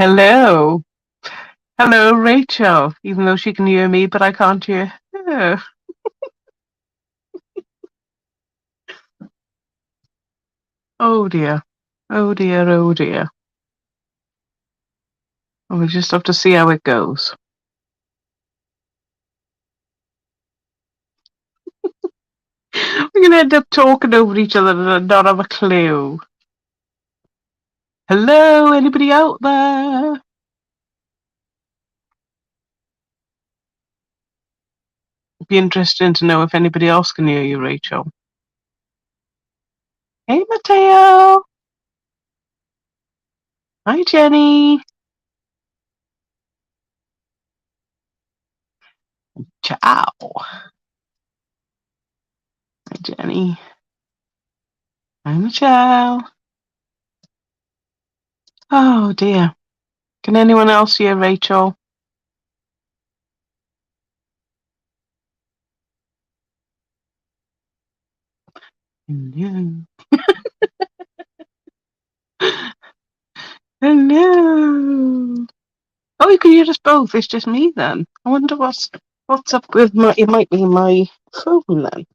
Hello. Hello, Rachel. Even though she can hear me, but I can't hear her. Oh dear. Oh dear, oh dear. We'll just have to see how it goes. We're going to end up talking over each other and not have a clue. Hello, anybody out there? It'd be interesting to know if anybody else can hear you, Rachel. Hey, Matteo. Hi, Jenny. Ciao. Hi, Jenny. Hi, Michelle. Oh dear. Can anyone else hear Rachel? Hello. Hello. Oh, you can hear us both. It's just me then. I wonder what's up with my. It might be my phone then.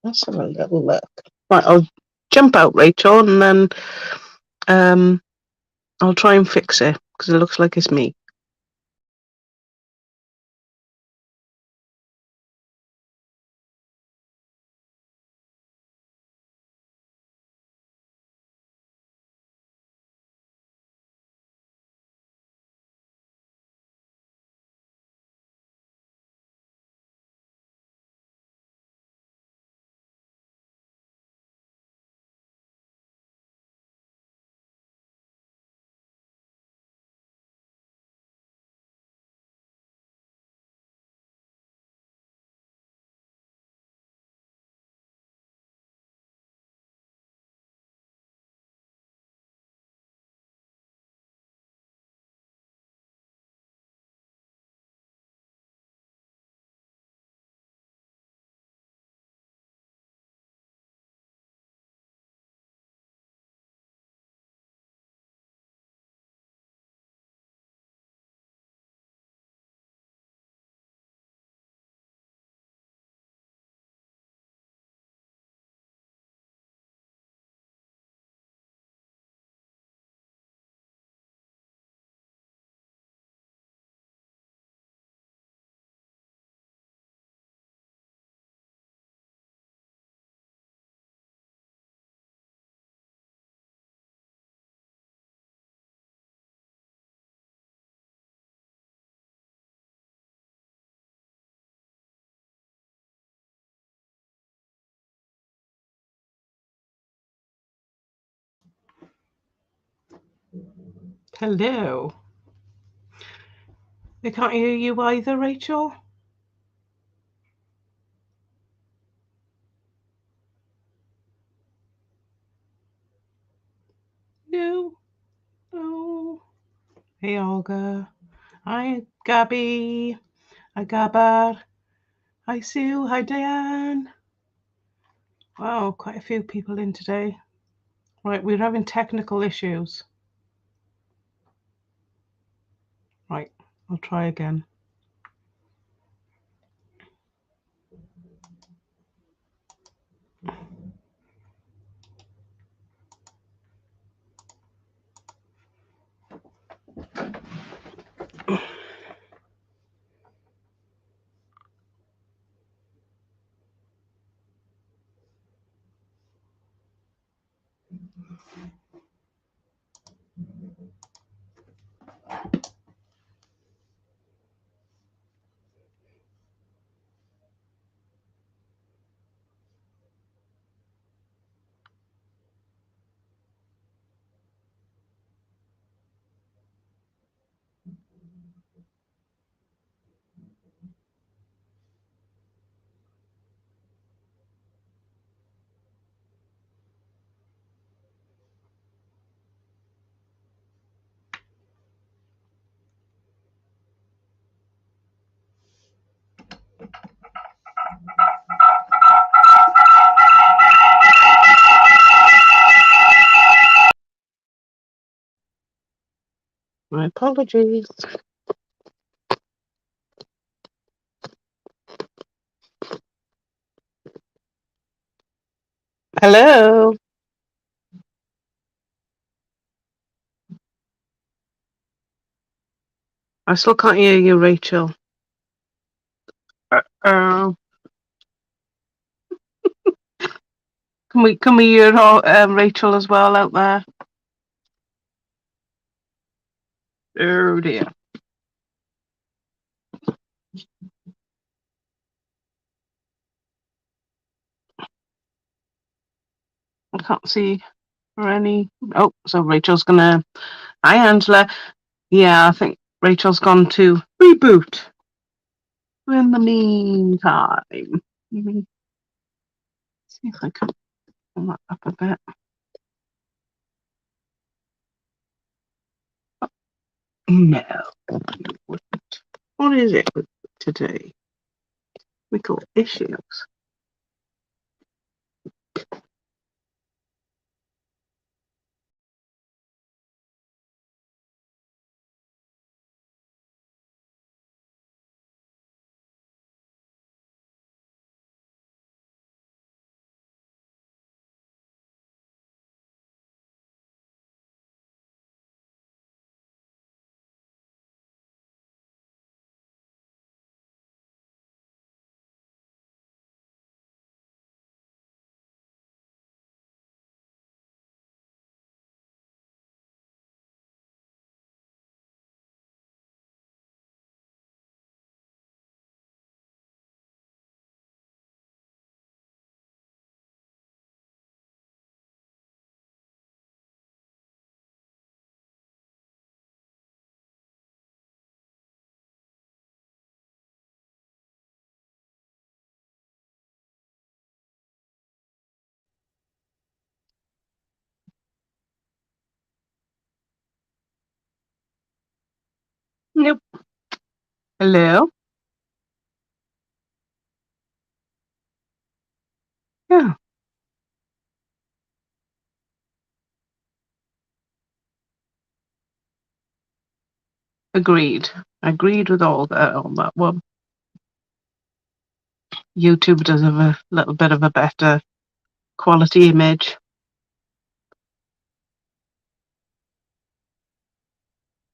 Let's have a little look. Right, I'll jump out, Rachel, and then um, I'll try and fix it because it looks like it's me. Hello. I can't hear you either, Rachel. No. Oh. Hey, Olga. Hi, Gabby. Hi, Gabar. Hi, Sue. Hi, Diane. Wow, quite a few people in today. Right, we're having technical issues. Right, I'll try again. My apologies. Hello. I still can't hear you, Rachel. Uh, can we hear Rachel as well out there? Oh dear. I can't see or any. Oh, so Rachel's gonna. Hi, Angela. Yeah, I think Rachel's gone to reboot. In the meantime, let me see if I can pull that up a bit. No. What is it today? We got issues. Nope. Hello? Yeah. Agreed. Agreed with all that on that one. YouTube does have a little bit of a better quality image.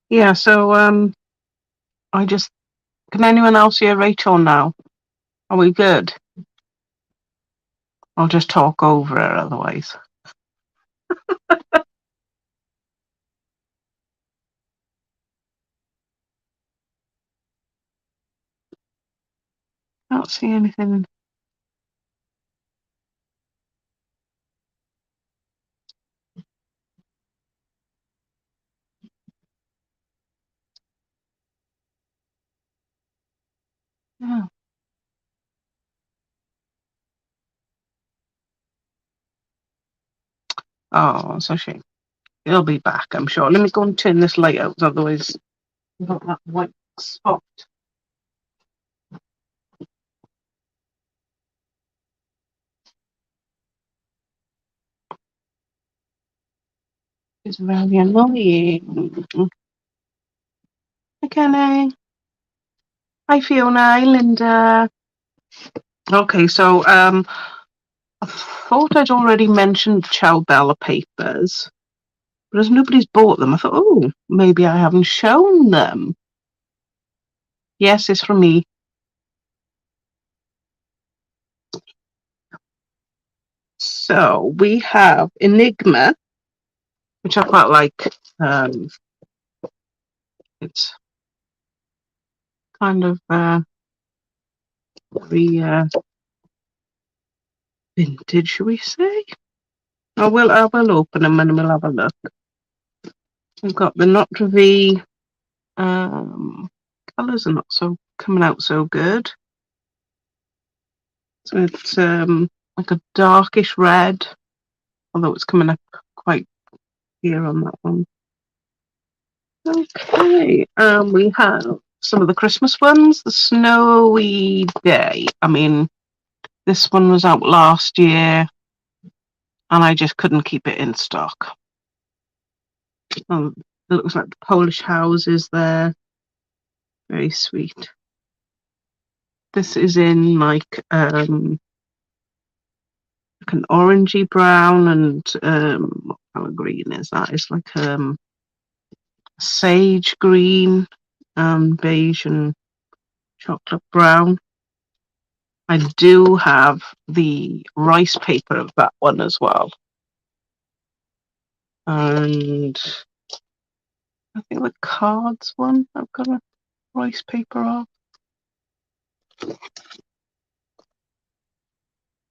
Yeah, so can anyone else hear Rachel now? Are we good? I'll just talk over her otherwise. Can't see anything. Yeah. Oh, it's a shame. He'll be back, I'm sure. Let me go and turn this light out, otherwise we've got that white spot. It's very annoying. Hi, Kenny. Hi, Fiona. Hi, Linda. Okay, so I thought I'd already mentioned Chow Bella papers, but as nobody's bought them, I thought, oh, maybe I haven't shown them. Yes, it's from me. So we have Enigma, which I quite like. It's kind of very vintage, shall we say? I will open them and we'll have a look. We've got the Notre V. Colours are not so coming out so good. So it's like a darkish red, although it's coming up quite here on that one. Okay, we have some of the Christmas ones. The Snowy Day. I mean, this one was out last year, and I just couldn't keep it in stock. It looks like the Polish houses there. Very sweet. This is in like an orangey brown and what colour green is that? It's like sage green and beige and chocolate brown. I do have the rice paper of that one as well. And I think the cards one I've got a rice paper of.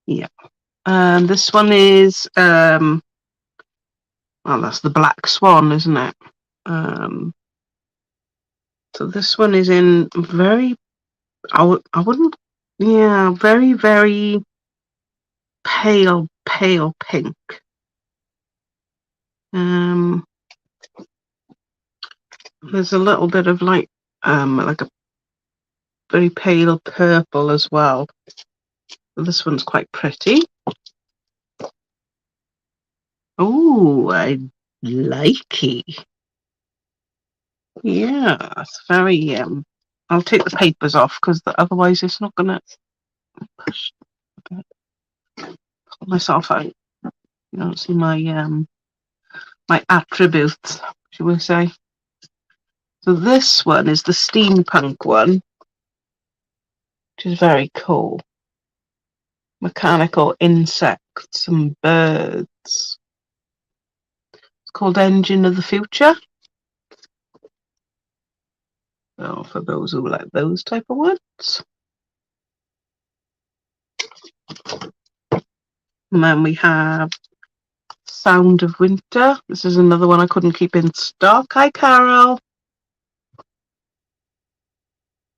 Yeah. And this one is well, that's the Black Swan, isn't it? So this one is in very I wouldn't very, very pale pink. There's a little bit of like a very pale purple as well. This one's quite pretty. Oh, I like it. Yeah, it's very I'll take the papers off because otherwise it's not gonna push pull myself out. You don't see my my attributes, shall we say. So this one is the steampunk one, which is very cool. Mechanical insects and birds. It's called Engine of the Future. So for those who like those type of words. And then we have Sound of Winter. This is another one I couldn't keep in stock. Hi, Carol.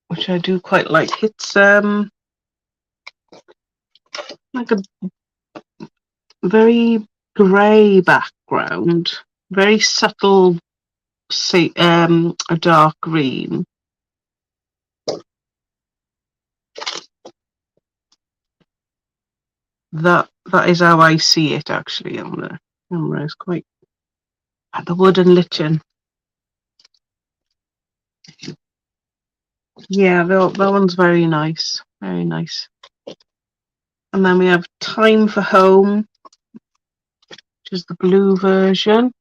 Which I do quite like. It's like a very grey background, very subtle, a dark green. That is how I see it actually on the camera. It's quite at the wooden lichen. Yeah, that one's very nice. Very nice. And then we have Time for Home, which is the blue version.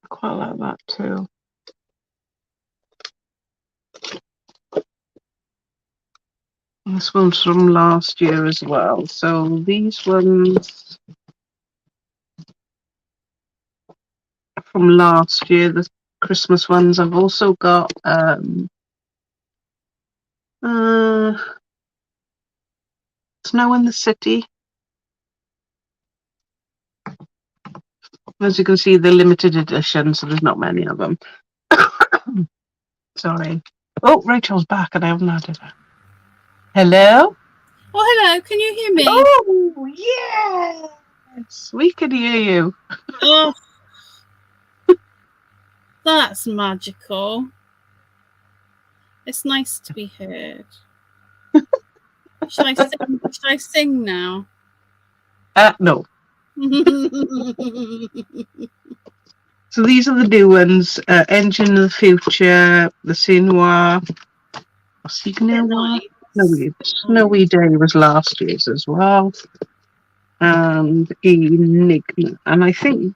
I quite like that too. This one's from last year as well. So these ones from last year, the Christmas ones. I've also got Snow in the City. As you can see, they're limited edition, so there's not many of them. Sorry. Oh, Rachel's back and I haven't added her. Hello? Oh, hello. Can you hear me? Oh, yes. We can hear you. Oh, that's magical. It's nice to be heard. Should I sing now? No. So these are the new ones. Engine of the Future, the Sinoir. Snowy Day was last year's as well. And Enigma. And I think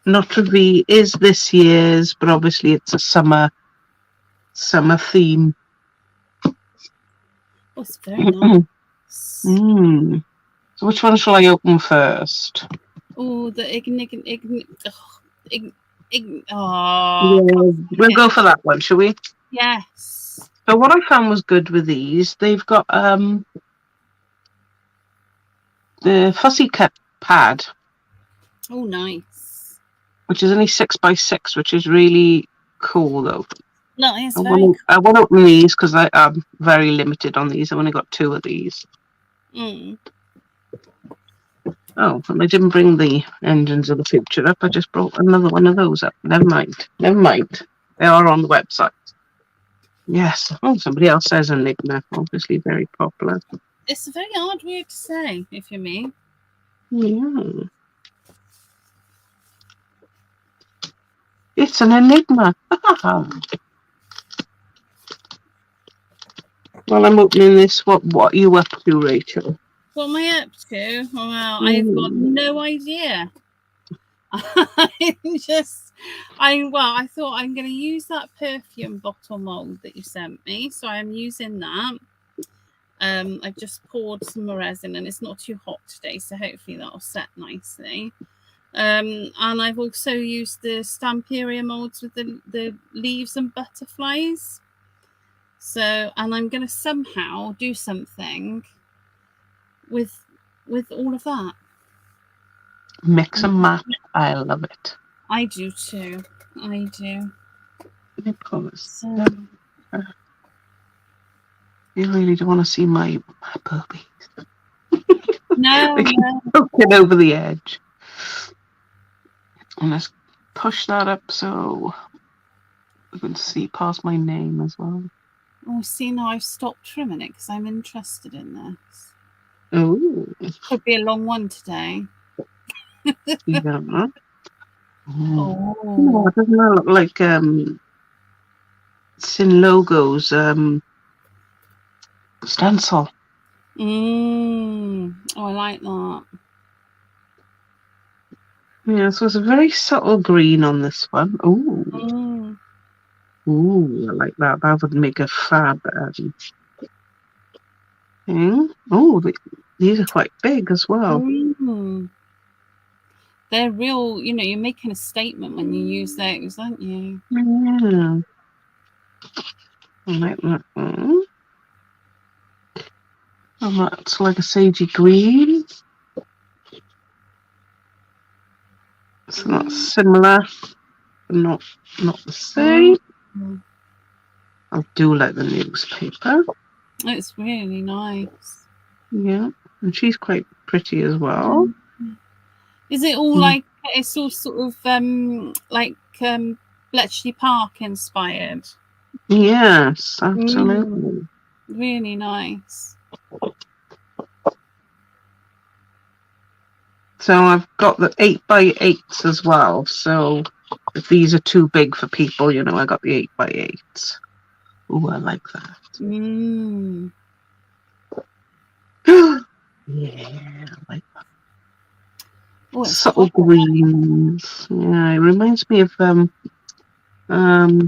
Notre V is this year's, but obviously it's a summer theme. Oh, it's very nice. So which one shall I open first? Oh, the We'll go for that one, shall we? Yes. So what I found was good with these, they've got the fussy cut pad. Oh, nice. Which is only 6x6, which is really cool though. No, it's I want to open these because I'm very limited on these. I've only got 2 of these. Oh, and I didn't bring the Engines of the Future up. I just brought another one of those up. Never mind. They are on the website. Yes. Oh, somebody else says Enigma. Obviously very popular. It's a very hard word to say, if you mean. Yeah. It's an enigma. While I'm opening this, what are you up to, Rachel? What am I up to? Well, I've got no idea. I thought I'm going to use that perfume bottle mold that you sent me, so I'm using that. I just poured some resin, and it's not too hot today, so hopefully that'll set nicely. And I've also used the Stamperia molds with the leaves and butterflies. So, and I'm going to somehow do something with all of that. Mix and match. I love it. I do too. I do. So, you really don't want to see my puppies. No, they keep poking over the edge. And let's push that up so we can see past my name as well. Oh, see, now I've stopped trimming it because I'm interested in this. Oh, could be a long one today. Yeah. Oh, No, it doesn't look like Sin Logo's stencil. Oh, I like that. Yeah, so it's a very subtle green on this one. Ooh. Ooh, I like that. That would make a fab thing. Oh, these are quite big as well. They're real, you're making a statement when you use those, aren't you? Yeah. I like that one. And that's like a sagey green. So that's similar, but not the same. I do like the newspaper. It's really nice. Yeah, and she's quite pretty as well. Is it all like, it's all sort of like Bletchley Park inspired? Yes, absolutely. Really nice. So I've got the 8x8s as well. So if these are too big for people, I got the 8x8s. Ooh, I like that. Yeah, I like that. Oh, subtle greens. Yeah, it reminds me of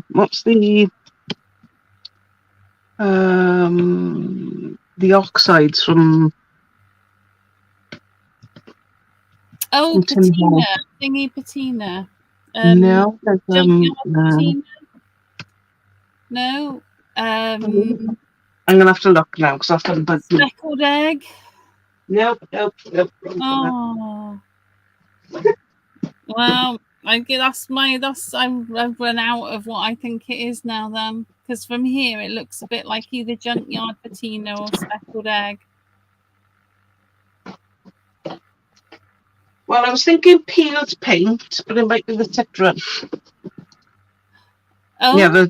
what's the oxides from patina, thingy patina. No, patina. No. I'm gonna have to look now because I've done speckled egg. Nope. Oh. Well, I've run out of what I think it is now then, because from here it looks a bit like either junkyard patina or speckled egg. Well, I was thinking peeled paint, but it might be the citron. Oh, yeah,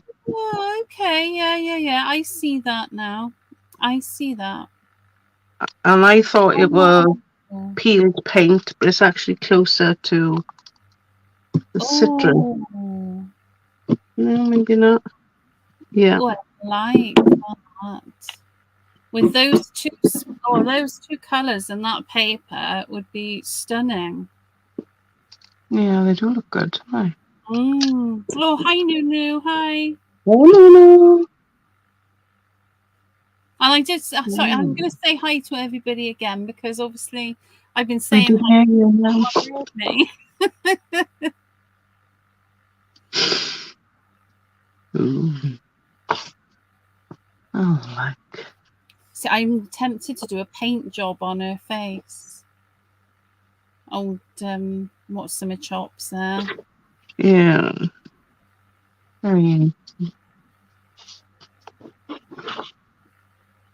okay, yeah. I see that now. I see that. And I thought it was peeled paint, but it's actually closer to the citron. No, maybe not. Yeah. Oh, I like that. With those two colours and that paper, it would be stunning. Yeah, they do look good. Hi. Oh, hi, Nunu. Hi. Oh, Nunu. And sorry, I'm going to say hi to everybody again because obviously I've been saying hi to me. Oh, like. See, I'm tempted to do a paint job on her face. Old, what's some chops there? Yeah. Very.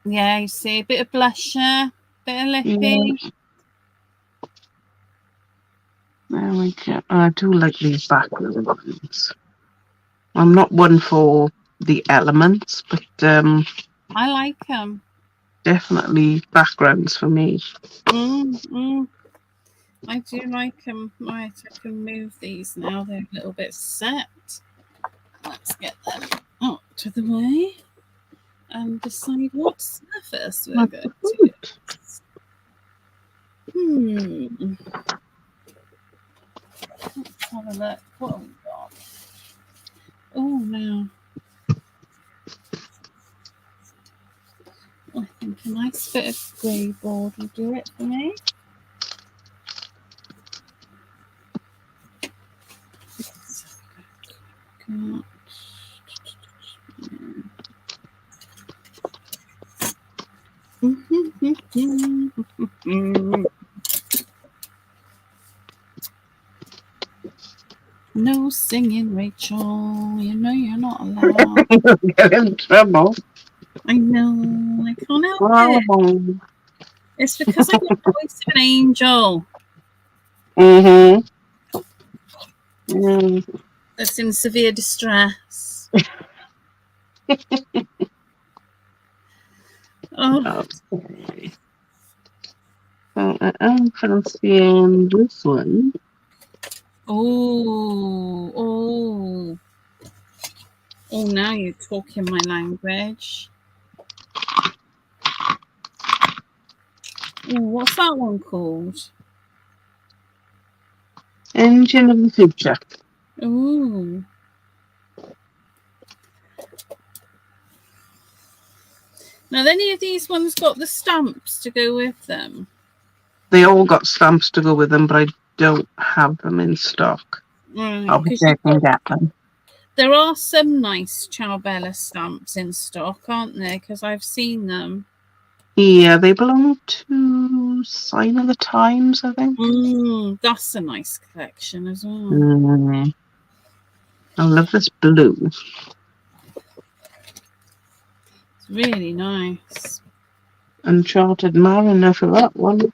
Yeah, you see, a bit of blusher, bit of lippy. Yeah. There we go. I do like these background ones. I'm not one for the elements, but I like them. Definitely backgrounds for me. I do like them. Right, I can move these now. They're a little bit set. let's get them out of the way and decide what surface we're going to use. Let's have a look. What have we got? Oh no. I think a nice bit of grey board will do it for me. No singing, Rachel. You know you're not allowed. Get in trouble. I know. I can't help it. It's because I got the voice of an angel. That's in severe distress. Oh. Okay. So I'm fancying this one. Oh, now you're talking my language. Ooh, what's that one called? Engine of the Future. Ooh. Now, have any of these ones got the stamps to go with them? They all got stamps to go with them, but I don't have them in stock. Obviously, I can get them. There are some nice Ciao Bella stamps in stock, aren't there? Because I've seen them. Yeah, they belong to Sign of the Times, I think. That's a nice collection as well. I love this blue. It's really nice. Uncharted Mariner for that one.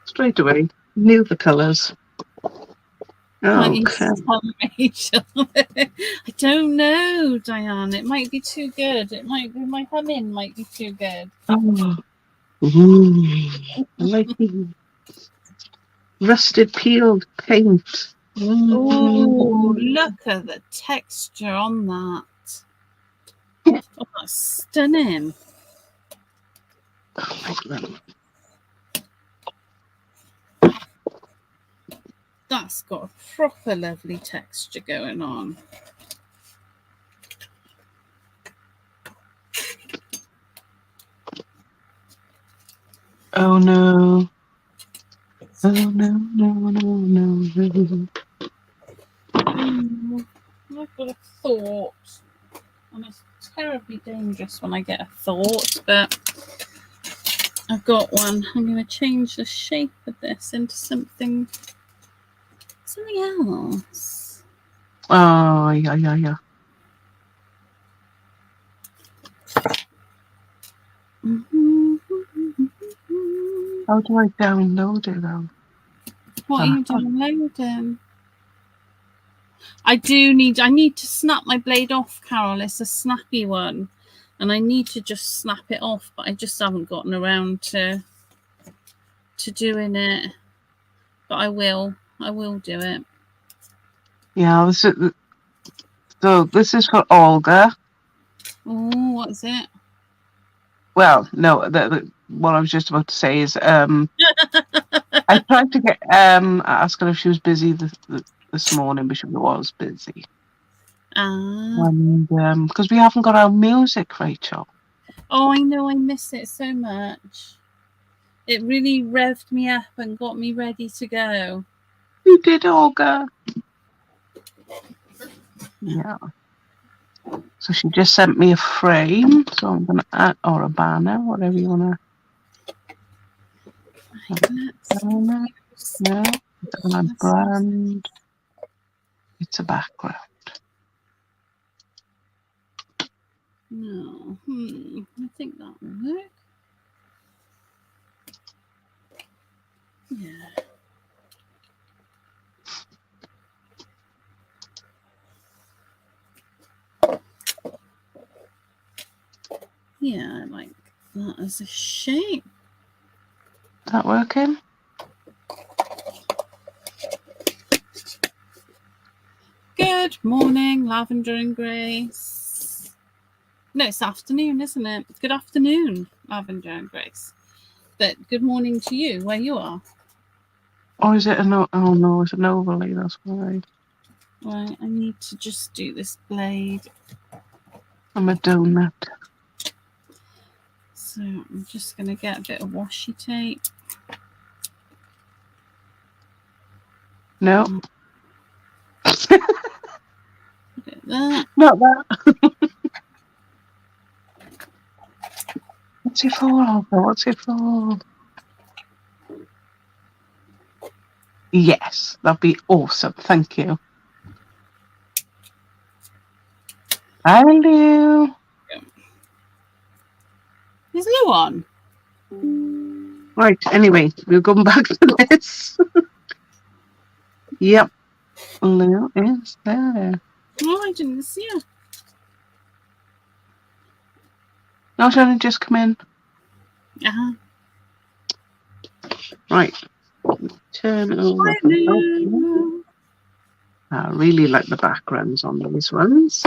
Straight away, knew the colours. Okay. I don't know, Diane. It might be too good. It might be my humming might be too good. I like the rusted peeled paint. Oh, look at the texture on that. Oh, that's stunning. That's got a proper lovely texture going on. Oh no. Oh no. I've got a thought. And it's terribly dangerous when I get a thought, but I've got one. I'm going to change the shape of this into something else. Oh, yeah. How do I download it though? What are you downloading? I need to snap my blade off, Carol. It's a snappy one. And I need to just snap it off, but I just haven't gotten around to doing it. But I will do it. Yeah, this is for Olga. Oh, what is it? Well, no, what I was just about to say is I tried to ask her if she was busy this morning, but she was busy. And because we haven't got our music, Rachel. Oh, I know, I miss it so much. It really revved me up and got me ready to go. You did, Olga. Yeah. So she just sent me a frame, so I'm gonna add, or a banner, whatever you wanna. Banner. No, it's on a brand. It's a background. No, I think that will work. Yeah. Yeah, I like that as a shape. Is that working? Good morning, Lavender and Grace. No, it's afternoon, isn't it? Good afternoon, Lavender and Grace. But good morning to you, where you are. Or is it oh no, it's an overlay, that's why. Right, I need to just do this blade. I'm a donut. So I'm just going to get a bit of washi tape. No. Put it there. Not that. What's it for, Olga? What's it for? Yes, that'd be awesome. Thank you. Hello. Is Lou on? Right, anyway, we'll come back to this. Yep. Lou is there. Oh, I didn't see her. Not only just come in. Uh-huh. Right. Turn over. Hello. I really like the backgrounds on these ones.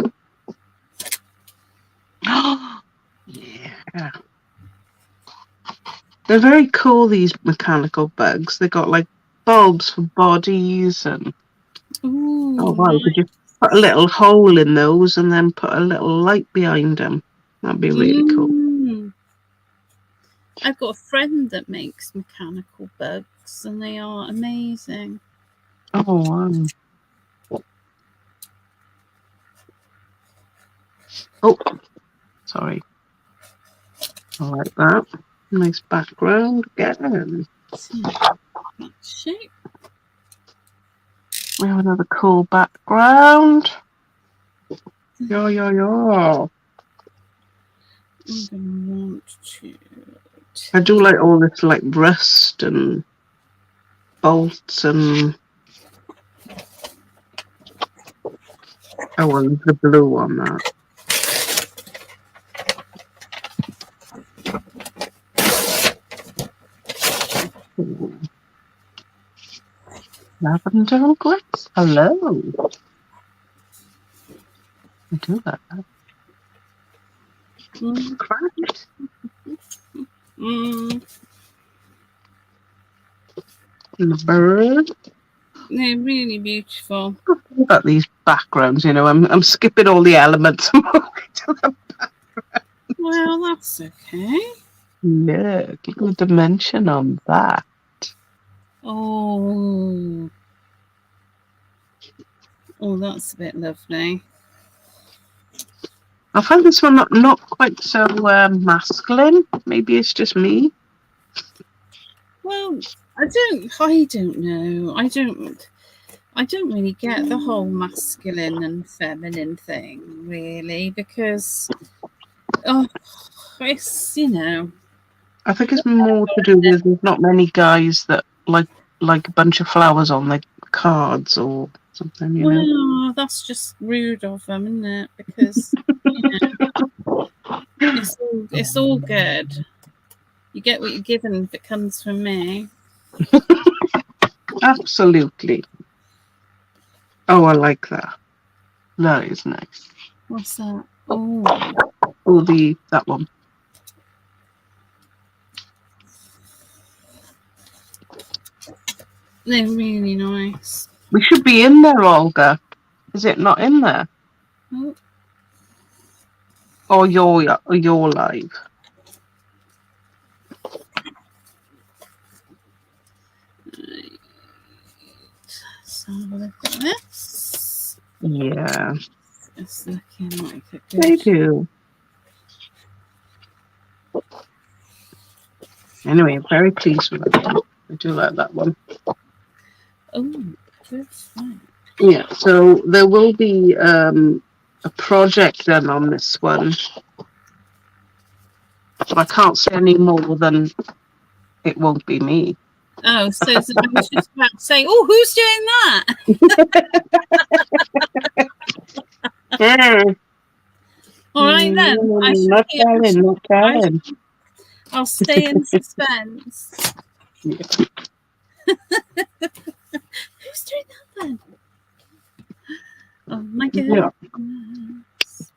Yeah. They're very cool, these mechanical bugs. They got like bulbs for bodies and Ooh, oh wow, nice. could you put a little hole in those and then put a little light behind them? That'd be really cool. I've got a friend that makes mechanical bugs and they are amazing. Oh wow. Oh, sorry. I like that. Nice background again. That shape. We have another cool background. Yo. I'm gonna want to. I do like all this like rust and bolts and oh well, the blue on that. Lavender and Grace. Hello. I do like that. Correct. And the bird. They're really beautiful. Look at these backgrounds, you know. I'm skipping all the elements. Well, that's okay. Look at the dimension on that. Oh, that's a bit lovely. I find this one not quite so masculine. Maybe it's just me. Well, I don't know. I don't really get the whole masculine and feminine thing, really, because it's I think it's more to do with there's not many guys that like a bunch of flowers on their cards or something, you know. Well, that's just rude of them, isn't it? Because it's all good. You get what you're given if it comes from me. Absolutely. Oh, I like that. That is nice. What's that? Oh, That one. they're really nice. We should be in there, Olga. Is it not in there? Oh. Or you're live? Right. So have a look at this. Yeah. It's looking like a good. They do. Anyway, I'm very pleased with that one. I do like that one. Oh, good fun. Yeah, so there will be a project then on this one. But I can't say any more than it won't be me. Oh, so I was just about to say, oh, who's doing that? All right then. Not telling. I'll stay in suspense. Yeah. Who's doing that then? Oh my Yeah. goodness.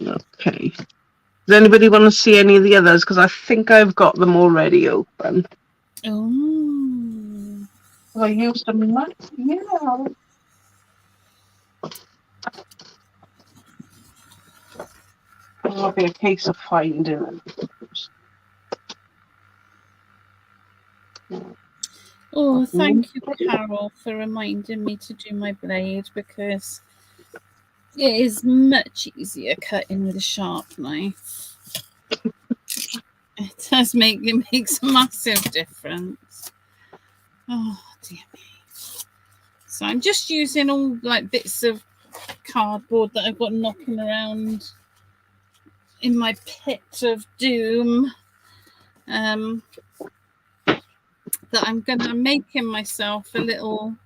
Okay. Does anybody want to see any of the others? Because I think I've got them already open. Oh. I used them much. Yeah. It'll be a case of finding them. Oh, thank you, Carol, for reminding me to do my blade because it is much easier cutting with a sharp knife. It makes a massive difference. Oh dear me. So I'm just using all like bits of cardboard that I've got knocking around in my pit of doom. That I'm making myself a little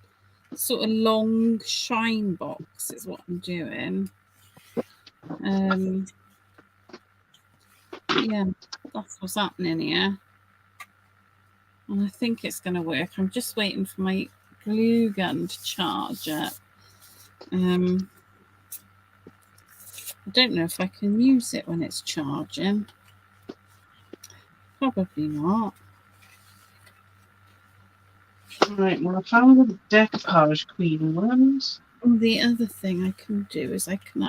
sort of long shine box is what I'm doing. Yeah, that's what's happening here. And I think it's going to work. I'm just waiting for my glue gun to charge up. I don't know if I can use it when it's charging. Probably not. Right, well, I found the decoupage queen ones. The other thing I can do is I can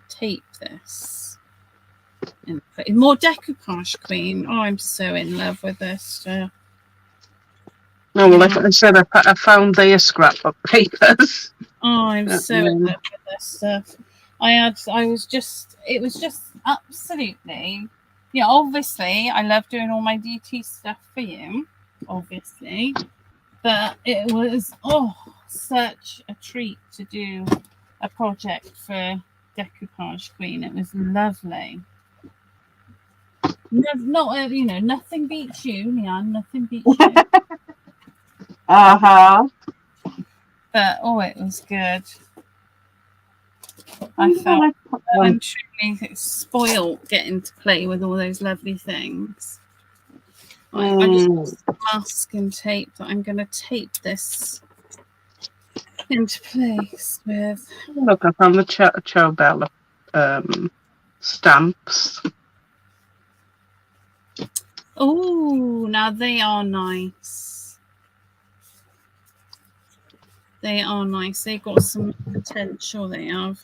tape this. And put in more decoupage queen. Oh, I'm so in love with this stuff. No, well, like I said, I found their scrapbook papers. Oh, I'm so in love with this stuff. It was just absolutely, yeah, obviously, I love doing all my DT stuff for you, obviously, but it was, such a treat to do a project for Decoupage Queen. It was lovely. Nothing beats you, Leanne, nothing beats you. Uh-huh. But, it was good. I felt I'm truly spoiled getting to play with all those lovely things. I just got some masking tape that I'm going to tape this into place with. Look, I found the Ciao Bella stamps. Oh, now they are nice. They are nice. They've got some potential, they have.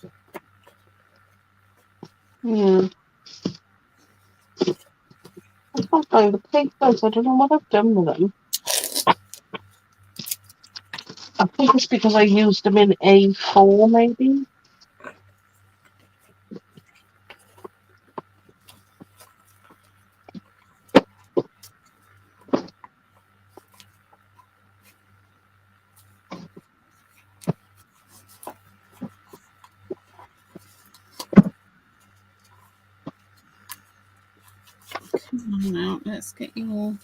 Yeah. I can't find the papers. I don't know what I've done with them. I think it's because I used them in A4, maybe. Come on now, let's get you all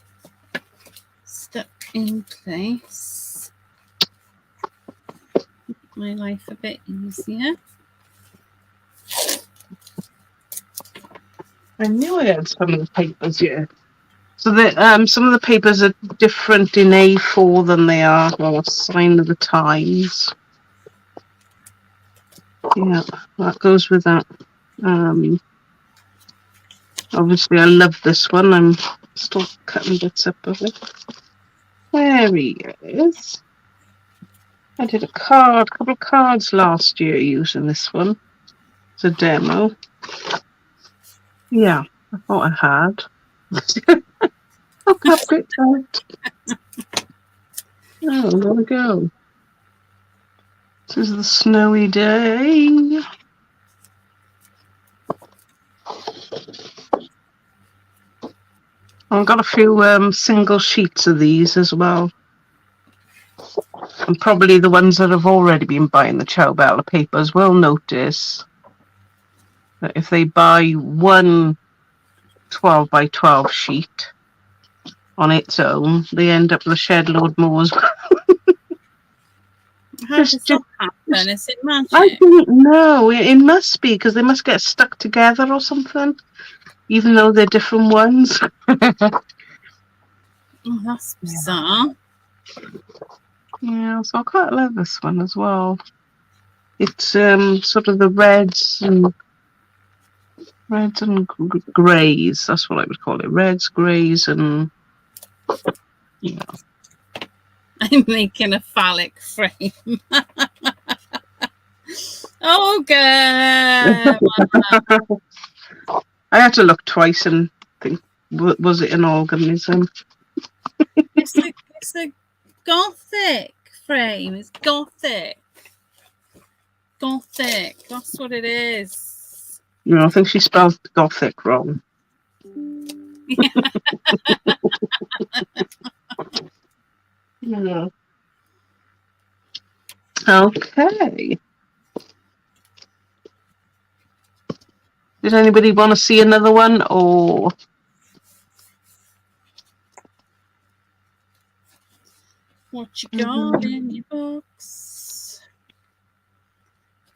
stuck in place. Make my life a bit easier. I knew I had some of the papers, yeah. So some of the papers are different in A4 than they are a sign of the times. Yeah, that goes with that. Obviously, I love this one. I'm still cutting bits up of it. There he is. I did a couple of cards last year using this one. It's a demo. Yeah, I thought I had. Look up it. Oh, there we go. This is the snowy day. I've got a few single sheets of these as well. And probably the ones that have already been buying the Ciao Bella papers will notice that if they buy one 12 by 12 sheet on its own, they end up with a shed load more as well. How does that happen? Is it magic? I don't know. It must be because they must get stuck together or something, even though they're different ones. Oh, that's bizarre. Yeah, so I quite love this one as well. It's sort of the reds and greys. That's what I would call it. Reds, greys, and yeah. I'm making a phallic frame. Oh, good. I had to look twice and think, was it an organism? It's a gothic frame. It's gothic. Gothic. That's what it is. You know, I think she spelled gothic wrong. Yeah. Okay. Did anybody want to see another one, or What you got in your box?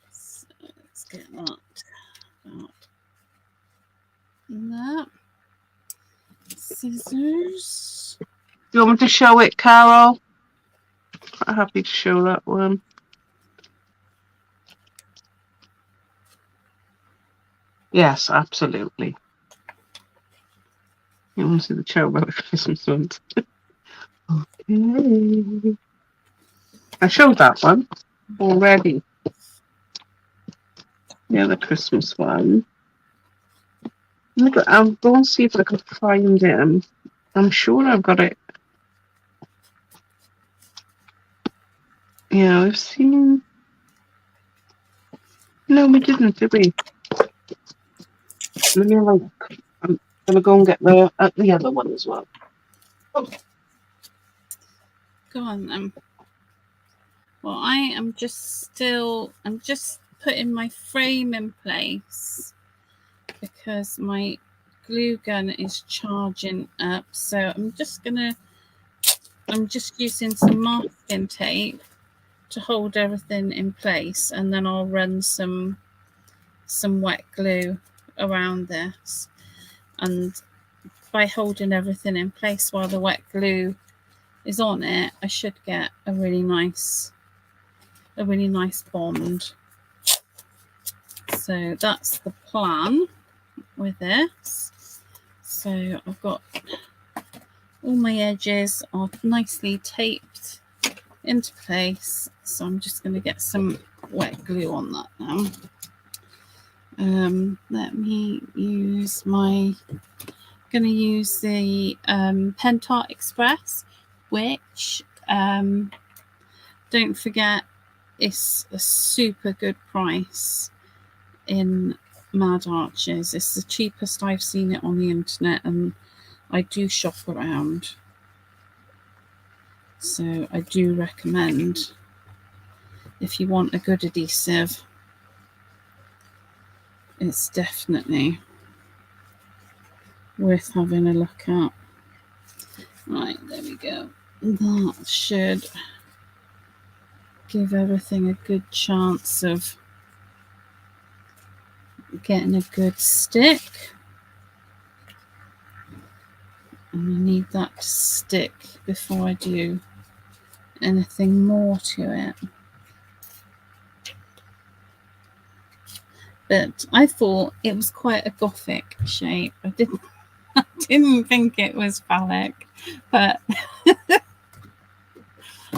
So let's get that. That. Scissors. do you want me to show it, Carol? I'm happy to show that one. Yes, absolutely. You want to see the show about the Christmas ones? Okay. I showed that one already. Yeah, the Christmas one. I'll go and see if I can find it. I'm sure I've got it. Yeah, we've seen. No, we didn't, did we? Let me have a look. I'm gonna go and get the other one as well. Go on then. Well, I'm just putting my frame in place because my glue gun is charging up. So I'm just using some masking tape to hold everything in place, and then I'll run some wet glue around this. And by holding everything in place while the wet glue is on it, I should get a really nice bond. So that's the plan with this. So I've got all my edges are nicely taped into place. So I'm just going to get some wet glue on that now. Let me use the Pentart Express, which don't forget, it's a super good price in Mad Arches. It's the cheapest I've seen it on the internet, and I do shop around. So I do recommend, if you want a good adhesive, it's definitely worth having a look at. Right, there we go. That should give everything a good chance of getting a good stick. And I need that to stick before I do anything more to it. But I thought it was quite a gothic shape. I didn't think it was phallic, but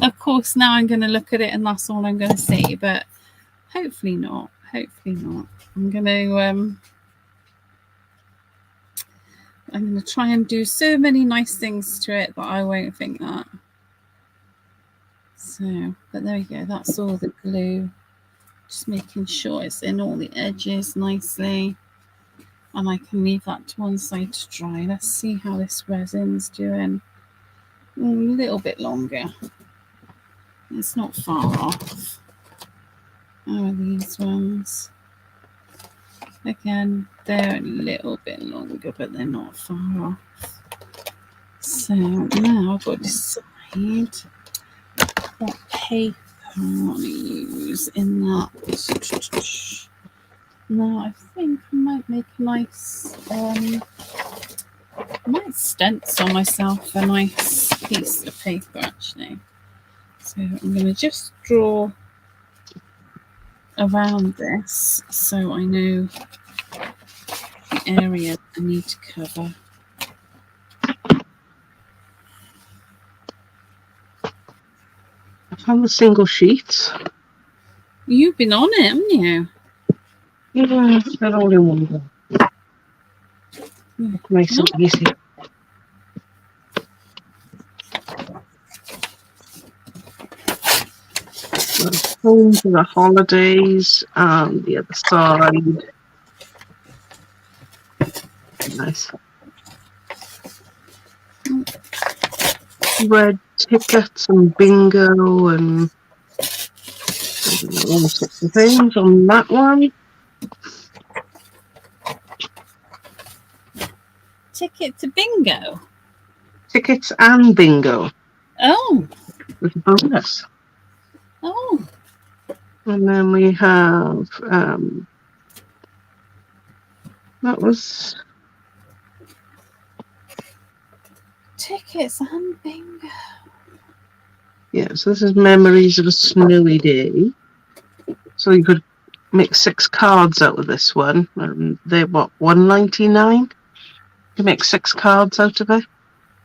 of course now I'm going to look at it and that's all I'm going to see. But hopefully not. Hopefully not. I'm going to try and do so many nice things to it that I won't think that. So, but there we go. That's all the glue. Just making sure it's in all the edges nicely. And I can leave that to one side to dry. Let's see how this resin's doing. A little bit longer. It's not far off. How are these ones? Again, they're a little bit longer, but they're not far off. So now I've got to decide what paper I want to use in that. Now I think I might make a nice I might stencil myself a nice piece of paper actually. So I'm going to just draw around this so I know the area I need to cover. I found the single sheets. You've been on it, haven't you? Yeah, they're all in one go. Nice and easy. Home for the holidays and the other side. Nice. Red tickets and bingo and I don't know, all sorts of things on that one. Ticket to bingo. Tickets and bingo. Oh. With a bonus. Oh. And then we have that was Tickets and bingo. yeah, so this is memories of a snowy day. So you could make 6 cards out of this one. They're what, $1.99? You can make 6 cards out of it.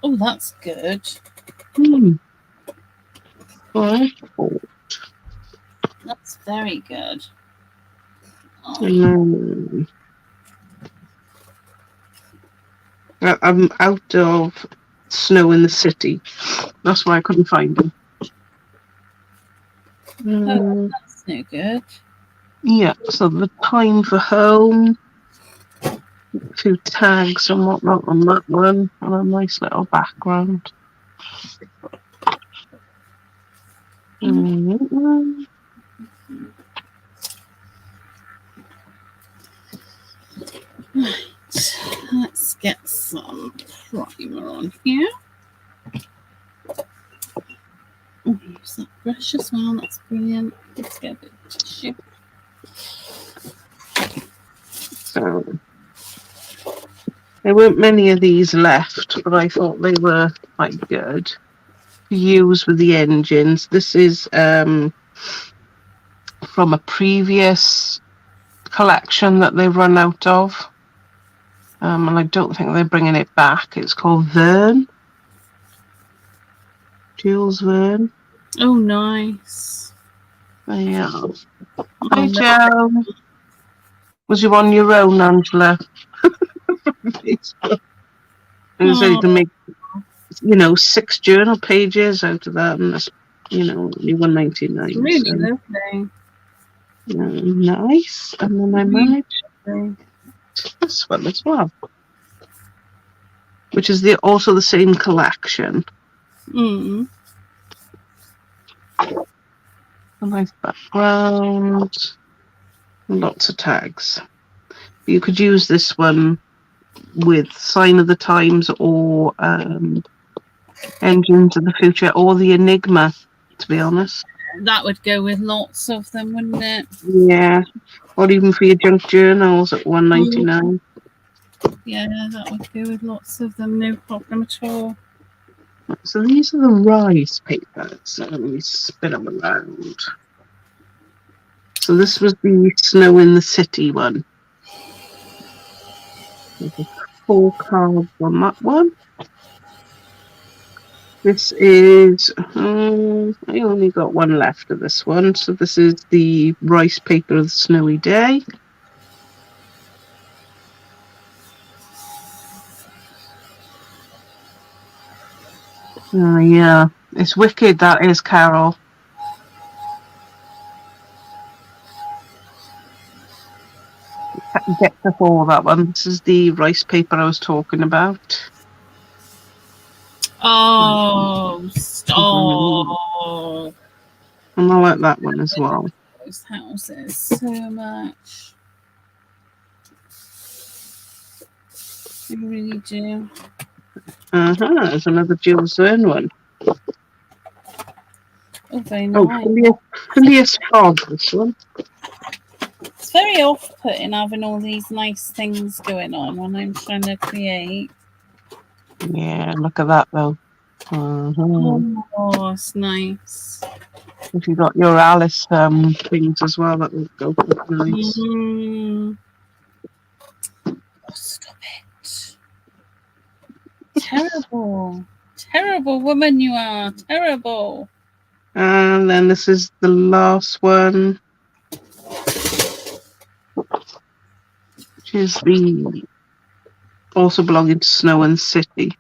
Oh, that's good. Right. That's very good. Oh. And then I'm out of snow in the city. That's why I couldn't find them. Oh, that's no good. Yeah, so the time for home, a few tags and whatnot on that one, and a nice little background. Right, let's get some primer on here. Oh, use that brush as well, that's brilliant. Let's get a bit of tissue. So there weren't many of these left, but I thought they were quite good to use with the engines. This is from a previous collection that they run out of. And I don't think they're bringing it back. It's called Verne. Jules Verne. Oh, nice. Yeah. Hi, Joe. Was you on your own, Angela? So you can make, 6 journal pages out of that, and that's, only $1.99. Really lovely. Nice. And then I managed this one as well, which is also the same collection. Mm. A nice background, lots of tags. You could use this one with Sign of the Times or Engines of the Future or the Enigma, to be honest. That would go with lots of them, wouldn't it? Yeah, or even for your junk journals at $1.99. Yeah, that would go with lots of them, no problem at all. So these are the rice papers. So let me spin them around. So this was the Snow in the City one. There's 4 cards on that one. This is, I only got one left of this one. So this is the rice paper of the snowy day. Yeah, it's wicked, that is, Carol. Get before that one. This is the rice paper I was talking about. Oh, stop. And I like that one as well. Those houses so much. I really do. There's another Jules Verne one. Oh, very nice. Phileas Fogg, this one. It's very off-putting having all these nice things going on when I'm trying to create. Yeah, look at that though. Oh, it's nice. If you got your Alice things as well, that would go quite nice. Oh, stop it. Terrible. Terrible woman you are. Terrible. And then this is the last one, which is the also belonging to Snow and City.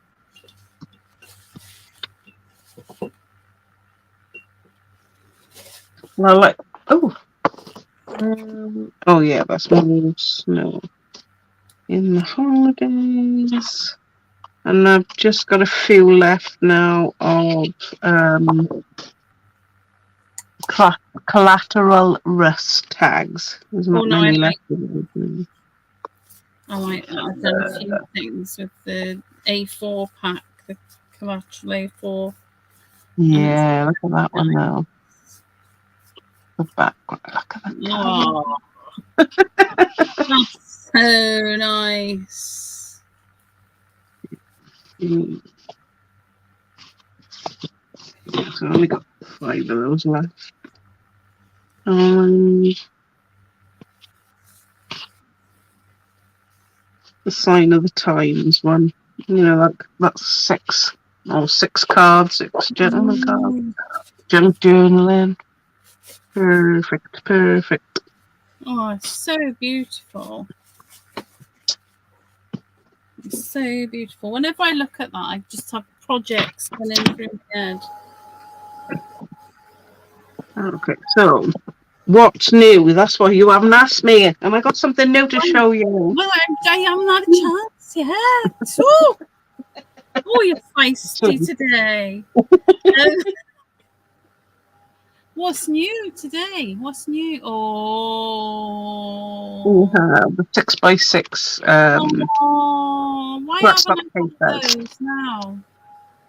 Well, like, oh yeah, that's more snow in the holidays. And I've just got a few left now of collateral rust tags. There's not No, I many like left. that. I've done a few things with the A4 pack, the collateral A4. Yeah, look at that one now. The back one. Look at that. Oh, that's so nice. So I only got 5 of those left. The sign of the times one. You know, that's 6. Oh, 6 cards, 6 gentleman cards. Junk journaling. Perfect. Oh, it's so beautiful. It's so beautiful. Whenever I look at that, I just have projects running through my head. Okay, so what's new? That's what you haven't asked me. And I got something new to show you. Well, I haven't had a chance yet. Oh, you're feisty today. What's new today? What's new? Oh, We have the 6x6. Why That's haven't I not got those now?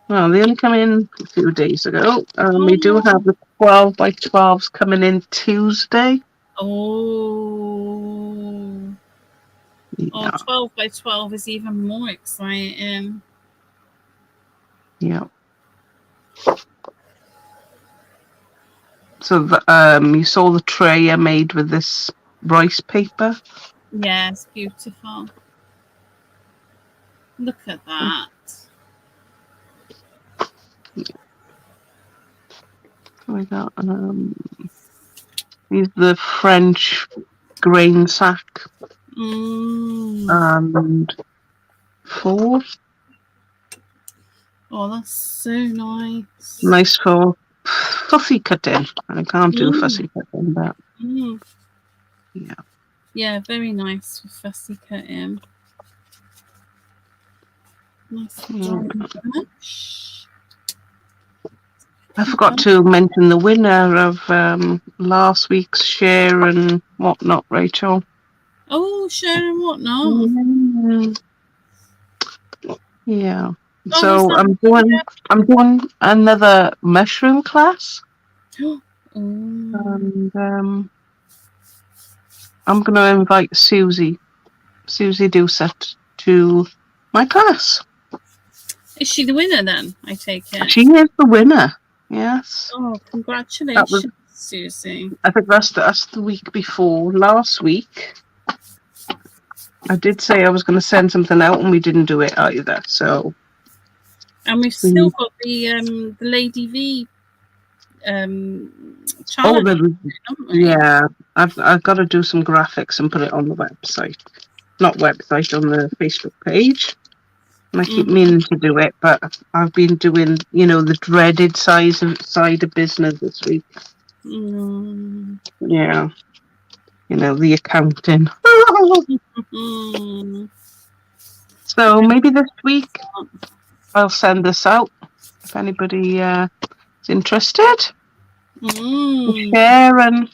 Well, they only come in a few days ago. We do have the 12x12s coming in Tuesday. Oh. Yeah. Oh, 12x12 is even more exciting. Yeah. So you saw the tray I made with this rice paper. Yes, beautiful. Look at that. We got these are the French grain sack and 4. Oh, that's so nice. Nice for fussy cutting. I can't do fussy cutting, but yeah. Yeah, very nice for fussy cutting. Nice brush. I forgot to mention the winner of last week's share and whatnot, Rachel. Oh, share and whatnot. Yeah. Oh, so I'm doing another mushroom class. And I'm going to invite Susie Doucet to my class. Is she the winner then? I take it. She is the winner. Yes. Oh, congratulations, Susie. I think that's the week before last week. I did say I was going to send something out, and we didn't do it either. So. And we've still got the Lady V challenge. Yeah, I've got to do some graphics and put it on the website. Not website, on the Facebook page. And I keep meaning to do it, but I've been doing, the dreaded side of business this week. Yeah. The accounting. So maybe this week I'll send this out if anybody is interested. Share and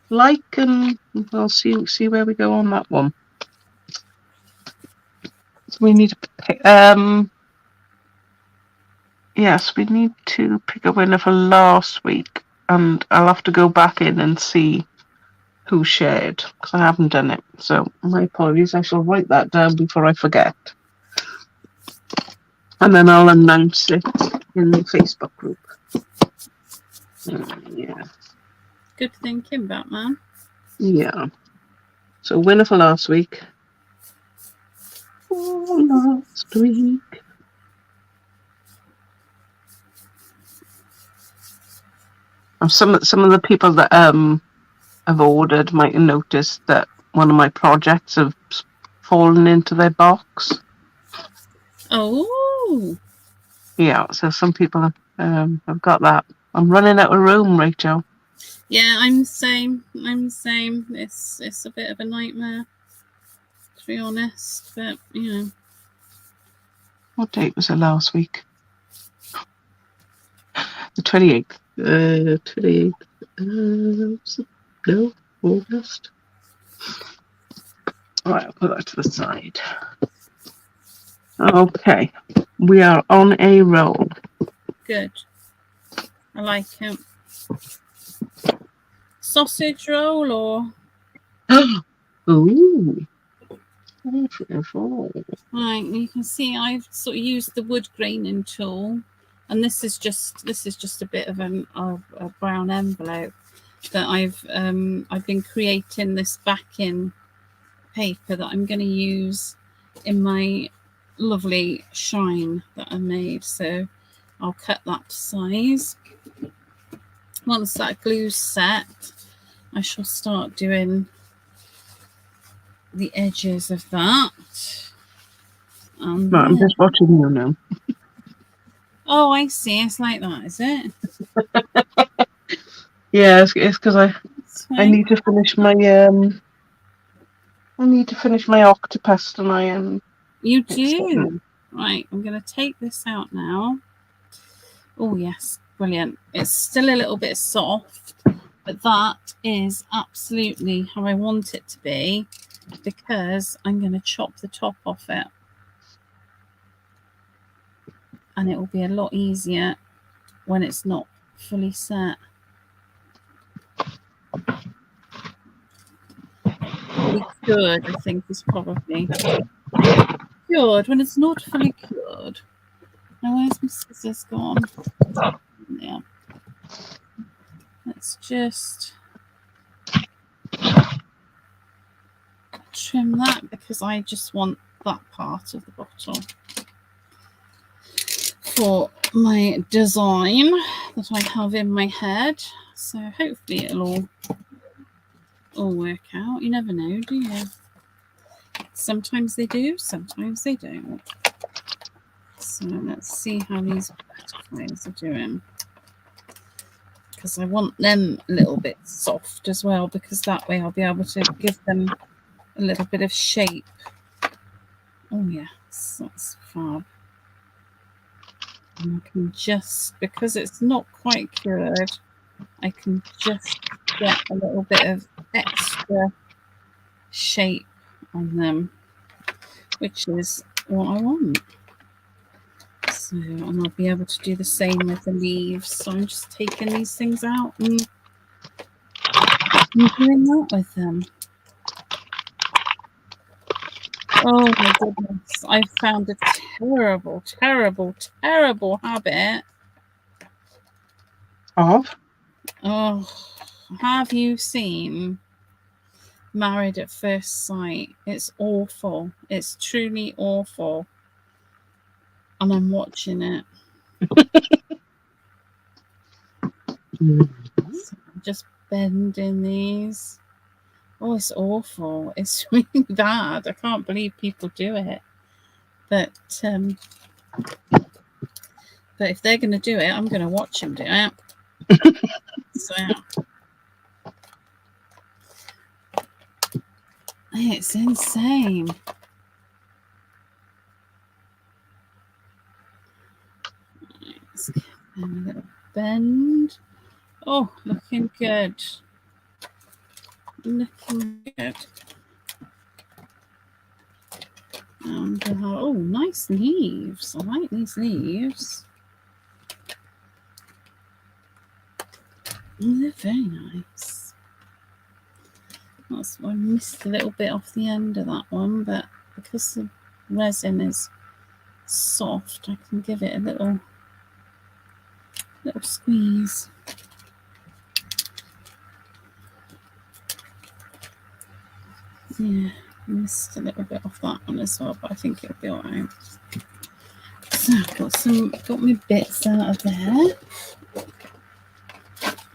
like, and we'll see where we go on that one. So we need to pick, yes, we need to pick a winner for last week, and I'll have to go back in and see who shared, because I haven't done it. So my apologies. I shall write that down before I forget. And then I'll announce it in the Facebook group. Yeah. Good thinking, Batman. Yeah. So winner for last week. Some of the people that have ordered might have noticed that one of my projects have fallen into their box. Oh. Yeah, so some people have got that. I'm running out of room, Rachel. Yeah, I'm the same. It's a bit of a nightmare, to be honest. But What date was it last week? The 28th. 28th. No, August. All right, I'll put that to the side. Okay, we are on a roll. Good. I like it. Sausage roll or? Ooh. Right, you can see I've sort of used the wood graining tool, and this is just a bit of a brown envelope that I've been creating this backing paper that I'm going to use in my lovely shine that I made. So I'll cut that to size. Once that glue's set, I shall start doing the edges of that. No, I'm just watching you now. Oh, I see. It's like that, is it? Yeah, it's because I need to finish my octopus tonight. You do. Right, I'm going to take this out now. Oh, yes, brilliant. It's still a little bit soft, but that is absolutely how I want it to be, because I'm going to chop the top off it. And it will be a lot easier when it's not fully set. Fully cured, I think, is probably cured when it's not fully cured. Now, where's my scissors gone? Yeah. Let's just trim that, because I just want that part of the bottle for my design that I have in my head. So hopefully it'll all work out. You never know, do you? Sometimes they do, sometimes they don't. So let's see how these butterflies are doing, because I want them a little bit soft as well, because that way I'll be able to give them a little bit of shape. Oh yes, that's fab. And I can just, because it's not quite cured, I can just get a little bit of extra shape on them, which is what I want. So, and I'll be able to do the same with the leaves. So I'm just taking these things out and doing that with them. Oh my goodness, I've found a terrible, terrible, terrible habit. Of? Oh, have you seen Married at First Sight? It's awful. It's truly awful. And I'm watching it. So I'm just bending these. Oh, it's awful. It's really bad. I can't believe people do it. But if they're going to do it, I'm going to watch them do it. So it's insane. Let's give them a little bend. Oh, looking good. Looking good. Oh, nice leaves. I like these leaves. They're very nice. I missed a little bit off the end of that one, but because the resin is soft, I can give it a little squeeze. Yeah, I missed a little bit off that one as well, but I think it'll be all right. So I've got my bits out of there.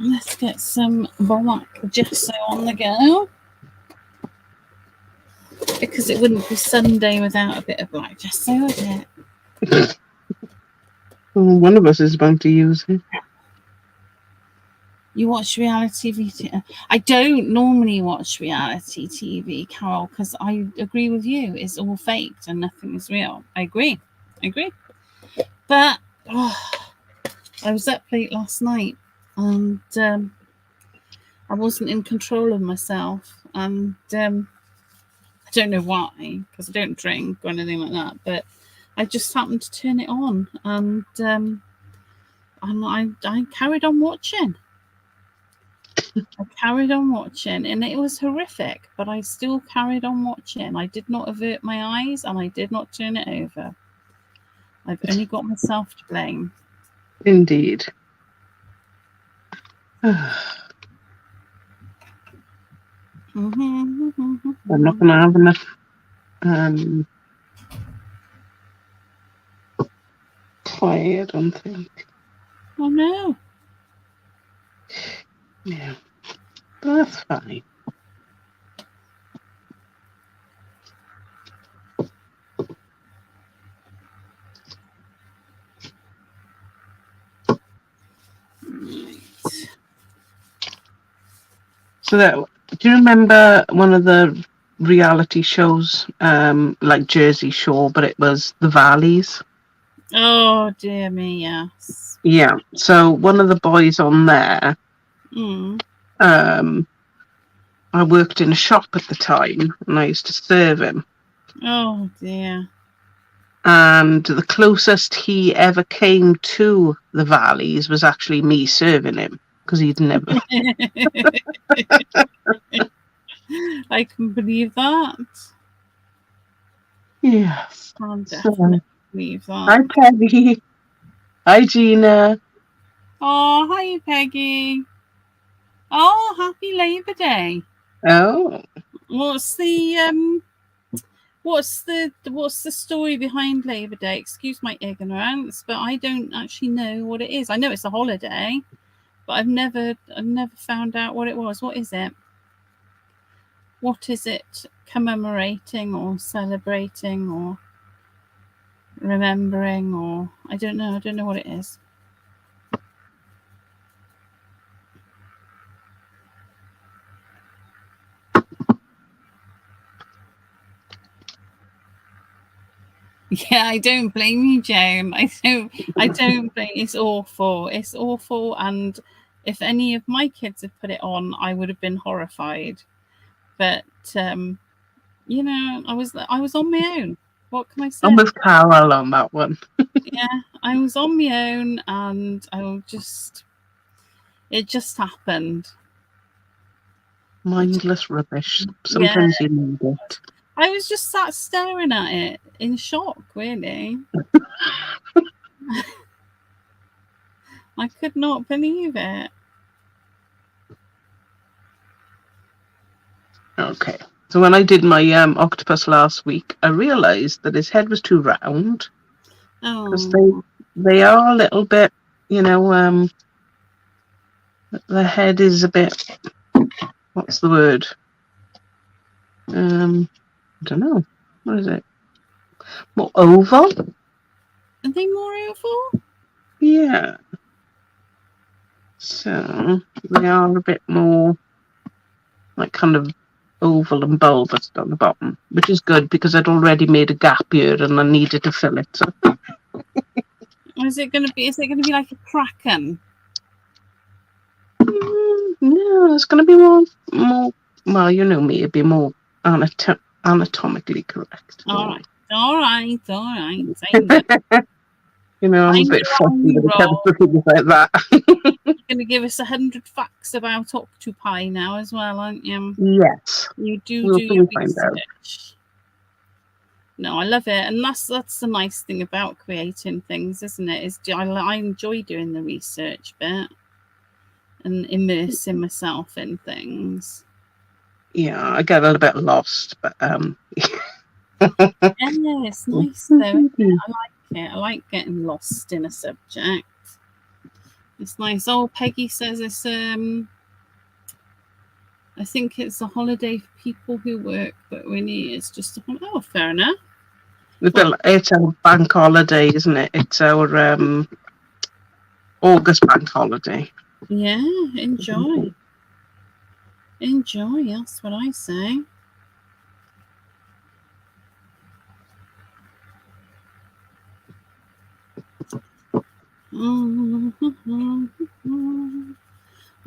Let's get some black gesso on the go, because it wouldn't be Sunday without a bit of black gesso, would it? One of us is bound to use it. You watch reality TV? I don't normally watch reality TV, Carol, because I agree with you. It's all faked and nothing is real. I agree. But I was up late last night and I wasn't in control of myself. And I don't know why, because I don't drink or anything like that. But I just happened to turn it on, and I carried on watching. And it was horrific, but I still carried on watching. I did not avert my eyes, and I did not turn it over. I've only got myself to blame. Indeed. I'm not going to have enough clay, I don't think. Oh no. Yeah, but that's fine. So do you remember one of the reality shows, like Jersey Shore, but it was the Valleys? Oh dear me, yes. Yeah. So one of the boys on there, I worked in a shop at the time, and I used to serve him. Oh dear. And the closest he ever came to the Valleys was actually me serving him, because he'd never. I can believe that. Yes. I can definitely believe that. Hi, Peggy. Hi, Gina. Oh, hi, Peggy. Oh, happy Labour Day. Oh. What's the story behind Labour Day? Excuse my ignorance, but I don't actually know what it is. I know it's a holiday, but I've never found out what it was. What is it? What is it commemorating or celebrating or remembering, or I don't know. I don't know what it is. Yeah, I don't blame you, Joan. I don't blame. It's awful. It's awful. And if any of my kids had put it on, I would have been horrified. But you know, I was on my own. What can I say? I'm with Carol on that one. Yeah, I was on my own, and it just happened. Mindless rubbish. Sometimes you need it. I was just sat staring at it in shock, really. I could not believe it. Okay. So when I did my octopus last week, I realised that his head was too round. Because they are a little bit, you know, the head is a bit, what's the word? I don't know. What is it? More oval? Are they more oval? Yeah. So they are a bit more like kind of oval and bulbous down the bottom, which is good because I'd already made a gap here and I needed to fill it. So. Is it going to be like a kraken? No, it's going to be more. Well, you know me, it'd be more anatomically correct. All right. You know, I'm a bit fussy when it comes to things like that. You're going to give us 100 facts about octopi now as well, aren't you? Yes. You do your research. No, I love it, and that's the nice thing about creating things, isn't it? Is I enjoy doing the research bit and immersing myself in things. Yeah, I get a little bit lost, but Yeah, it's nice though, isn't it? I like it. I like getting lost in a subject. It's nice. Oh, Peggy says it's I think it's a holiday for people who work, but really it's just a holiday. Oh, fair enough. It's our bank holiday, isn't it? It's our August bank holiday. Yeah, enjoy. Enjoy, that's what I say.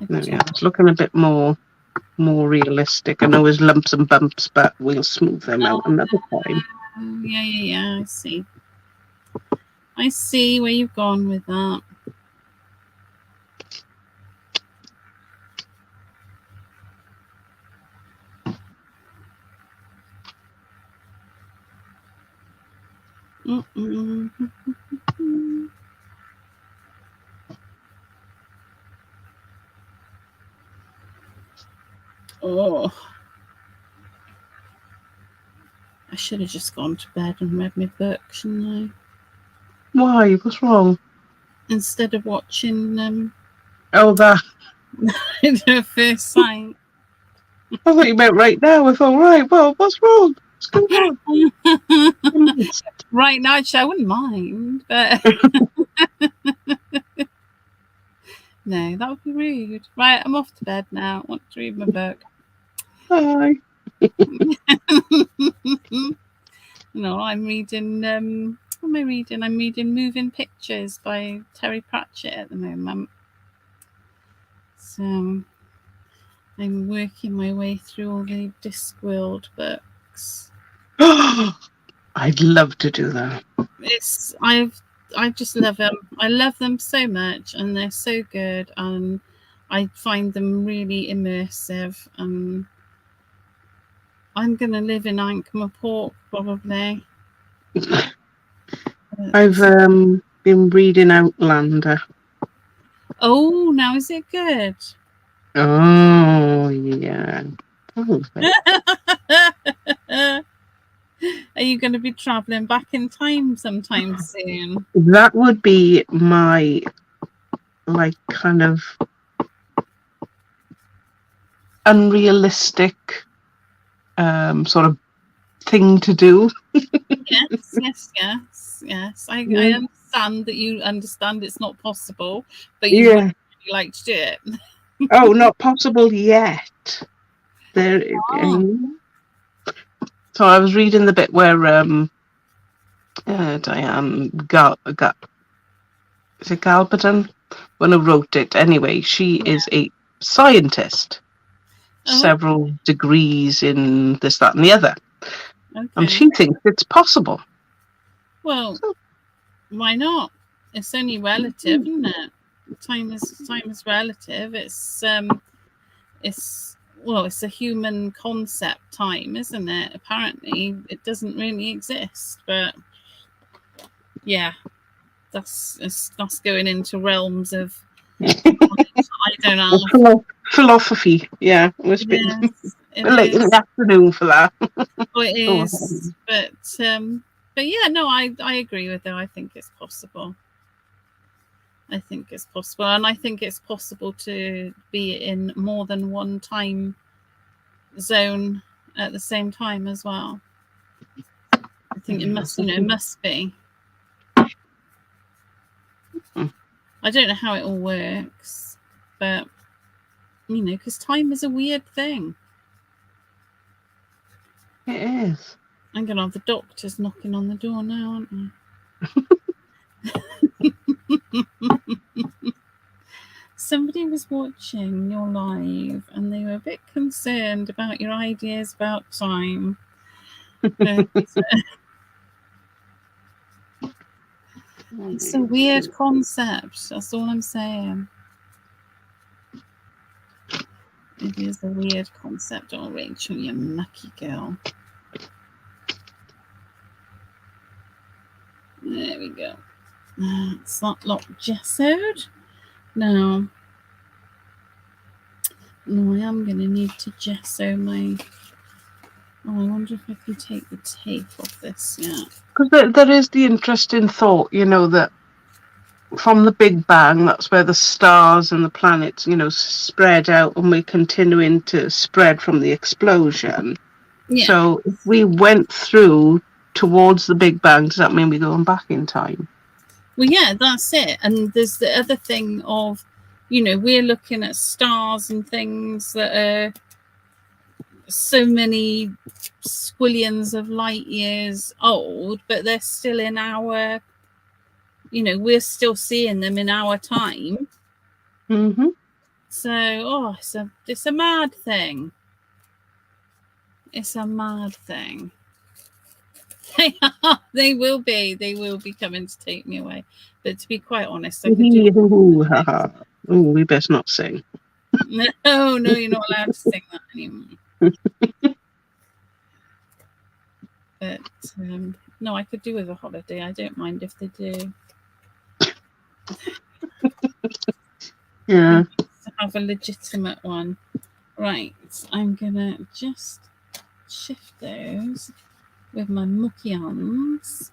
It's looking a bit more realistic. I know there's lumps and bumps, but we'll smooth them out another time. Yeah, I see. I see where you've gone with that. Oh, I should have just gone to bed and read my book, shouldn't I? Why? What's wrong? Instead of watching Oh, that. the first sight. I thought you meant right now. I thought, right, well, what's wrong? What's going on? Right now, I wouldn't mind, but no, that would be rude. Right, I'm off to bed now. I want to read my book. Bye. No, I'm reading. What am I reading? I'm reading Moving Pictures by Terry Pratchett at the moment. So I'm working my way through all the Discworld books. I'd love to do that. I just love them. I love them so much, and they're so good, and I find them really immersive. And I'm gonna live in Ankh-Morpork probably. I've been reading Outlander. Oh, now is it good? Oh yeah. Are you going to be traveling back in time sometime soon? That would be my kind of unrealistic sort of thing to do. Yes. I understand that you understand it's not possible, but you would really like to do it. Oh, not possible yet. There. So I was reading the bit where Diane is it Galbaton? When I wrote it, anyway, she is a scientist, several degrees in this, that, and the other, and she thinks it's possible. Well, why not? It's only relative, isn't it? Time is relative. It's a human concept, time, isn't it? Apparently, it doesn't really exist, but yeah, that's going into realms of I don't know. Philosophy, yeah. It was a bit late in the afternoon for that. Well, it is, but yeah, no, I agree with her. I think it's possible. And I think it's possible to be in more than one time zone at the same time as well. I think it must be. I don't know how it all works, but because time is a weird thing. It is. I'm gonna have the doctors knocking on the door now, aren't I? Somebody was watching your live and they were a bit concerned about your ideas about time. It's a weird concept. That's all I'm saying. It is a weird concept. Oh, Rachel, you mucky girl. There we go. It's that lot gessoed. Now, no, I am going to need to gesso my... Oh, I wonder if I can take the tape off this yet. Because there is the interesting thought, that from the Big Bang, that's where the stars and the planets, spread out, and we're continuing to spread from the explosion. Yeah. So if we went through towards the Big Bang, does that mean we're going back in time? Well, yeah, that's it. And there's the other thing of, we're looking at stars and things that are so many squillions of light years old, but they're still in our, we're still seeing them in our time. Mm-hmm. So, it's a mad thing. It's a mad thing. They will be coming to take me away. But to be quite honest, I could do... we best not sing. No, you're not allowed to sing that anymore. But no, I could do with a holiday. I don't mind if they do. Yeah. To have a legitimate one. Right, I'm gonna just shift those with my mucky arms,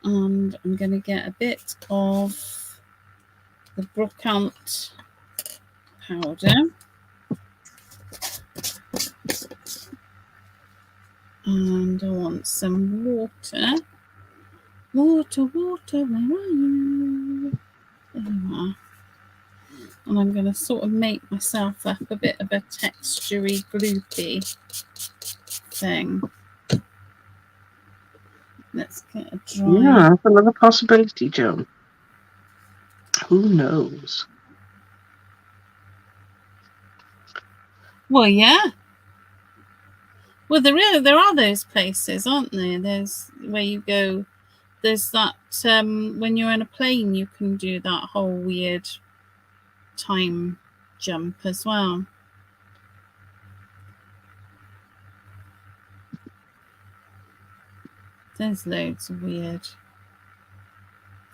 and I'm gonna get a bit of the brocante powder, and I want some water. Water, where are you? There you are. And I'm going to sort of make myself up a bit of a textury, gloopy thing. Let's get a dry... Yeah, that's another possibility, Joan. Who knows? Well, yeah. Well, there are those places, aren't there? There's where you go. There's that when you're in a plane, you can do that whole weird time jump as well. There's loads of weird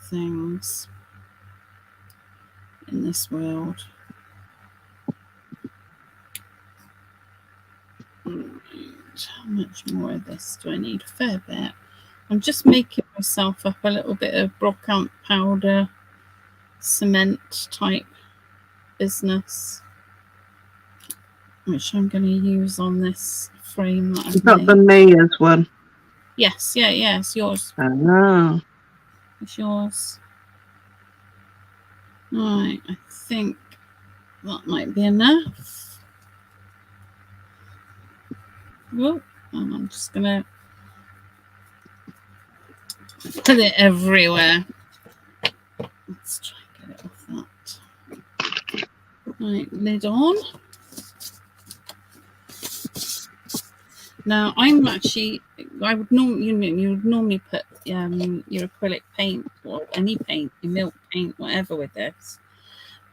things in this world. How much more of this do I need? A fair bit. I'm just making myself up a little bit of brocante powder, cement type business, which I'm going to use on this frame that I've made. The Mayors one? Yes, yeah, it's yours. Oh. It's yours. Right, I think that might be enough. Whoop, and I'm just going to put it everywhere. Let's try and get it off that. Right, lid on. Now I'm actually, I would normally, you would normally put your acrylic paint or any paint, your milk paint, whatever with this.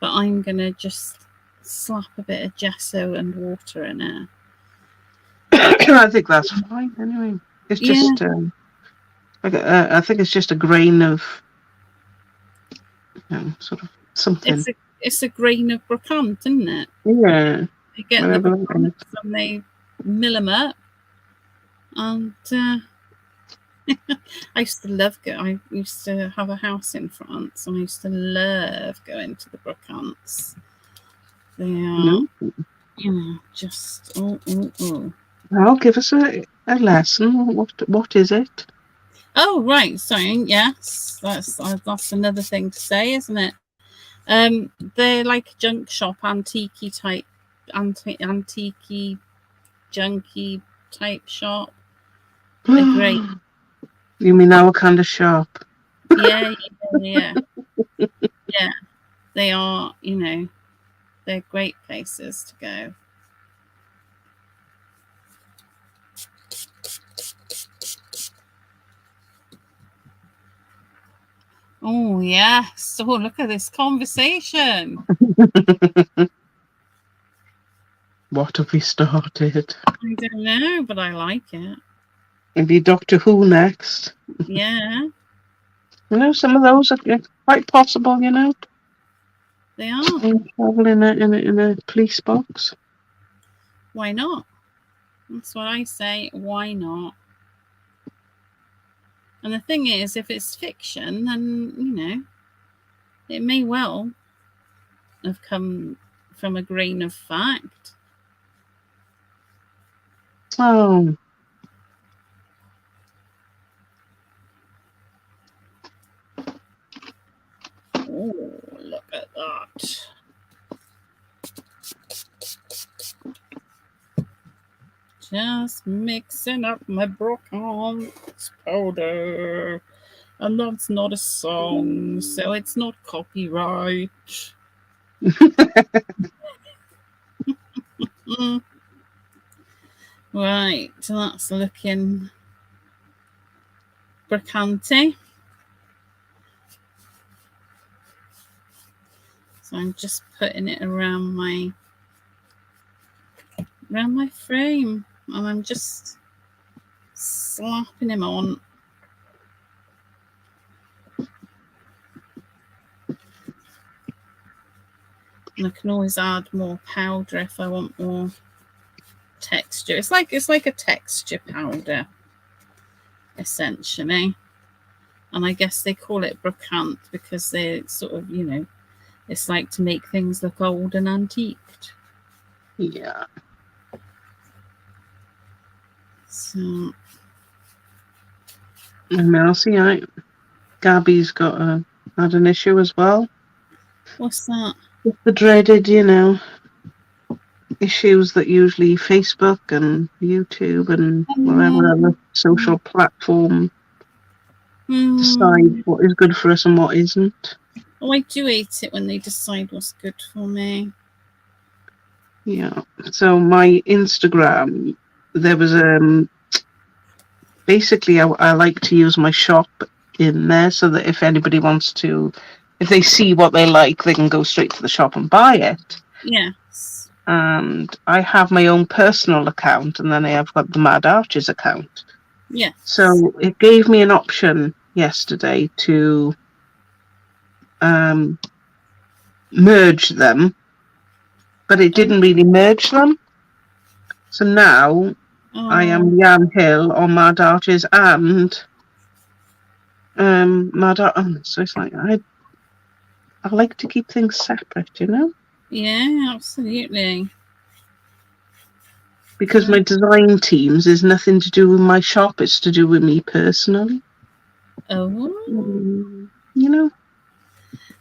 But I'm gonna just slap a bit of gesso and water in it. I think that's fine anyway. It's just, I think it's just a grain of, sort of something. It's a grain of brocante, isn't it? Yeah. You get the brocante and they mill them up. And I used to have a house in France, and I used to love going to the brocantes. They are, just Well, give us a lesson. What is it? Oh, right. Sorry. Yes, that's another thing to say, isn't it? They're like a junk shop, antique type, antique, junky type shop. They're great. You mean our kind of shop? Yeah. Yeah, they are, they're great places to go. Oh, yes. Oh, look at this conversation. What have we started? I don't know, but I like it. Maybe Doctor Who next. Yeah, Some of those are quite possible. they are. Travel in a police box. Why not? That's what I say. Why not? And the thing is, if it's fiction, then it may well have come from a grain of fact. Oh. Oh, look at that. Just mixing up my broken powder. And that's not a song, so it's not copyright. Right, so that's looking brocante. So I'm just putting it around my frame, and I'm just slapping him on. And I can always add more powder if I want more texture. It's like a texture powder, essentially. And I guess they call it brocante because they sort of, it's like to make things look old and antiqued. Yeah. So. And Elsie, Gabby's had an issue as well. What's that? With the dreaded, issues that usually Facebook and YouTube and whatever other social platform decide what is good for us and what isn't. Oh, I do hate it when they decide what's good for me. Yeah. So my Instagram, there was basically I like to use my shop in there so that if anybody wants to, if they see what they like, they can go straight to the shop and buy it. Yes. And I have my own personal account, and then I have got the Mad Archers account. Yes. So it gave me an option yesterday to merge them, but it didn't really merge them. So now I am Jan Hill on Mad Archers and so it's like I like to keep things separate, Yeah, absolutely. Because my design teams is nothing to do with my shop; it's to do with me personally. Oh.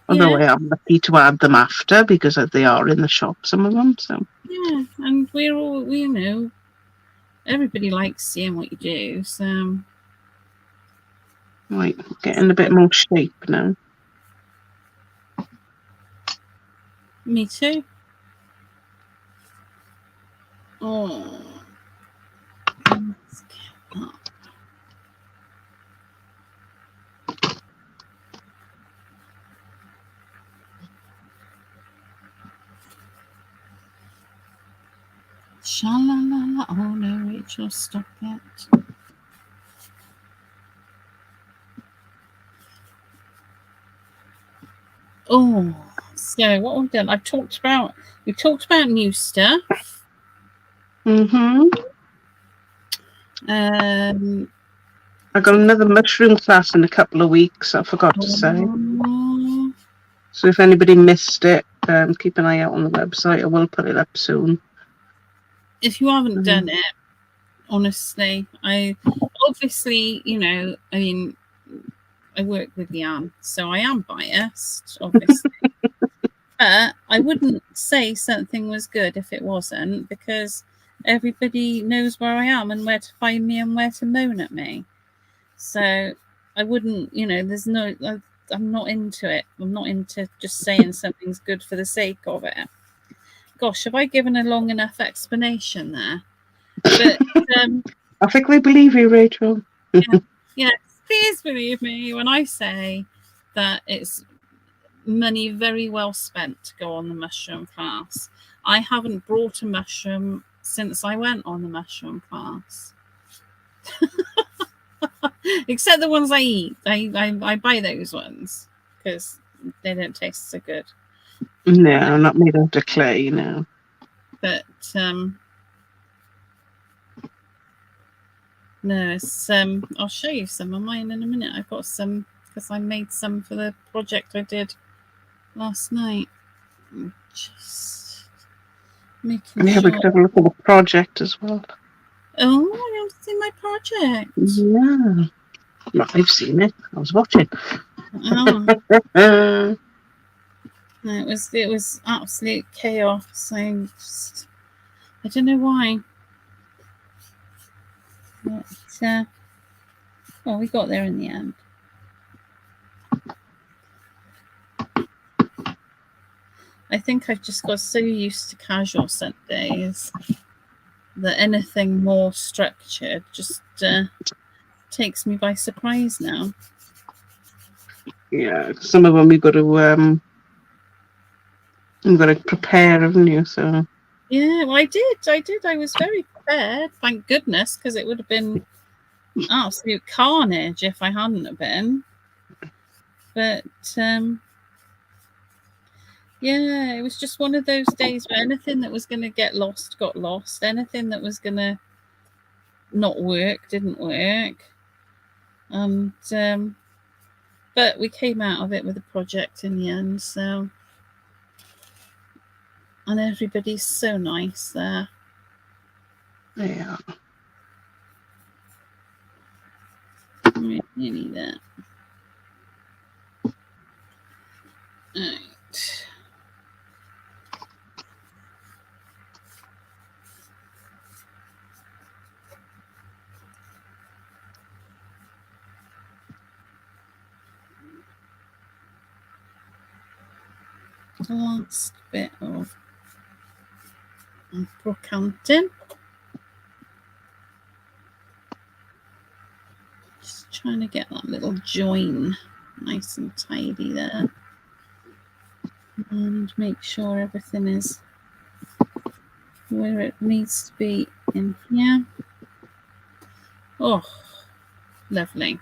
Although I am lucky to add them after because they are in the shop, some of them. So yeah, and we're all everybody likes seeing what you do. So right, getting a bit more shape now. Me too. Oh. Let's get that. Sha-la-la-la. Oh no, Rachel, stop it. Oh, so what we've done, we talked about new stuff. I got another mushroom class in a couple of weeks. I forgot to say. So if anybody missed it, keep an eye out on the website. I will put it up soon. If you haven't done it, honestly, I obviously, I work with Jan, so I am biased, obviously. But I wouldn't say something was good if it wasn't, because everybody knows where I am and where to find me and where to moan at me. So I wouldn't, I'm not into it. I'm not into just saying something's good for the sake of it. Gosh, have I given a long enough explanation there? But I think we believe you, Rachel. Yes, please believe me when I say that it's money very well spent to go on the mushroom class. I haven't brought a mushroom since I went on the mushroom class. Except the ones I eat. I buy those ones because they don't taste so good. No, not made out of clay, no. But no, it's I'll show you some of mine in a minute. I've got some because I made some for the project I did last night. Just making Yeah, we sure. could have a look at the project as well. Oh, I want to see my project. Yeah. Well, I've seen it. I was watching. Oh. No, it was absolute chaos. I don't know why. But well, we got there in the end. I think I've just got so used to casual Sundays that anything more structured just takes me by surprise now. Yeah, some of them you've got to prepare, haven't you? So Yeah, well, I did. I was very prepared, thank goodness, because it would have been absolute carnage if I hadn't have been. But yeah, it was just one of those days where anything that was going to get lost got lost. Anything that was going to not work didn't work. And but we came out of it with a project in the end. So, and everybody's so nice there. yeah. Nearly there. Right. The last bit of brocanting. Just trying to get that little join nice and tidy there. And make sure everything is where it needs to be in here. Oh, lovely.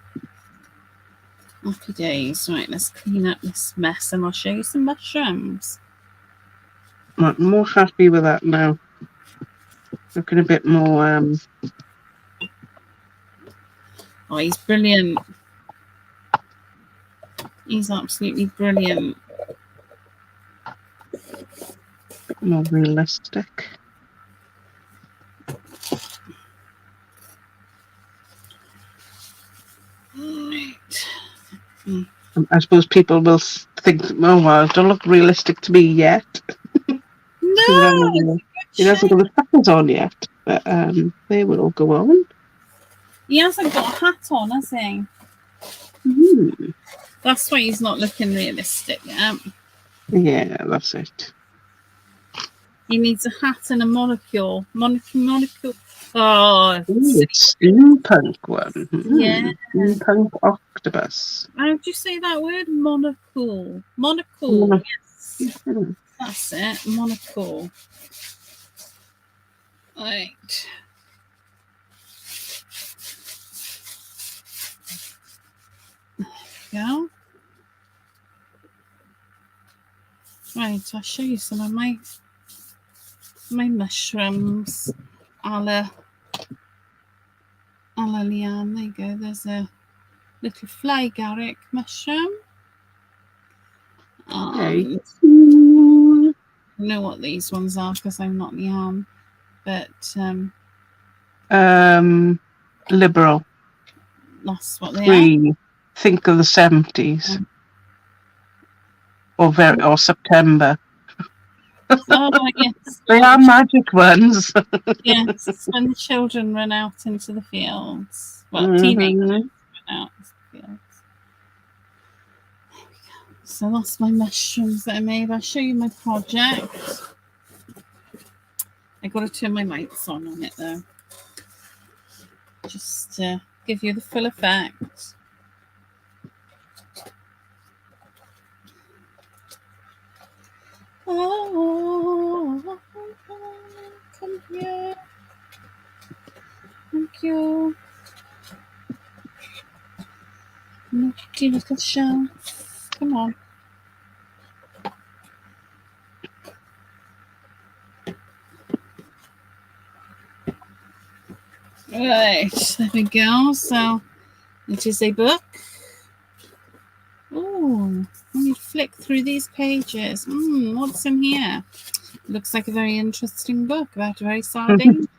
Happy days. Right, let's clean up this mess and I'll show you some mushrooms. I'm more happy with that now. Looking a bit more Oh, he's brilliant. He's absolutely brilliant. more realistic. Right. I suppose people will think, oh well, it don't look realistic to me yet. No, He hasn't got the shackles on yet, but they will all go on. he hasn't got a hat on, has he? That's why he's not looking realistic yet. Yeah, that's it. He needs a hat and a monocle. Monocle. Oh, steampunk one. Yeah. Steampunk octopus. How do you say that word? Monocle. Monocle. Yes. That's it. Monocle. Right. There we go. Right, I'll show you some of my mushrooms a la Leanne. There you go. There's a little fly garlic mushroom. Okay. I know what these ones are because I'm not Leanne, but liberal. That's what they are. Think of the 70s or September. Oh yes, they are magic ones. Yes, when the children run out into the fields. Well, teenagers run out into the fields. There we go. So that's my mushrooms that I made. I'll show you my project. I got to turn my lights on it though, just to give you the full effect. Oh, come here. Thank you. Do you little shell? Come on. Right, there we go. So it is a book. Oh, let me flick through these pages. What's in here? Looks like a very interesting book about a very sad angel.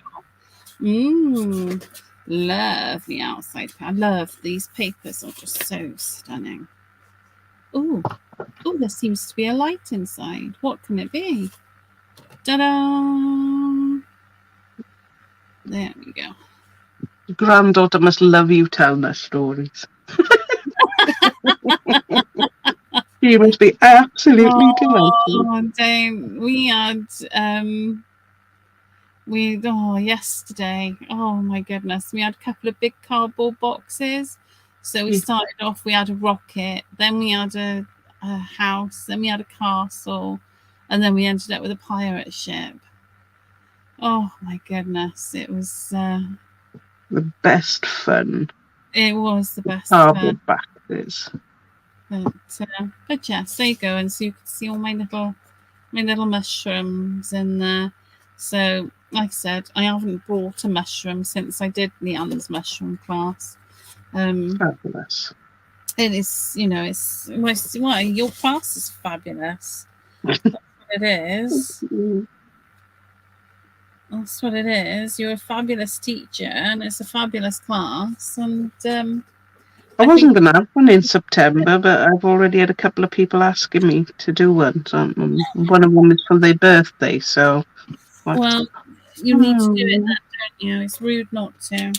Love the outside. I love these papers. Are just so stunning. Oh, there seems to be a light inside. What can it be? Ta-da! There we go. Granddaughter must love you telling her stories. She must be absolutely delighted. Don't. We had yesterday. Oh my goodness, we had a couple of big cardboard boxes. So we started off. We had a rocket, then we had a house, then we had a castle, and then we ended up with a pirate ship. Oh my goodness, it was the best fun. It was the best cardboard boxes. But yes, there you go, and so you can see all my little mushrooms in there. So, like I said, I haven't bought a mushroom since I did Leanne's mushroom class. Fabulous. It is, it's your class is fabulous. That's what it is. That's what it is. You're a fabulous teacher, and it's a fabulous class. And I wasn't going to have one in September, but I've already had a couple of people asking me to do one. So one of them is for their birthday, so. Well, you need to do it then, don't you? It's rude not to.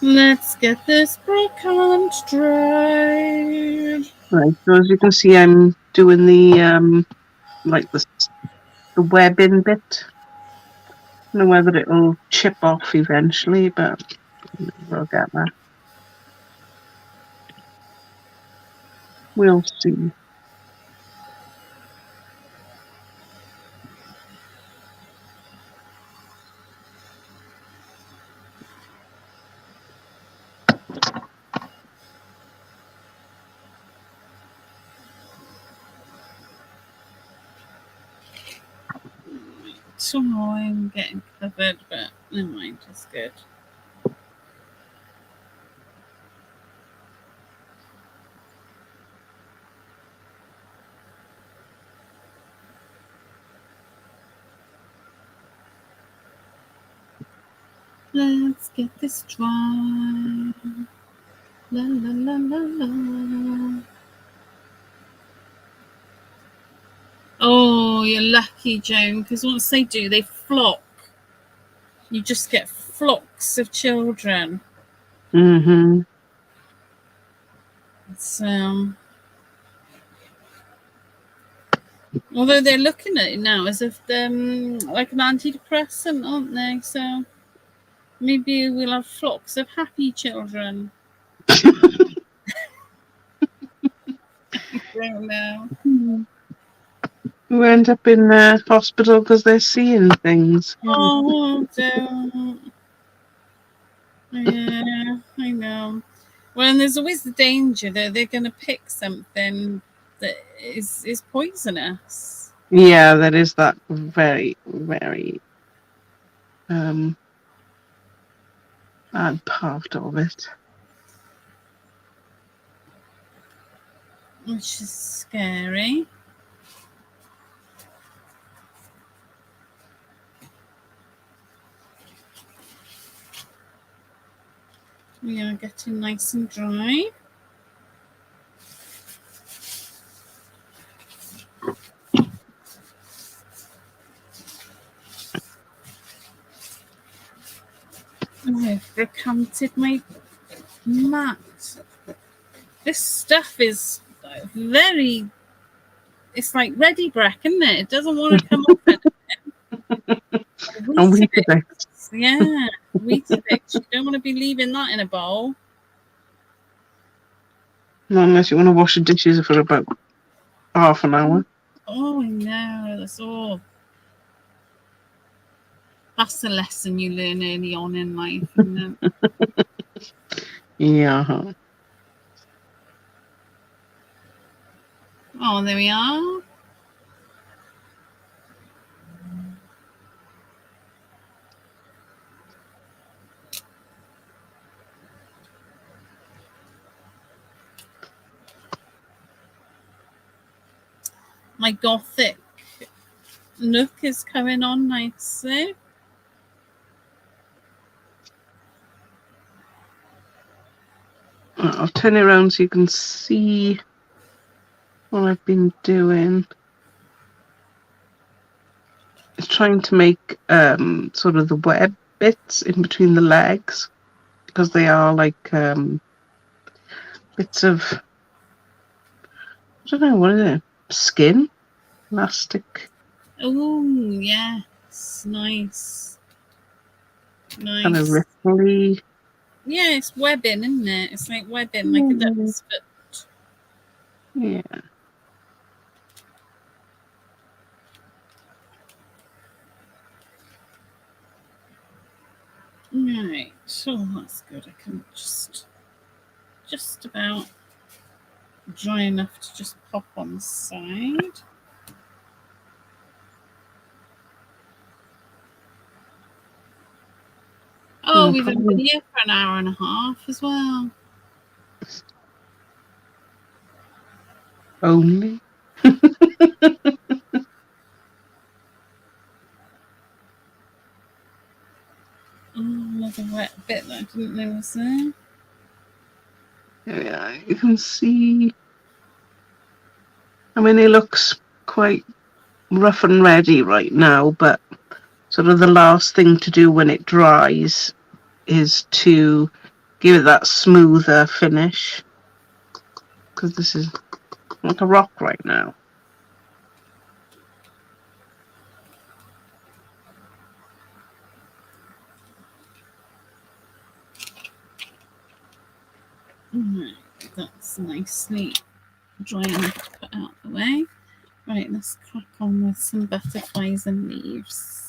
Let's get this book on straight. Right, so as you can see, I'm doing the the webbing bit. I don't know whether it'll chip off eventually, but we'll get there. We'll see. So I'm getting covered, but never mind, it's good. Let's get this dry. La la la la la. Oh, you're lucky, Joan, because once they do, they flock. You just get flocks of children. Mm-hmm. So, although they're looking at it now as if like an antidepressant, aren't they? So maybe we'll have flocks of happy children. I don't know. Who end up in hospital because they're seeing things. Oh, don't. Yeah, I know. Well, and there's always the danger that they're going to pick something that is poisonous. Yeah, that is that very, very bad part of it. Which is scary. We are getting nice and dry. I've recanted my mat. This stuff is very. It's like ready brack, isn't it? It doesn't want to come off it. And Weetabix. Yeah, Weetabix. You don't want to be leaving that in a bowl. Not unless you want to wash the dishes for about half an hour. Oh, I know. That's all. That's a lesson you learn early on in life, isn't it? Yeah. Oh, there we are. My gothic look is coming on nicely. I'll turn it around so you can see what I've been doing. It's trying to make sort of the web bits in between the legs, because they are like bits of, I don't know, what is it? Skin? Elastic? Oh, yes. Nice. Kind of Nice. ripply. Yeah, it's webbing, isn't it? It's like webbing, like a duck's foot. Yeah. Right. So that's good. I can just about dry enough to just pop on the side. Oh, we've been here for an hour and a half as well. Only. Oh, another wet bit that I didn't know was there. Yeah, you can see. I mean, it looks quite rough and ready right now, but sort of the last thing to do when it dries is to give it that smoother finish, because this is like a rock right now. Right, that's nicely dry enough to put out the way. Right, let's crack on with some butterflies and leaves.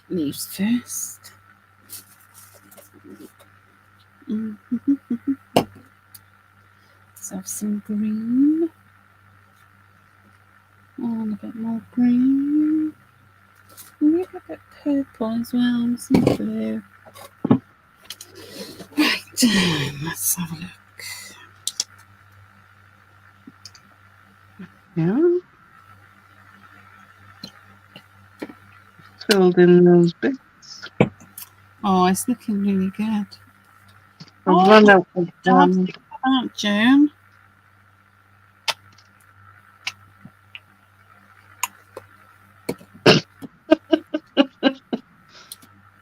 Leaves first. Let's have some green. And a bit more green. Maybe a bit purple as well, and some blue. Right, let's have a look. Yeah. Filled in those bits. Oh, it's looking really good. I've run out of that, Joan.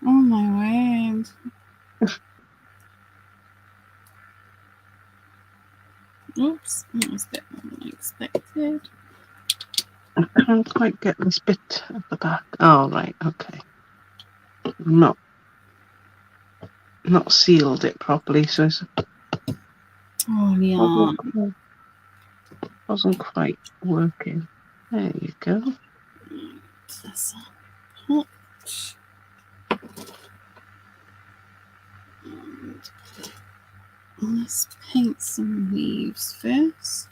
Oh my word. Oops, that was a bit more than I expected. I can't quite get this bit at the back. Oh, right, okay. Not sealed it properly, so it's yeah. Wasn't quite working. There you go. That's hot. And let's paint some leaves first.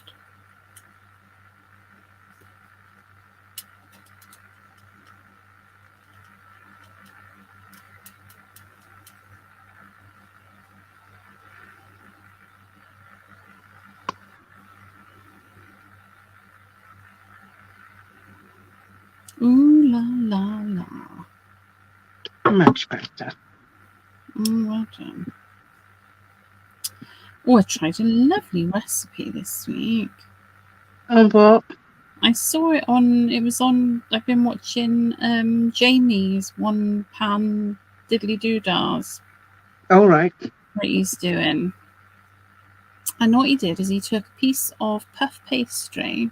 Ooh la la la. Much better. Well done. Oh, I tried a lovely recipe this week. Oh, what? I saw it on. It was on. I've been watching Jamie's one pan diddly doodahs. All right. What he's doing. And what he did is he took a piece of puff pastry.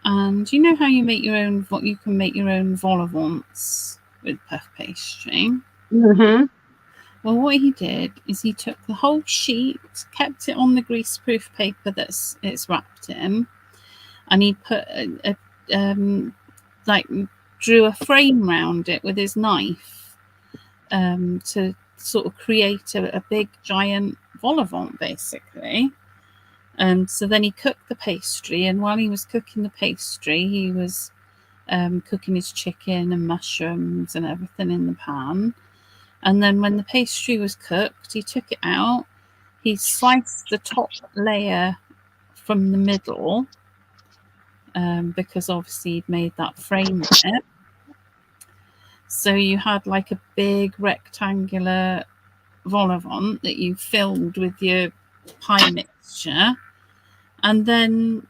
And you know how you make your own, what you can make your own vol au vents with puff pastry? Mm-hmm. Well, what he did is he took the whole sheet, kept it on the greaseproof paper that's it's wrapped in, and he put like drew a frame round it with his knife to sort of create a big giant vol au vent, basically. And so then he cooked the pastry, and while he was cooking the pastry, he was cooking his chicken and mushrooms and everything in the pan. And then when the pastry was cooked, he took it out, he sliced the top layer from the middle, because obviously he'd made that frame with it. So you had like a big rectangular vol au vent that you filled with your pie mixture, and then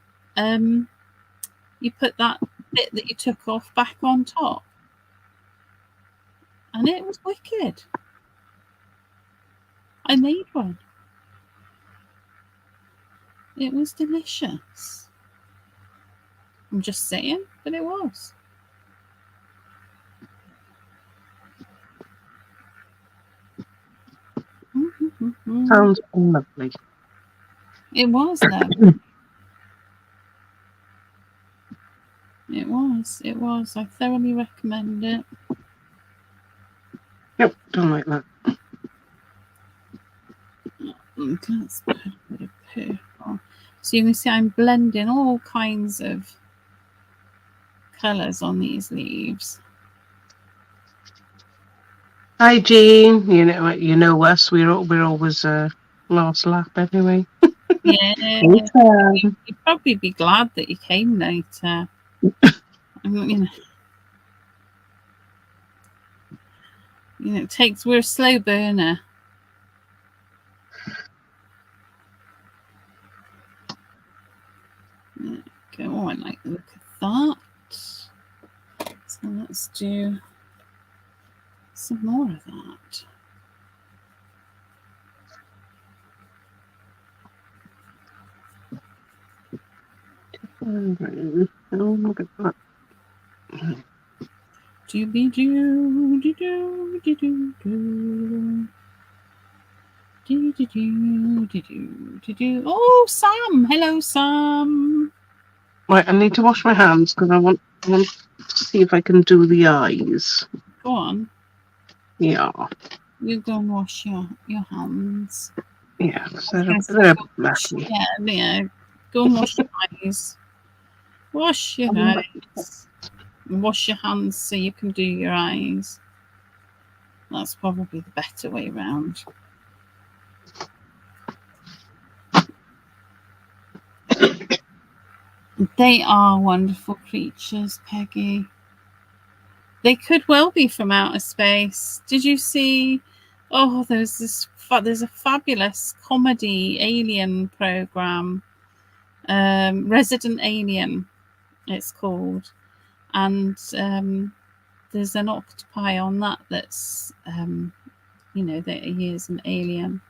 you put that bit that you took off back on top, and it was wicked. I made one. It was delicious. I'm just saying, but it was. Sounds lovely. It was lovely. It was. It was. I thoroughly recommend it. Yep, don't like that. Let's put a bit of purple. So you can see I'm blending all kinds of colours on these leaves. Hi, Jean. You know us. We're always last lap anyway. Yeah, Anytime. you'd probably be glad that you came later. It takes. We're a slow burner. Okay, oh, I like the look of that. So let's do some more of that. Oh, look at that. Oh, Sam! Hello, Sam. Right, I need to wash my hands because I want to see if I can do the eyes. Go on. Yeah. You go and wash your hands. Yeah, they're messy. Yeah. Go and wash your eyes. Wash your eyes. Wash your hands so you can do your eyes. That's probably the better way round. They are wonderful creatures, Peggy. They could well be from outer space. Did you see? Oh, there's a fabulous comedy alien program, Resident Alien, it's called, and there's an octopi on that that's that he is an alien,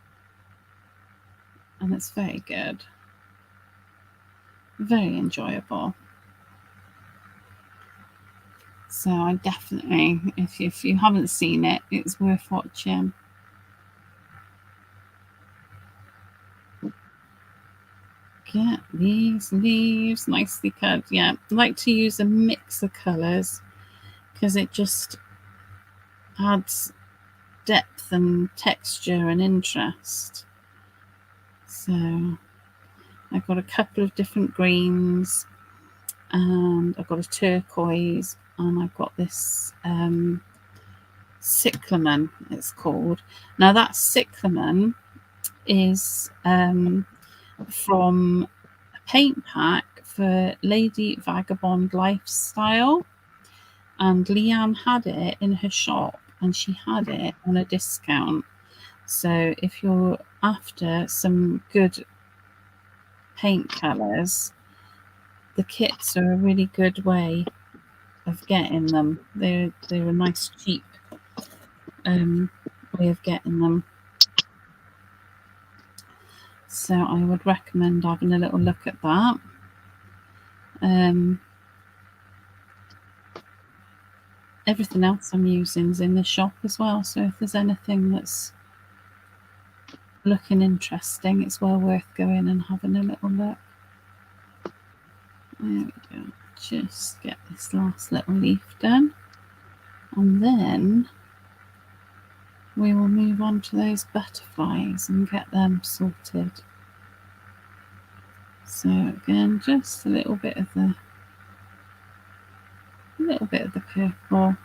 and it's very good, very enjoyable. So I definitely, if you haven't seen it, it's worth watching. Get these leaves nicely cut. Yeah, I like to use a mix of colours because it just adds depth and texture and interest. So I've got a couple of different greens, and I've got a turquoise, and I've got this cyclamen, it's called. Now that cyclamen is from a paint pack for Lady Vagabond Lifestyle, and Leanne had it in her shop, and she had it on a discount. So if you're after some good paint colours, the kits are a really good way of getting them. They're a nice cheap way of getting them. So I would recommend having a little look at that. Everything else I'm using is in the shop as well. So if there's anything that's looking interesting, it's well worth going and having a little look. There we go. Just get this last little leaf done, and then we will move on to those butterflies and get them sorted. So again, just a little bit of the purple.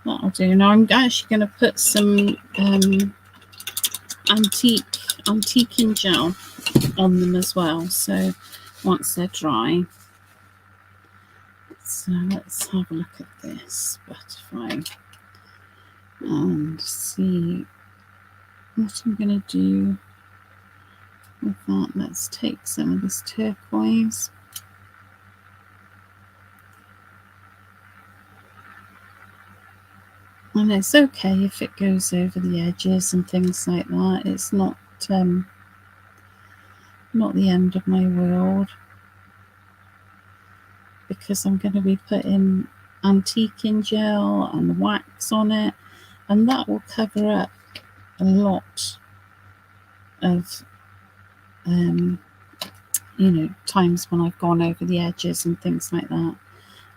That'll do. Now I'm actually going to put some antiquing gel on them as well. So once they're dry. So let's have a look at this butterfly and see what I'm going to do with that. Let's take some of this turquoise. And it's okay if it goes over the edges and things like that. It's not the end of my world, because I'm going to be putting antiquing gel and wax on it, and that will cover up a lot of times when I've gone over the edges and things like that.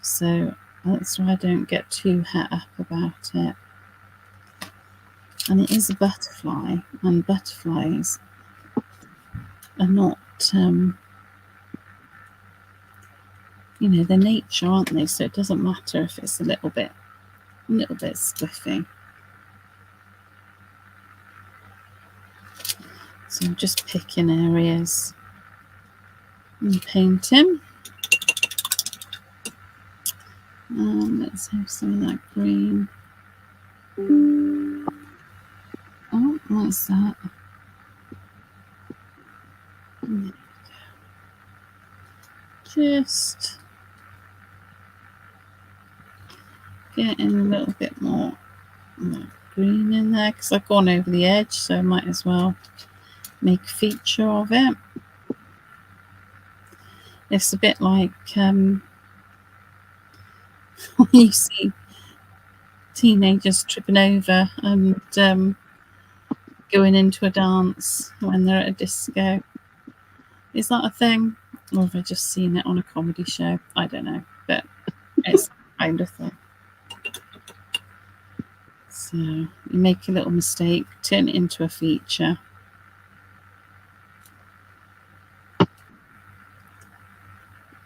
So that's why I don't get too het up about it. And it is a butterfly, and butterflies are not they're nature, aren't they? So it doesn't matter if it's a little bit squiffy. So I'm just picking areas and painting. Let's have some of that green. Oh, what's that? Just getting a little bit more green in there, because I've gone over the edge, so I might as well make a feature of it. It's a bit like when you see teenagers tripping over and going into a dance when they're at a disco. Is that a thing? Or have I just seen it on a comedy show? I don't know, but it's that kind of thing. So you make a little mistake, turn it into a feature.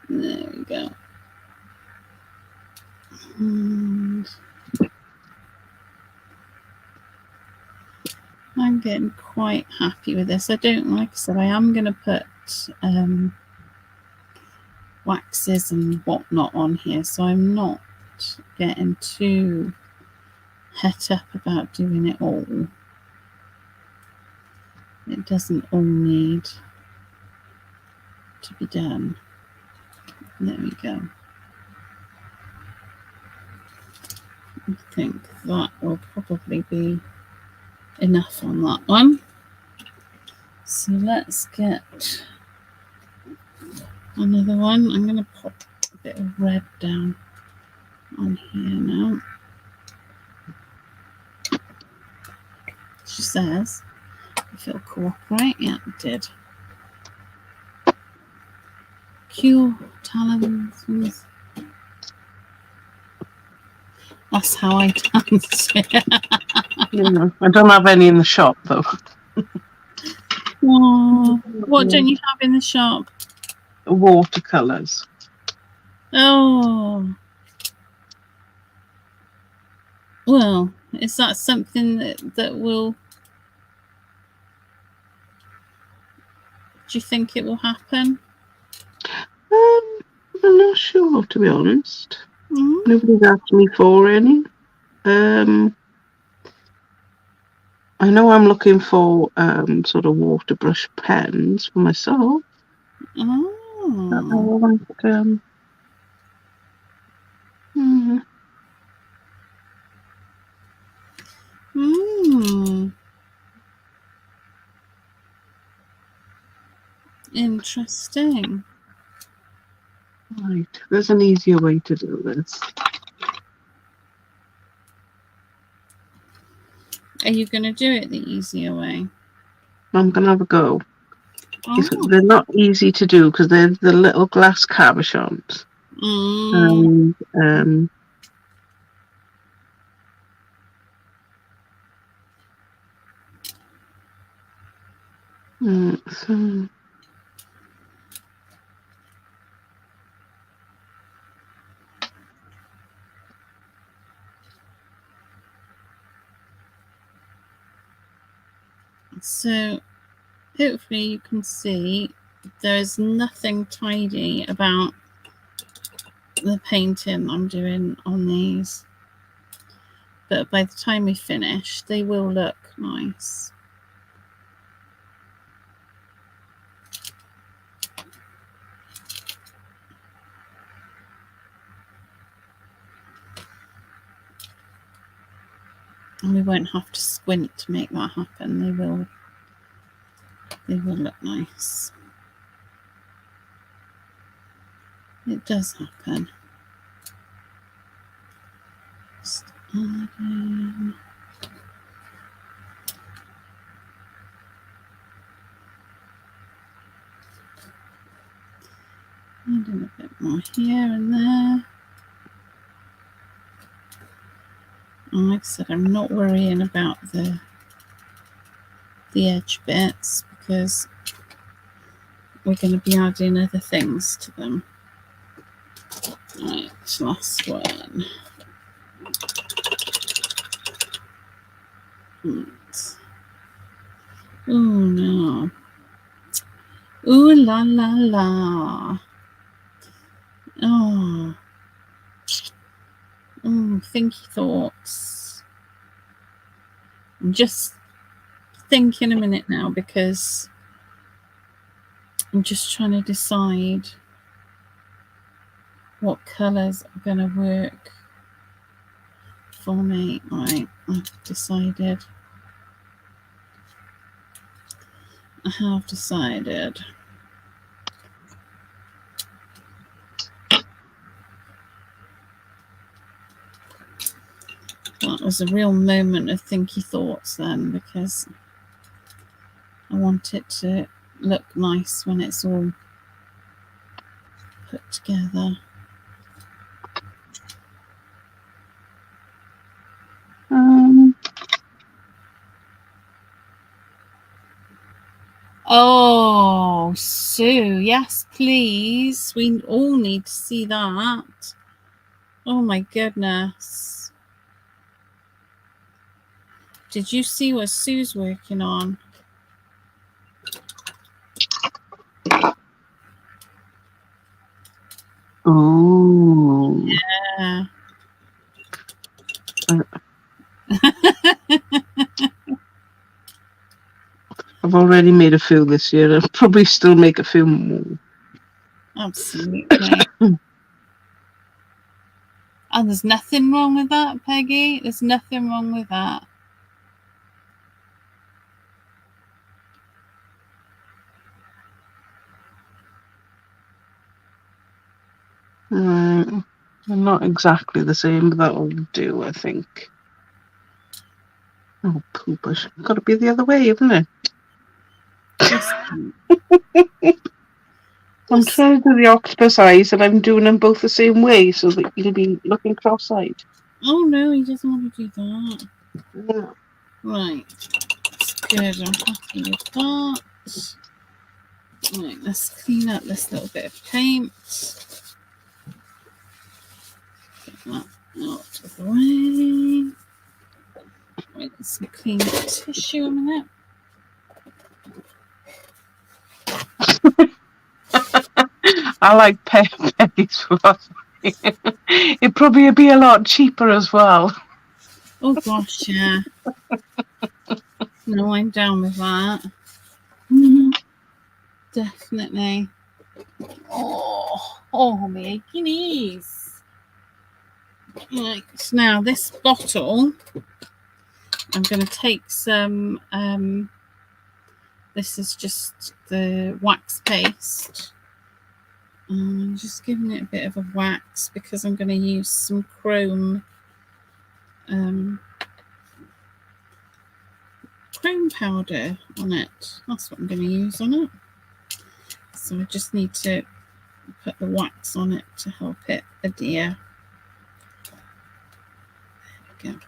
There we go. And I'm getting quite happy with this. I don't, like I said, I am going to put waxes and whatnot on here, so I'm not getting too het up about doing it all. It doesn't all need to be done. There we go. I think that will probably be enough on that one. So let's get another one. I'm going to pop a bit of red down on here now. She says, if it'll cooperate. Yeah, it did. Cue talons. That's how I dance. Yeah, I don't have any in the shop though. Oh, what don't you have in the shop? Watercolors. Oh. Well, is that something that will... Do you think it will happen? I'm not sure, to be honest. Mm-hmm. Nobody's asked me for any. I know I'm looking for sort of water brush pens for myself. Oh. Interesting. Right, there's an easier way to do this. Are you going to do it the easier way? I'm going to have a go. Oh. They're not easy to do because they're the little glass cabochons. And so So hopefully you can see there's nothing tidy about the painting I'm doing on these, but by the time we finish they will look nice. And we won't have to squint to make that happen. They will look nice. It does happen. Just adding. Adding a bit more here and there. And like I said, I'm not worrying about the edge bits because we're going to be adding other things to them. Right, last one. Right. Oh no. Ooh la la la. Oh. Oh, thinky thoughts. I'm just thinking a minute now because I'm just trying to decide what colours are going to work for me. Right, I've decided. I have decided. That was a real moment of thinky thoughts then, because I want it to look nice when it's all put together. Oh, Sue, yes, please. We all need to see that. Oh my goodness. Did you see what Sue's working on? oh Yeah. I've already made a few this year. I'll probably still make a few more. Absolutely. And there's nothing wrong with that, Peggy. There's nothing wrong with that. Right. They're not exactly the same, but that'll do, I think. Oh, poopers. Got to be the other way, isn't it? I'm trying to do the octopus eyes and I'm doing them both the same way so that you'll be looking cross-eyed. Oh no, he doesn't want to do that. No. Right. That's good. I'm happy with that. Right, let's clean up this little bit of paint. Get that out of the way. Right, let's clean the tissue a minute. I like Peggy's philosophy. It'd probably be a lot cheaper as well. Oh gosh, yeah. No, I'm down with that. Definitely. Oh my guineas. Right, so now this bottle, I'm going to take some, this is just the wax paste. I'm just giving it a bit of a wax because I'm going to use some chrome powder on it. That's what I'm going to use on it. So I just need to put the wax on it to help it adhere. There we go.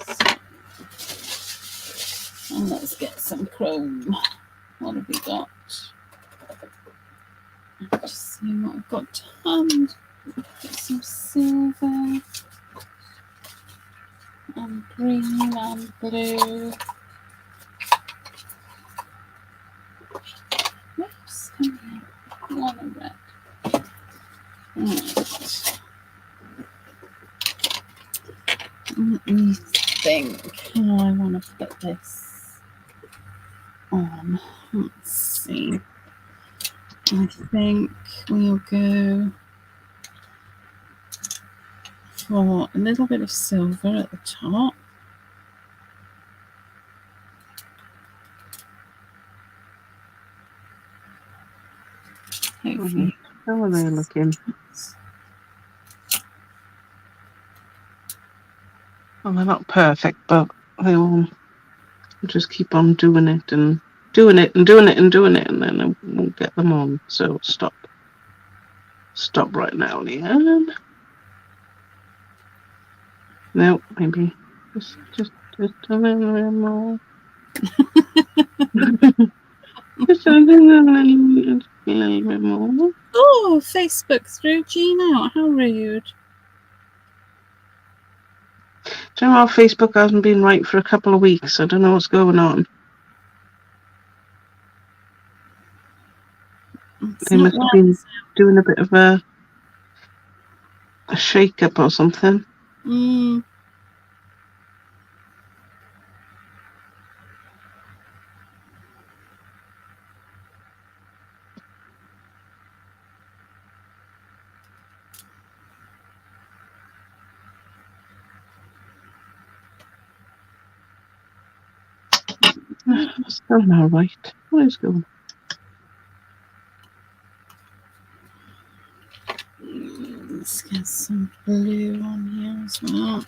So, and let's get some chrome. What have we got? Just see what I've got to hand. Get some silver and green and blue. Oops, come here. One of red. Right. Let me think how I want to put this on. Let's see. I think we'll go for a little bit of silver at the top. Hopefully. How are they looking? Well, they're not perfect, but they will just keep on doing it and doing it and doing it and doing it, and then I won't get them on. So stop right now, Leanne. No, maybe just a little bit more. Just a little bit more. Oh, Facebook threw Jean out. How rude. Do you know how Facebook hasn't been right for a couple of weeks? I don't know what's going on. They must have been doing a bit of a shake-up or something. Still not right. What is going on? Let's get some blue on here as well.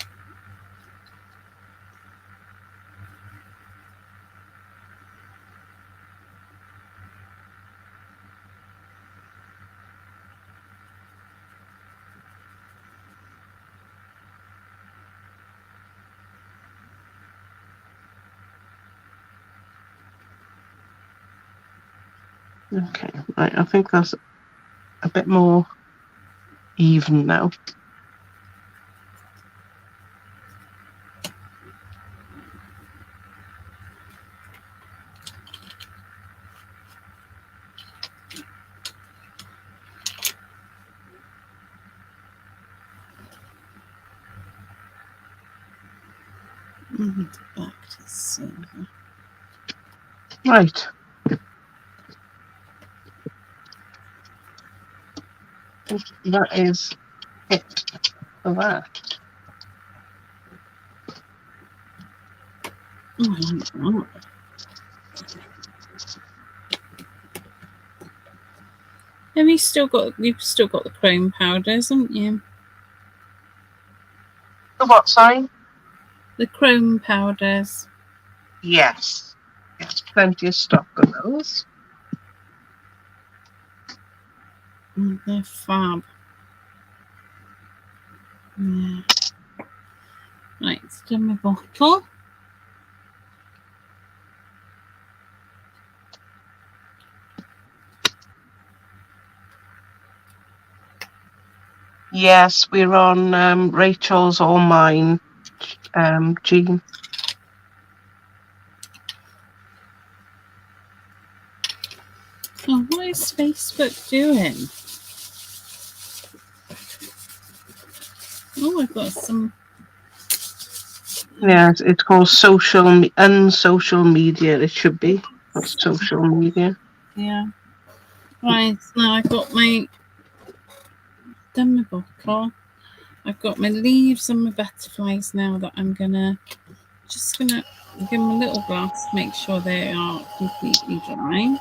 Okay, right. I think that's a bit more even now. Back to silver. Right. That is it for that. Have you still got? You've still got the chrome powders, haven't you? The what sign? The chrome powders. Yes. Yes, plenty of stock of those. They're fab. Yeah. Right, it's done my bottle. Yes, we're on Rachel's or mine, Jean. Oh, what is Facebook doing? Oh, I've got some. Yeah, it's called unsocial media. It should be, not social media. Yeah. Right, now I've got my done my bottle. I've got my leaves and my butterflies now that I'm just gonna give them a little glass to make sure they are completely dry.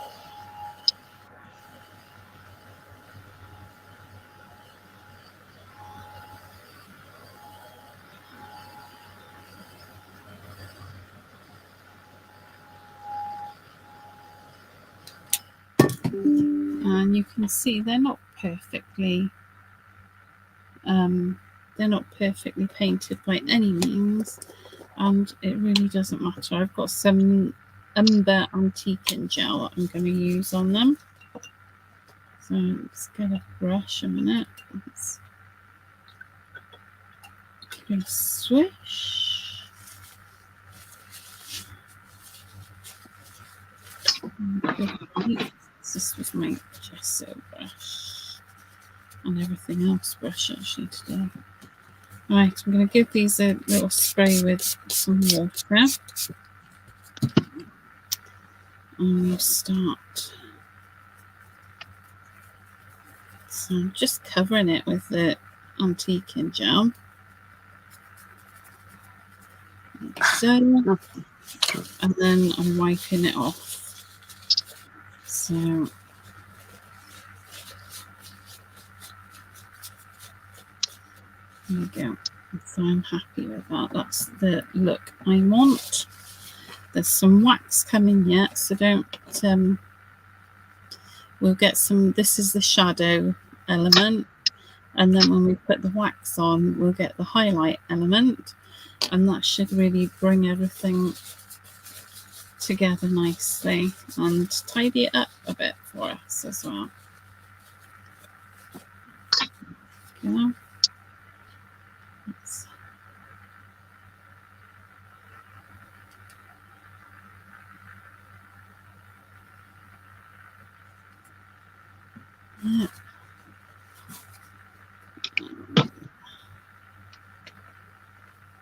And you can see they're not perfectly painted by any means, and it really doesn't matter. I've got some umber antiquing gel that I'm going to use on them. So let's get a brush a minute. Let's give it a swish. This was my gesso brush and everything else brush actually today. Right, I'm going to give these a little spray with some water. And we'll start. So I'm just covering it with the antiquing gel. Like so. And then I'm wiping it off. So there we go. So I'm happy with that. That's the look I want. There's some wax coming yet, so don't. We'll get some. This is the shadow element, and then when we put the wax on, we'll get the highlight element, and that should really bring everything together nicely and tidy it up a bit for us as well. Yeah. Yeah.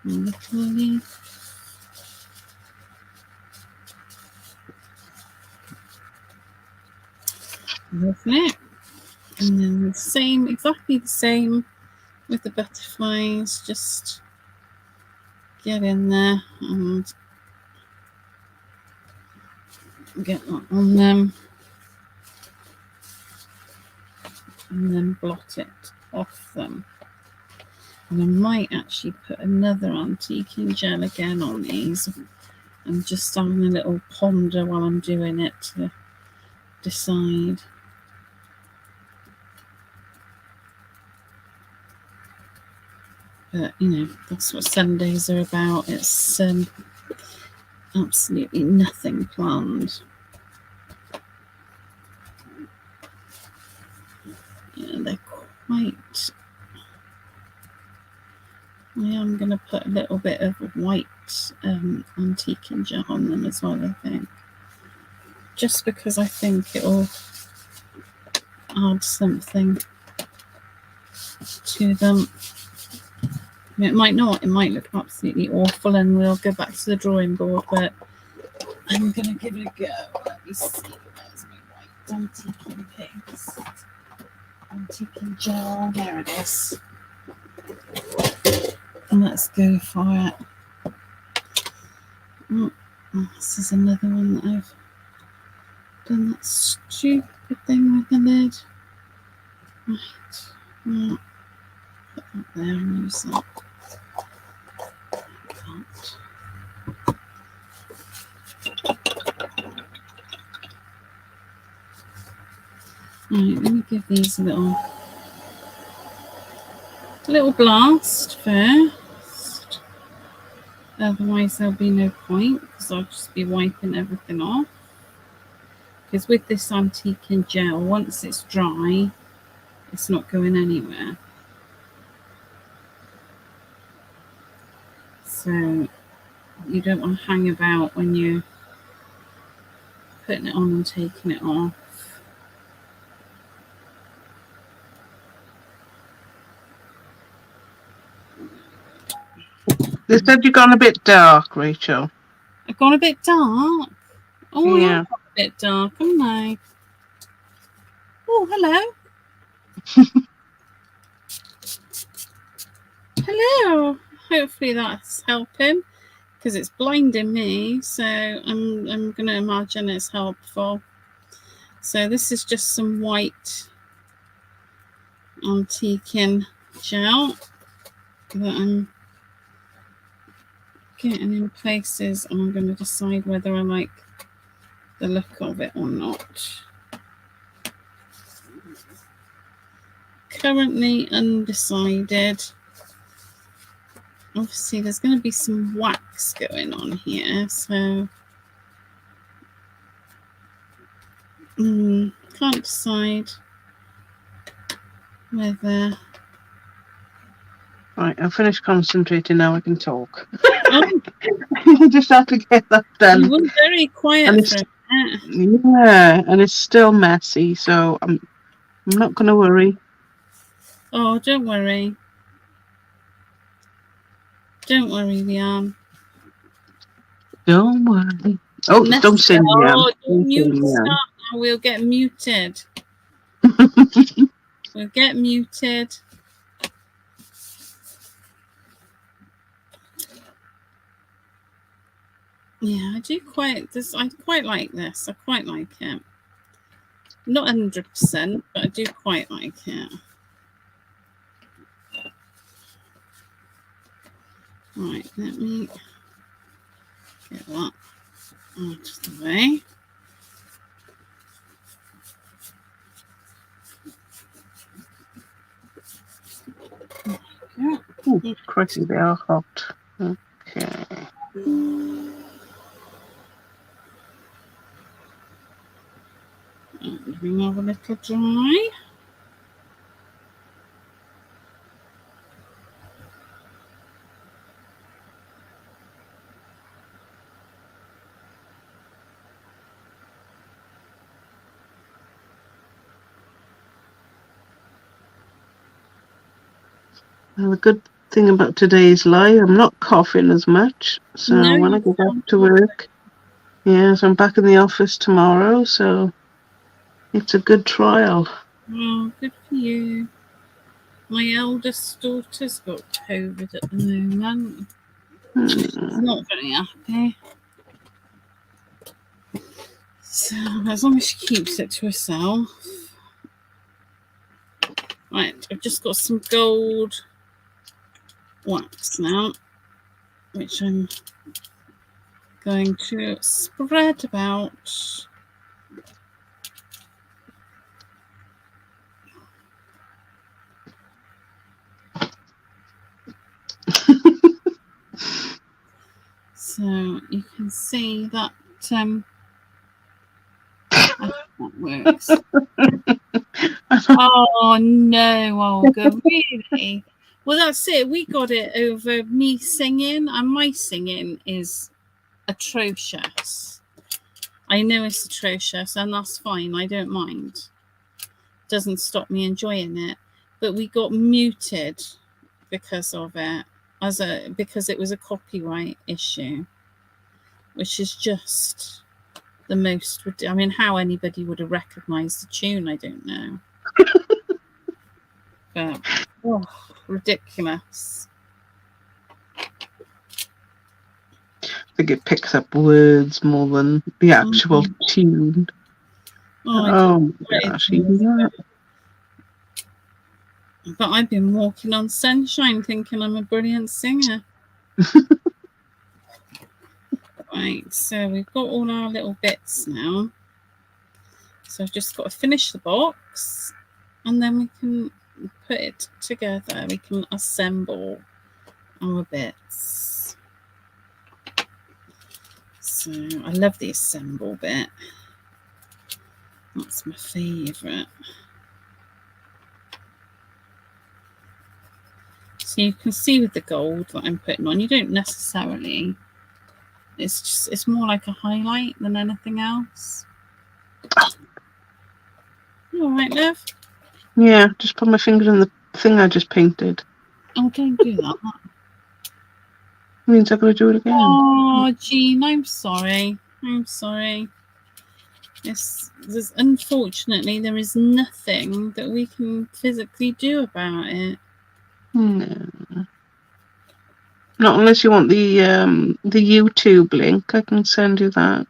Lovely. Lovely. And then the same, exactly the same with the butterflies. Just get in there and get that on them. And then blot it off them. And I might actually put another antiquing gel again on these. I'm just having a little ponder while I'm doing it to decide. But, you know, that's what Sundays are about. It's absolutely nothing planned. Yeah, they're quite... I am going to put a little bit of white antiquing gel on them as well, I think. Just because I think it'll add something to them. It might not. It might look absolutely awful and we'll go back to the drawing board, but I'm going to give it a go. Let me see. Where's my white antiquing paste? Antiquing gel. There it is. And let's go for it. This is another one that I've done that stupid thing with the lid. Right. Put that there and use that. Right, let me give these a little blast first. Otherwise there'll be no point because I'll just be wiping everything off. Because with this antiquing gel, once it's dry, it's not going anywhere. So you don't want to hang about when you're putting it on and taking it off. They said you've gone a bit dark, Rachel. I've gone a bit dark. Oh, yeah. I've gone a bit dark, haven't I? Oh, hello. Hello. Hopefully that's helping because it's blinding me. So I'm going to imagine it's helpful. So this is just some white antiquing gel that I'm getting in places, and I'm going to decide whether I like the look of it or not. currently undecided. Obviously, there's going to be some wax going on here, so can't decide whether. Right, I've finished concentrating now. I can talk. Oh, I just have to get that done. you were very quiet And for a minute. yeah, and it's still messy, so I'm not going to worry. Oh, don't worry. Don't worry, Leanne. Don't worry. Oh, don't sing, Leanne. Don't mute stop now. We'll get muted. We'll get muted. Yeah, I do quite this. I quite like this. I quite like it. Not 100%, but I do quite like it. Right, let me get that out of the way. Oh, crikey, they are hot. Okay. Let me have a little dry. Well, the good thing about today's live, I'm not coughing as much. So No, when I get back to work, yes, I'm back in the office tomorrow. So it's a good trial. Oh, good for you. My eldest daughter's got COVID at the moment. She's not very happy. So as long as she keeps it to herself. Right, I've just got some gold wax now, which I'm going to spread about. So you can see that that works. Oh no, Olga, really? Well, that's it. We got it over me singing, and my singing is atrocious. I know it's atrocious, and that's fine. I don't mind. Doesn't stop me enjoying it. But we got muted because of it, because it was a copyright issue, which is just the most. I mean, how anybody would have recognised the tune, I don't know. But ridiculous. I think it picks up words more than the actual tune. Oh my gosh, even that. But I've been walking on sunshine thinking I'm a brilliant singer. Right, so we've got all our little bits now. So I've just got to finish the box and then we can put it together. We can assemble our bits. So I love the assemble bit. That's my favourite. So you can see with the gold that I'm putting on, you don't necessarily, it's more like a highlight than anything else. You all right, love? Yeah, just put my finger in the thing I just painted. Oh, don't do that. It means I've got to do it again. Oh, Jean, I'm sorry. I'm sorry. Unfortunately, there is nothing that we can physically do about it. No. Not unless you want the YouTube link. I can send you that.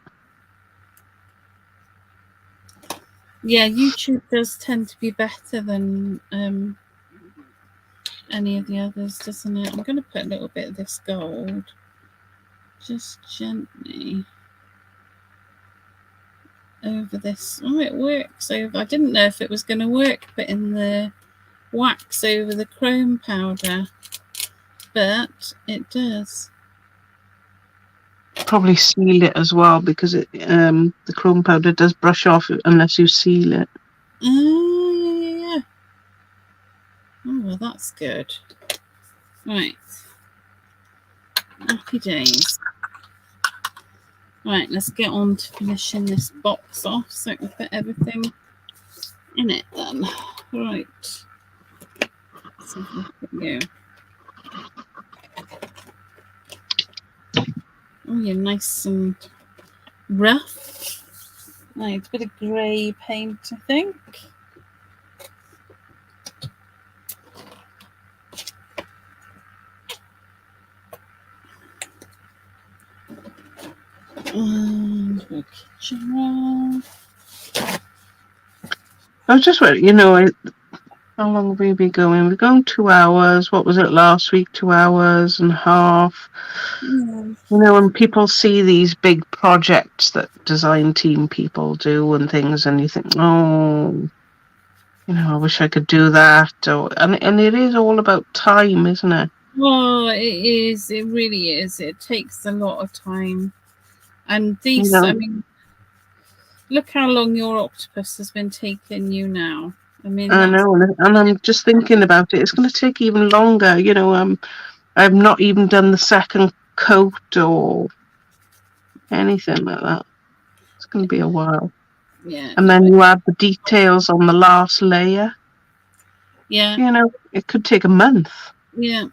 Yeah, YouTube does tend to be better than any of the others, doesn't it? I'm going to put a little bit of this gold, just gently over this. Oh, it works. I didn't know if it was going to work, but in the wax over the chrome powder, but it does. Probably seal it as well because the chrome powder does brush off unless you seal it. Yeah. Oh, well, that's good. Right. Happy days. Right, let's get on to finishing this box off so I can put everything in it then. Right. Let's have a look at you. Oh, you're nice and rough. Right, a bit of grey paint, I think. And a kitchen roll. I was just wondering, how long have we been going? We're going 2 hours. What was it last week? 2 hours and a half. Yeah. When people see these big projects that design team people do and things, and you think, oh, I wish I could do that. And it is all about time, isn't it? Well, it is. It really is. It takes a lot of time. And these, I mean, look how long your octopus has been taking you now. I mean, I know, and I'm just thinking about it. It's going to take even longer. I've not even done the second coat or anything like that. It's going to be a while. Yeah. And then you add the details on the last layer. Yeah. It could take a month. Yeah.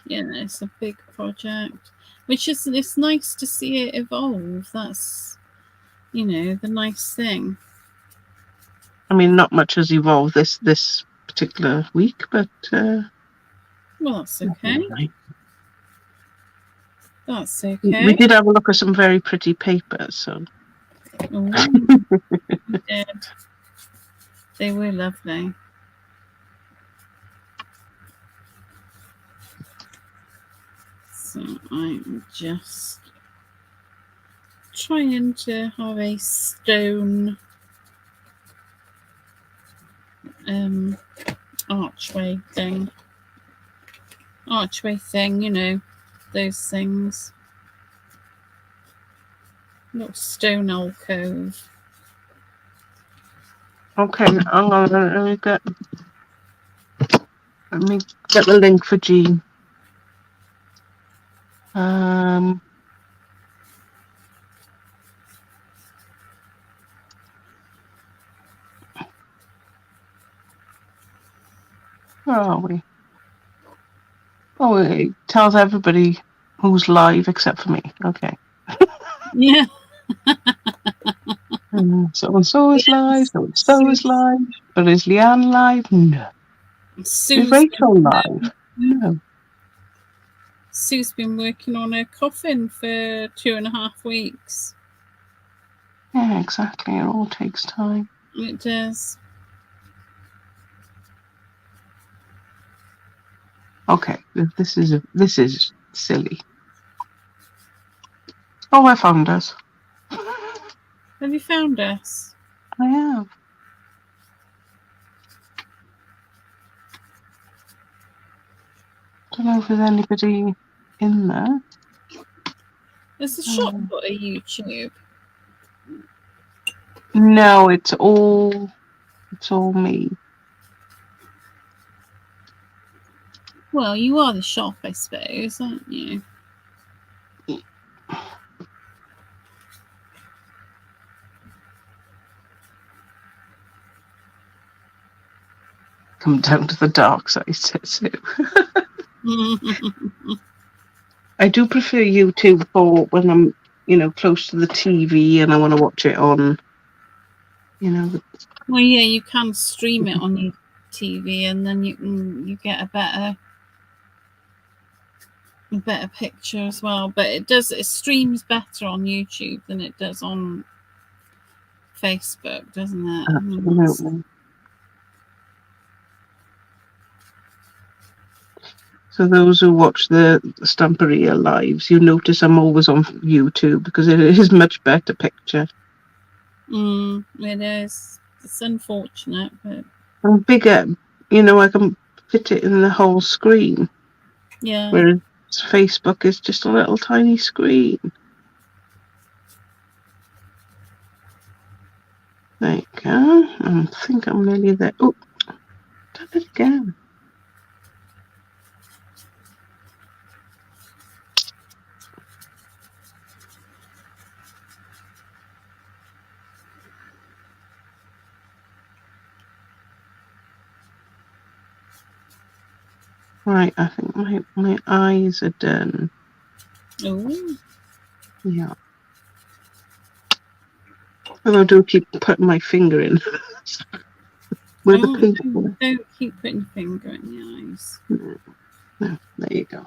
Yeah, it's a big project. Which is, it's nice to see it evolve. That's, the nice thing. I mean, not much has evolved this particular week, but well, that's okay. That's okay. We did have a look at some very pretty papers, so. Oh, we did. They were lovely. So I'm just trying to have a stone archway thing, those things. Little stone alcove. Okay, let me get the link for Jean. Where are we? Oh, it tells everybody who's live except for me. Okay. Yeah. So and so is live. So and so is live. But is Leanne live? No. Is Rachel live? No. Sue's been working on her coffin for 2.5 weeks. Yeah, exactly. It all takes time. It does. Okay, this is silly. Oh, I found us. Have you found us? I have. Don't know if there's anybody in there. Has the shop got a YouTube? No, it's all me. Well, you are the shop, I suppose, aren't you? Come down to the dark side, says it. I do prefer YouTube for when I'm, close to the TV and I want to watch it on, Well, yeah, you can stream it on your TV, and then you get a better picture as well. But it streams better on YouTube than it does on Facebook, doesn't it? Absolutely. So those who watch the Stamperia lives, you notice I'm always on YouTube because it is much better picture. It is. It's unfortunate, but and bigger. I can fit it in the whole screen. Yeah. Whereas Facebook is just a little tiny screen. There you go. I think I'm nearly there. Oh, done it again. Right, I think my eyes are done. Oh. Yeah. And I do keep putting my finger in with the pink one. Don't keep putting your finger in the eyes. No, there you go.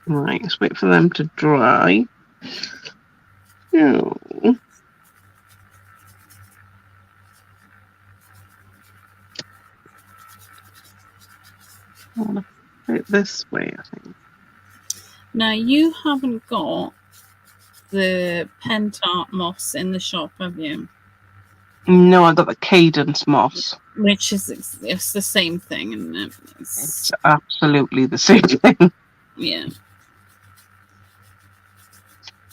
Right, let's wait for them to dry. Oh. I want to put it this way, I think. Now, you haven't got the Pentart moss in the shop, have you? No, I got the Cadence moss. Which is it's the same thing, isn't it? It's absolutely the same thing. Yeah.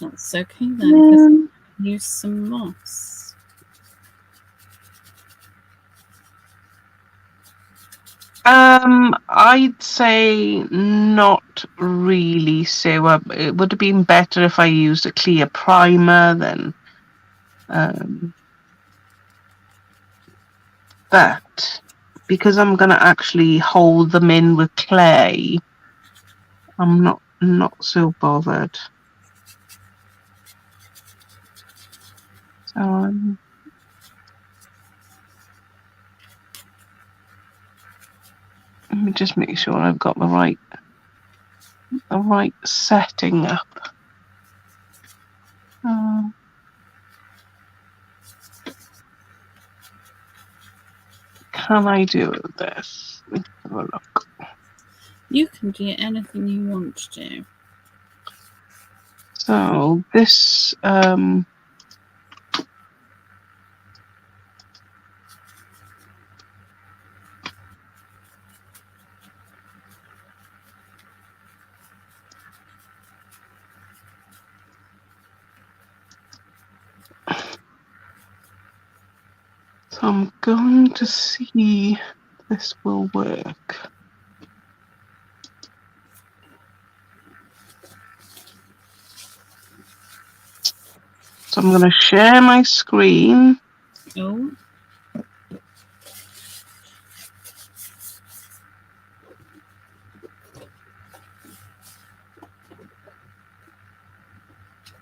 That's okay then, because use some moss. I'd say not really. So it would have been better if I used a clear primer then. But because I'm gonna actually hold them in with clay, I'm not so bothered. So let me just make sure I've got the right setting up. Can I do this? Let's have a look. You can do anything you want to do. So this so I'm going to see if this will work. So I'm going to share my screen. Oh.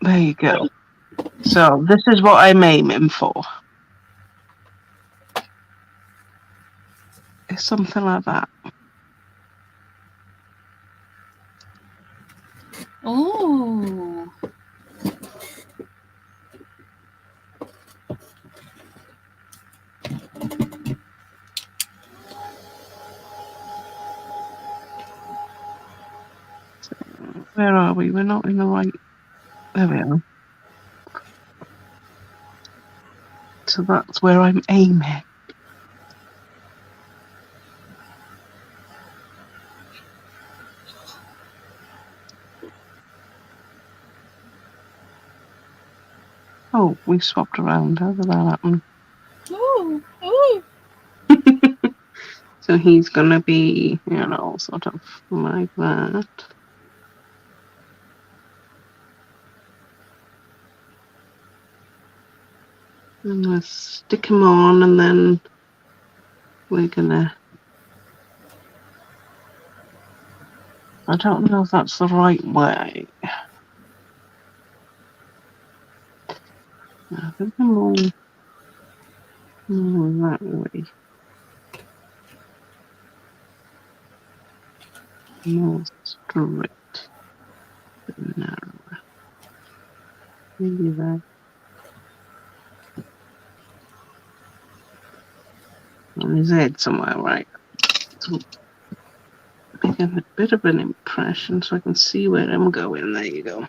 There you go. So this is what I'm aiming for. It's something like that. Oh. Where are we? We're not in the right. There we are. So that's where I'm aiming. Oh, we swapped around. How did that happen? Oh. Oh. So he's going to be, sort of like that. And let's stick him on, and then we're going to... I don't know if that's the right way. I think I'm more that way. More straight. Narrower. Maybe that. On his head somewhere, right? So get a bit of an impression so I can see where I'm going. There you go.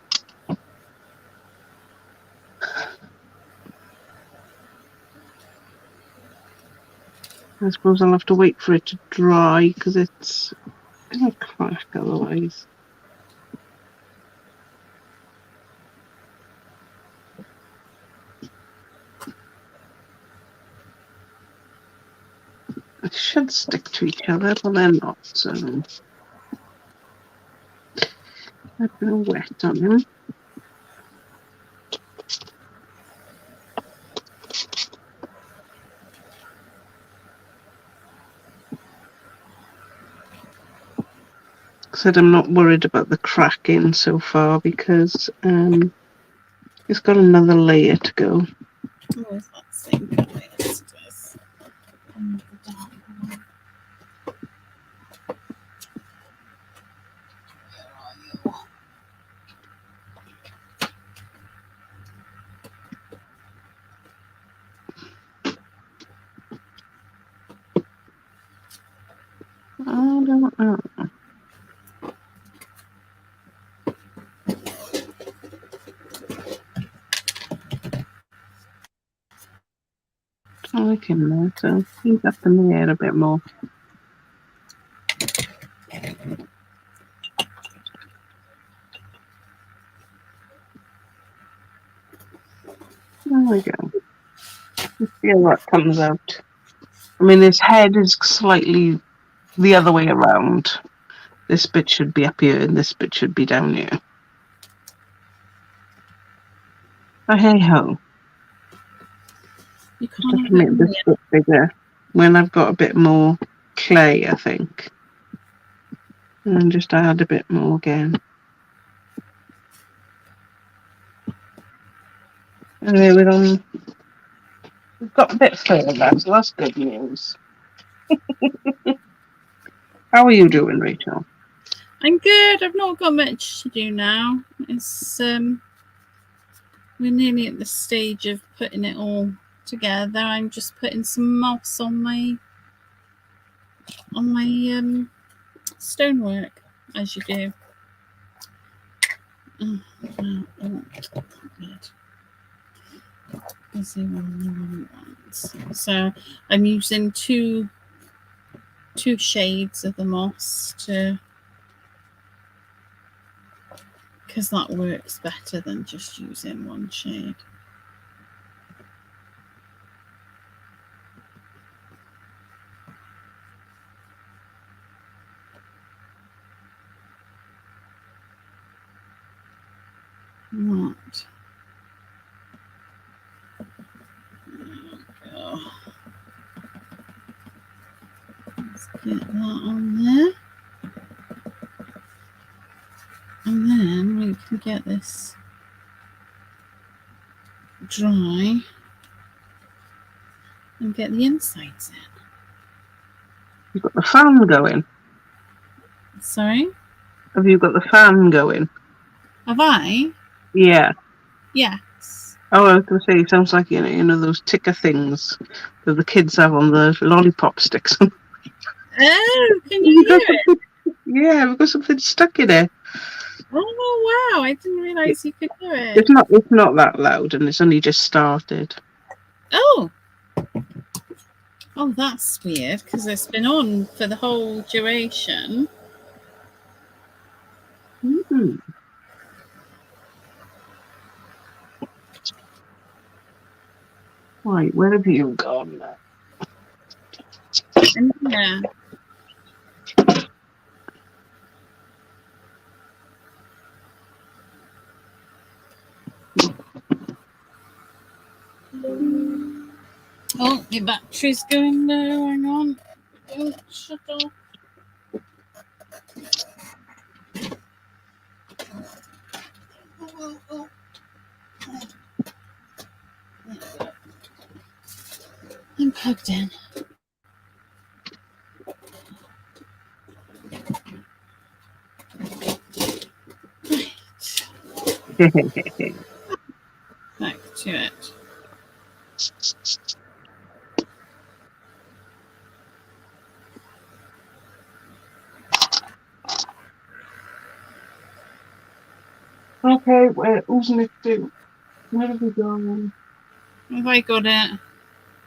I suppose I'll have to wait for it to dry because it's going to crack otherwise. It should stick to each other, but they're not. So I've been wet on them. Said I'm not worried about the cracking so far because it's got another layer to go. Oh, is that same colour? Yes, it is. And the dark one. Where are you? I don't know. I like him there, so he's up in the air a bit more. There we go. Let's see how that comes out. I mean, his head is slightly the other way around. This bit should be up here and this bit should be down here. But hey ho. You Just have can't to make this bit bigger when I've got a bit more clay, I think. And just add a bit more again. Anyway, we've got a bit further, so that's good news. How are you doing, Rachel? I'm good. I've not got much to do now. It's we're nearly at the stage of putting it all together. I'm just putting some moss on my stonework, as you do. So I'm using two shades of the moss because that works better than just using one shade. Right. There we go. Let's get that on there. And then we can get this dry and get the insides in. You've got the fan going. Sorry? Have you got the fan going? Have I? Yeah. Yes. Oh, I was going to say, it sounds like, you know those ticker things that the kids have on the lollipop sticks. Oh, can you hear it? Yeah, we've got something stuck in it. Oh, wow. I didn't realise you could do it. It's not that loud, and it's only just started. Oh. Oh, that's weird, because it's been on for the whole duration. Mm-hmm. Right, where have you gone now? Yeah. Oh, your battery's going low. Hang on. Oh, shut off. Oh. I'm plugged in. Right. Back to it. Okay, who's next to? Where have we gone? Have I got it?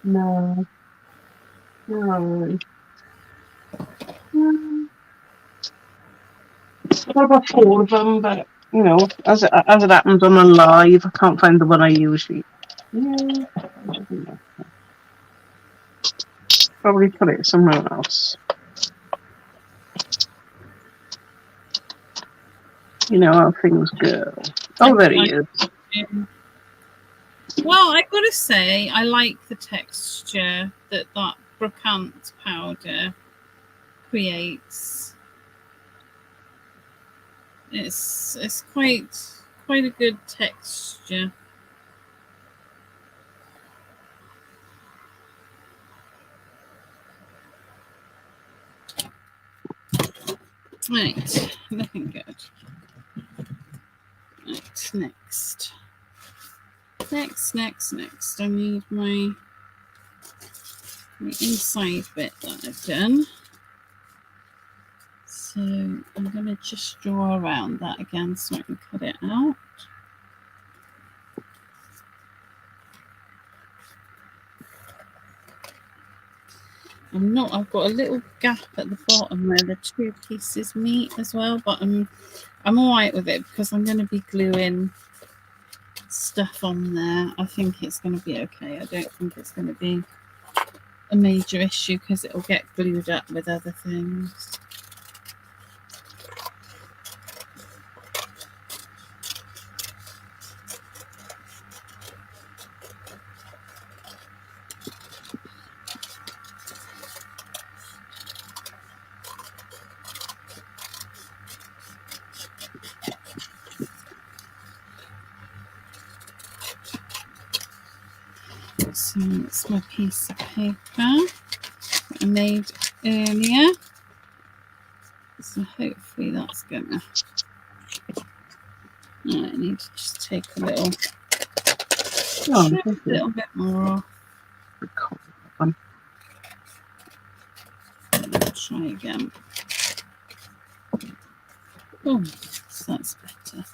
No. No. I've got 4 of them, but you know, as it happens on a live, I can't find the one I usually. Yeah, probably put it somewhere else. You know how things go. Oh, there he is. Well, I gotta say, I like the texture that brocante powder creates. It's quite a good texture. Right, looking good. Right, next. I need my inside bit that I've done. So I'm going to just draw around that again so I can cut it out. I've got a little gap at the bottom where the 2 pieces meet as well, but I'm all right with it because I'm going to be gluing stuff on there. I think it's going to be okay. I don't think it's going to be a major issue because it'll get glued up with other things. So it's my piece of paper that I made earlier. So hopefully that's gonna. I need to just take a little bit more off. Try again. Oh, so that's better.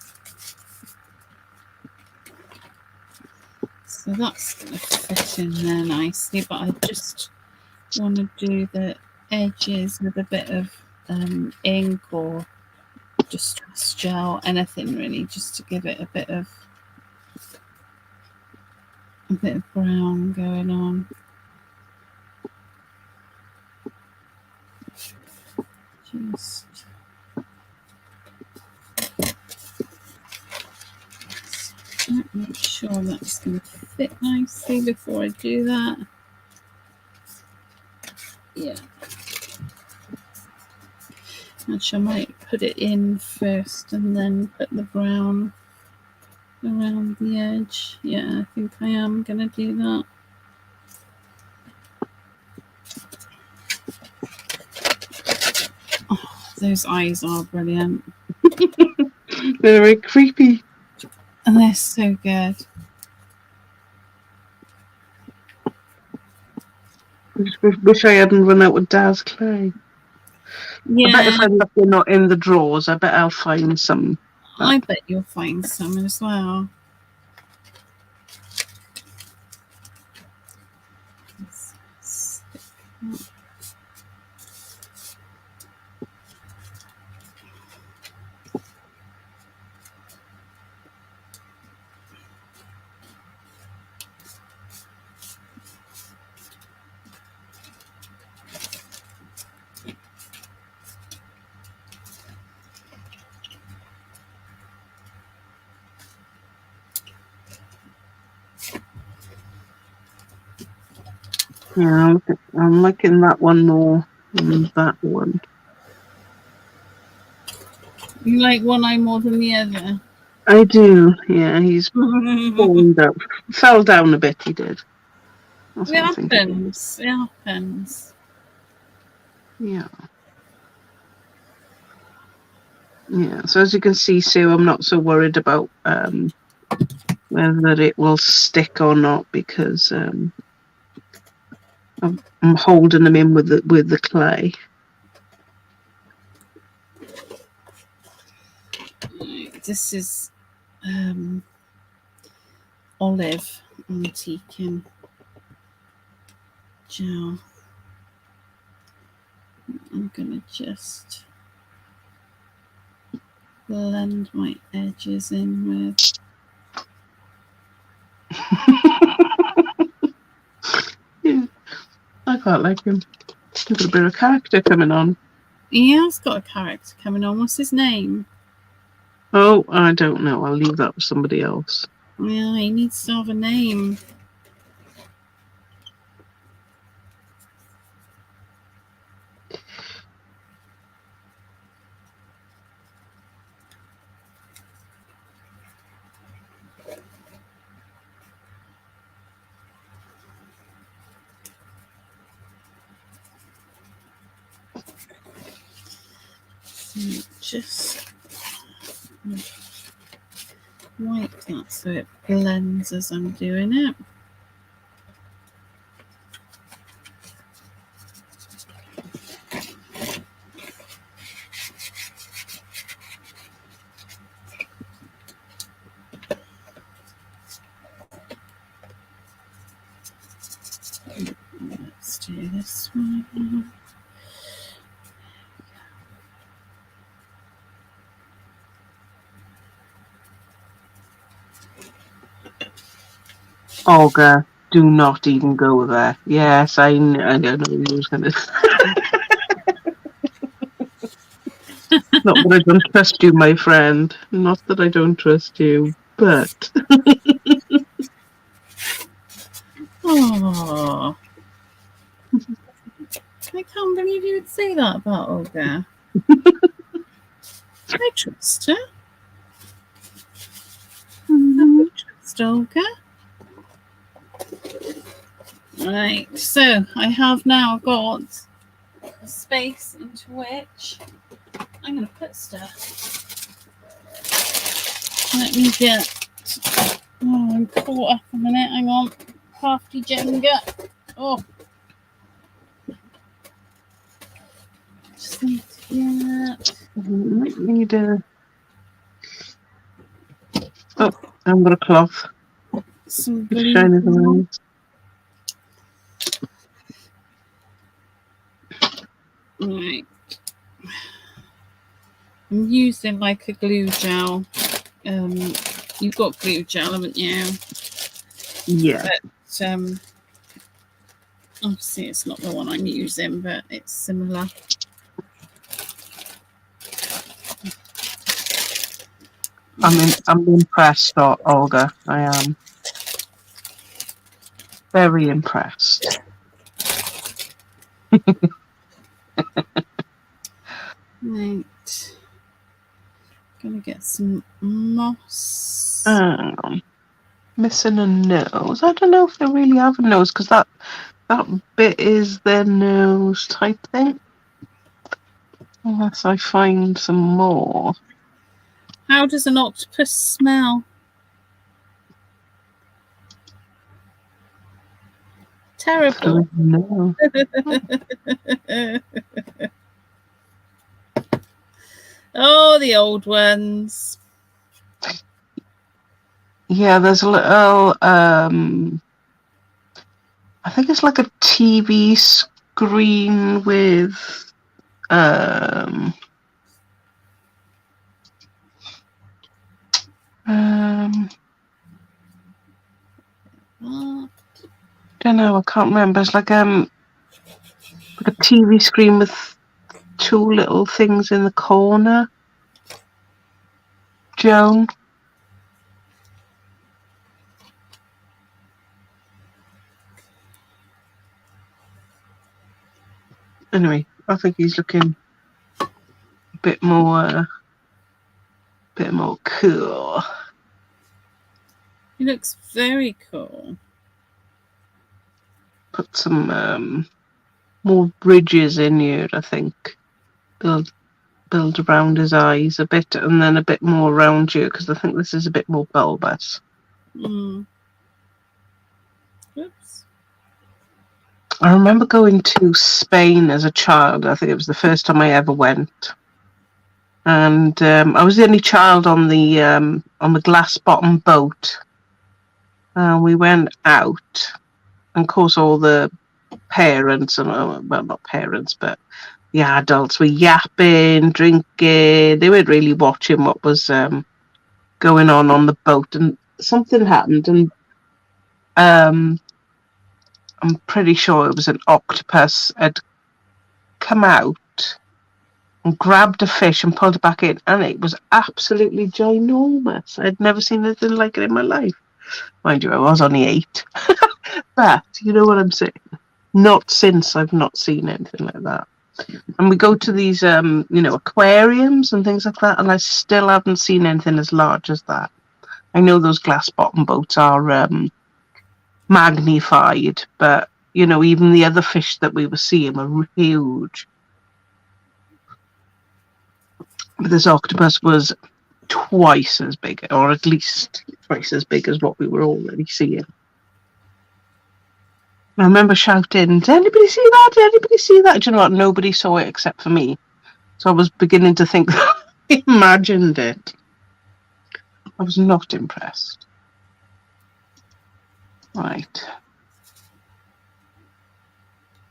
So that's going to fit in there nicely, but I just want to do the edges with a bit of ink or distress gel, anything really, just to give it a bit of brown going on. Just make sure that's going to fit nicely before I do that. Yeah. Actually, I might put it in first and then put the brown around the edge. Yeah, I think I am going to do that. Oh, those eyes are brilliant. They're very creepy. And they're so good. I just wish I hadn't run out of Daz clay. Yeah. I bet if I'm looking not in the drawers, I bet I'll find some. I bet you'll find some as well. Yeah, I'm liking that one more than that one. You like one eye more than the other? I do, yeah. He's fallen down. Fell down a bit, he did. It happens. It happens. Yeah. Yeah, so as you can see, Sue, I'm not so worried about whether it will stick or not because I'm holding them in with the clay. This is olive antiquing gel. I'm gonna just blend my edges in with. Yeah, I quite like him. He's got a bit of character coming on. He has got a character coming on. What's his name? Oh, I don't know. I'll leave that with somebody else. Yeah, he needs to have a name. Just wipe that so it blends as I'm doing it. Let's do this one. Olga, do not even go there. Yes, I don't know who was going to. Not that I don't trust you, my friend. Not that I don't trust you, but. Oh, I can't believe you would say that about Olga. I trust her. I trust Olga. Right, so I have now got a space into which I'm going to put stuff. Let me get. Oh, I'm caught up a minute. Hang on. Crafty Jenga. Oh. Just need to get. Might need a. Oh, I've got a cloth. Some It's glue. shining around. Right. I'm using like a glue gel. You've got glue gel, haven't you? Yeah. But obviously it's not the one I'm using, but it's similar. I'm impressed, Olga. I am very impressed. Right. Gonna get some moss. Missing a nose. I don't know if they really have a nose because that bit is their nose type thing. Unless I find some more. How does an octopus smell? Terrible. No. Oh, the old ones. Yeah, there's a little. I think it's like a TV screen with. Don't know. I can't remember. It's like a TV screen with two little things in the corner. Joan. Anyway, I think he's looking a bit more cool. He looks very cool. Put some more ridges in here, I think. Build around his eyes a bit, and then a bit more around you, because I think this is a bit more bulbous. Oops. I remember going to Spain as a child. I think it was the first time I ever went. and I was the only child on the glass bottom boat. We went out, and of course all the parents and well, not parents, but the adults were yapping, drinking. They weren't really watching what was going on the boat, and something happened, and I'm pretty sure it was an octopus had come out and grabbed a fish and pulled it back in, and it was absolutely ginormous. I'd never seen anything like it in my life. Mind you, I was only 8. But you know what I'm saying? Not since I've not seen anything like that. And we go to these, aquariums and things like that, and I still haven't seen anything as large as that. I know those glass bottom boats are magnified, but even the other fish that we were seeing were huge. But this octopus was twice as big, or at least twice as big as what we were already seeing. I remember shouting, "Did anybody see that? Did anybody see that?" Do you know what? Nobody saw it except for me. So I was beginning to think that I imagined it. I was not impressed. Right.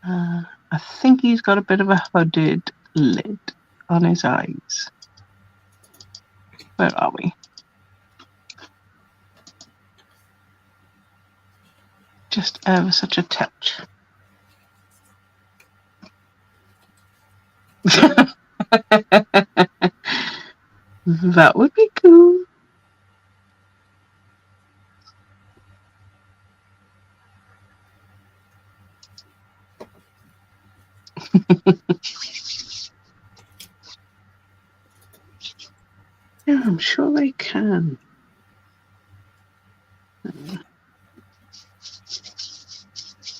I think he's got a bit of a hooded lid on his eyes. Where are we? Just ever such a touch. That would be cool. Yeah, I'm sure they can.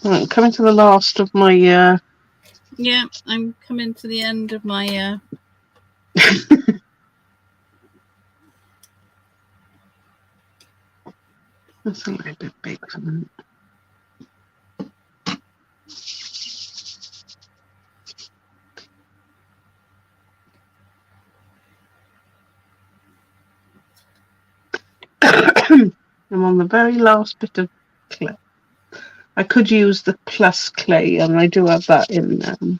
Right, coming to the last of my Yeah, I'm coming to the end of my That's a little bit big for them. I'm on the very last bit of clay. I could use the plus clay, and I do have that in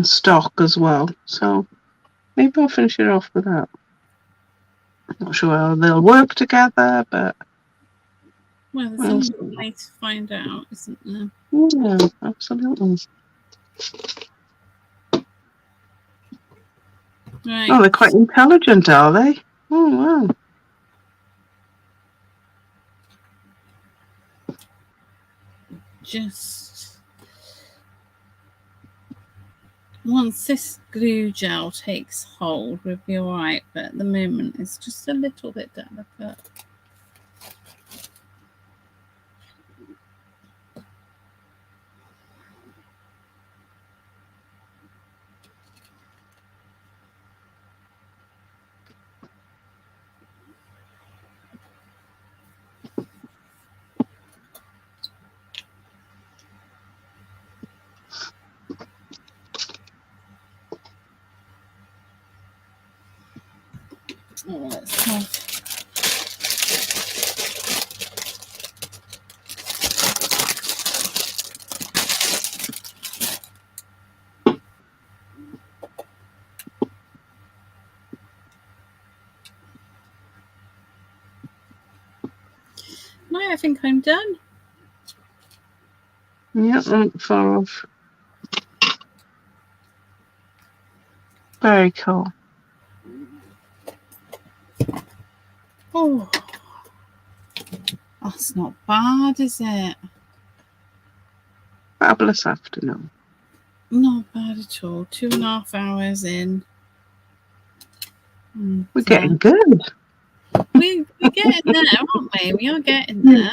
stock as well. So maybe I'll finish it off with that. Not sure how they'll work together, but well, there's only one way to find out, isn't there? Yeah, absolutely. Right. Oh, they're quite intelligent, are they? Oh, wow. Just once this glue gel takes hold, we'll be all right. But at the moment, it's just a little bit delicate. Oh, let's have. No, I think I'm done. Yeah, I'm far off. Very cool. Oh, that's not bad, is it? Fabulous afternoon. Not bad at all. 2.5 hours in. And, We're getting good. We're getting there, aren't we? We are getting there.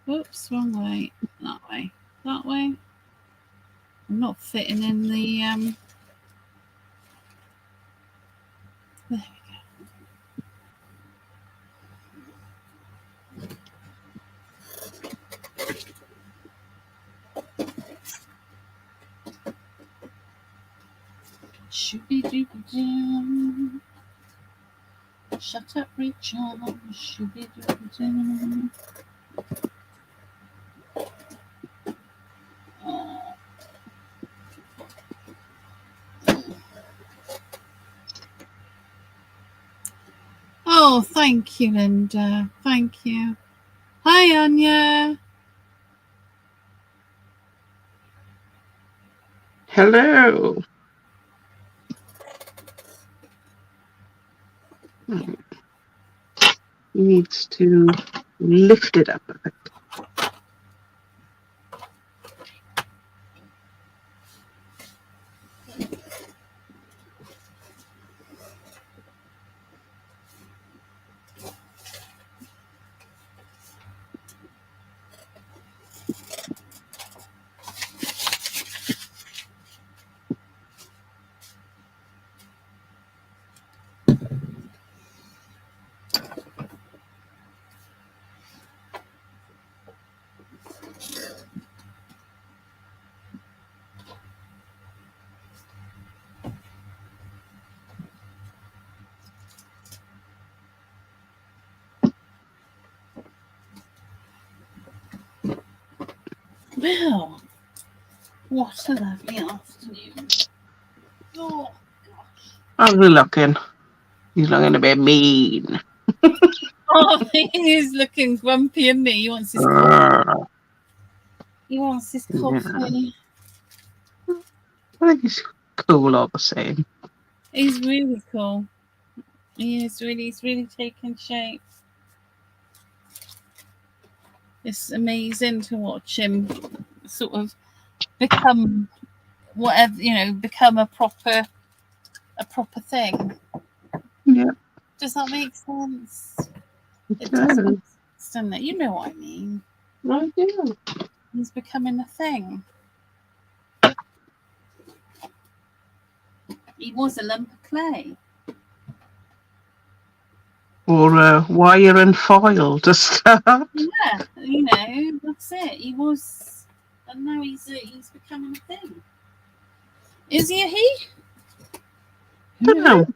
Oops, wrong way. That way. That way. I'm not fitting in the there we go. Shooby-dooby-doo. Shut up, Rachel. Shooby-dooby-doo. Oh, thank you, Linda. Thank you. Hi, Anya. Hello. He needs to lift it up a bit. Well, what a lovely afternoon. Oh, gosh. How's he looking? He's looking a bit mean. Oh, he's looking grumpy, isn't he? He wants his coffee. He wants his coffee. Yeah. I think he's cool all the same. He's really cool. He's really taken shape. It's amazing to watch him sort of become whatever, become a proper thing. Yeah. Does that make sense? It does. Doesn't it? You know what I mean. I do. He's becoming a thing. He was a lump of clay. Or wire and foil to start. Yeah, that's it. He was, and now he's becoming a thing. Is he a he? Don't know.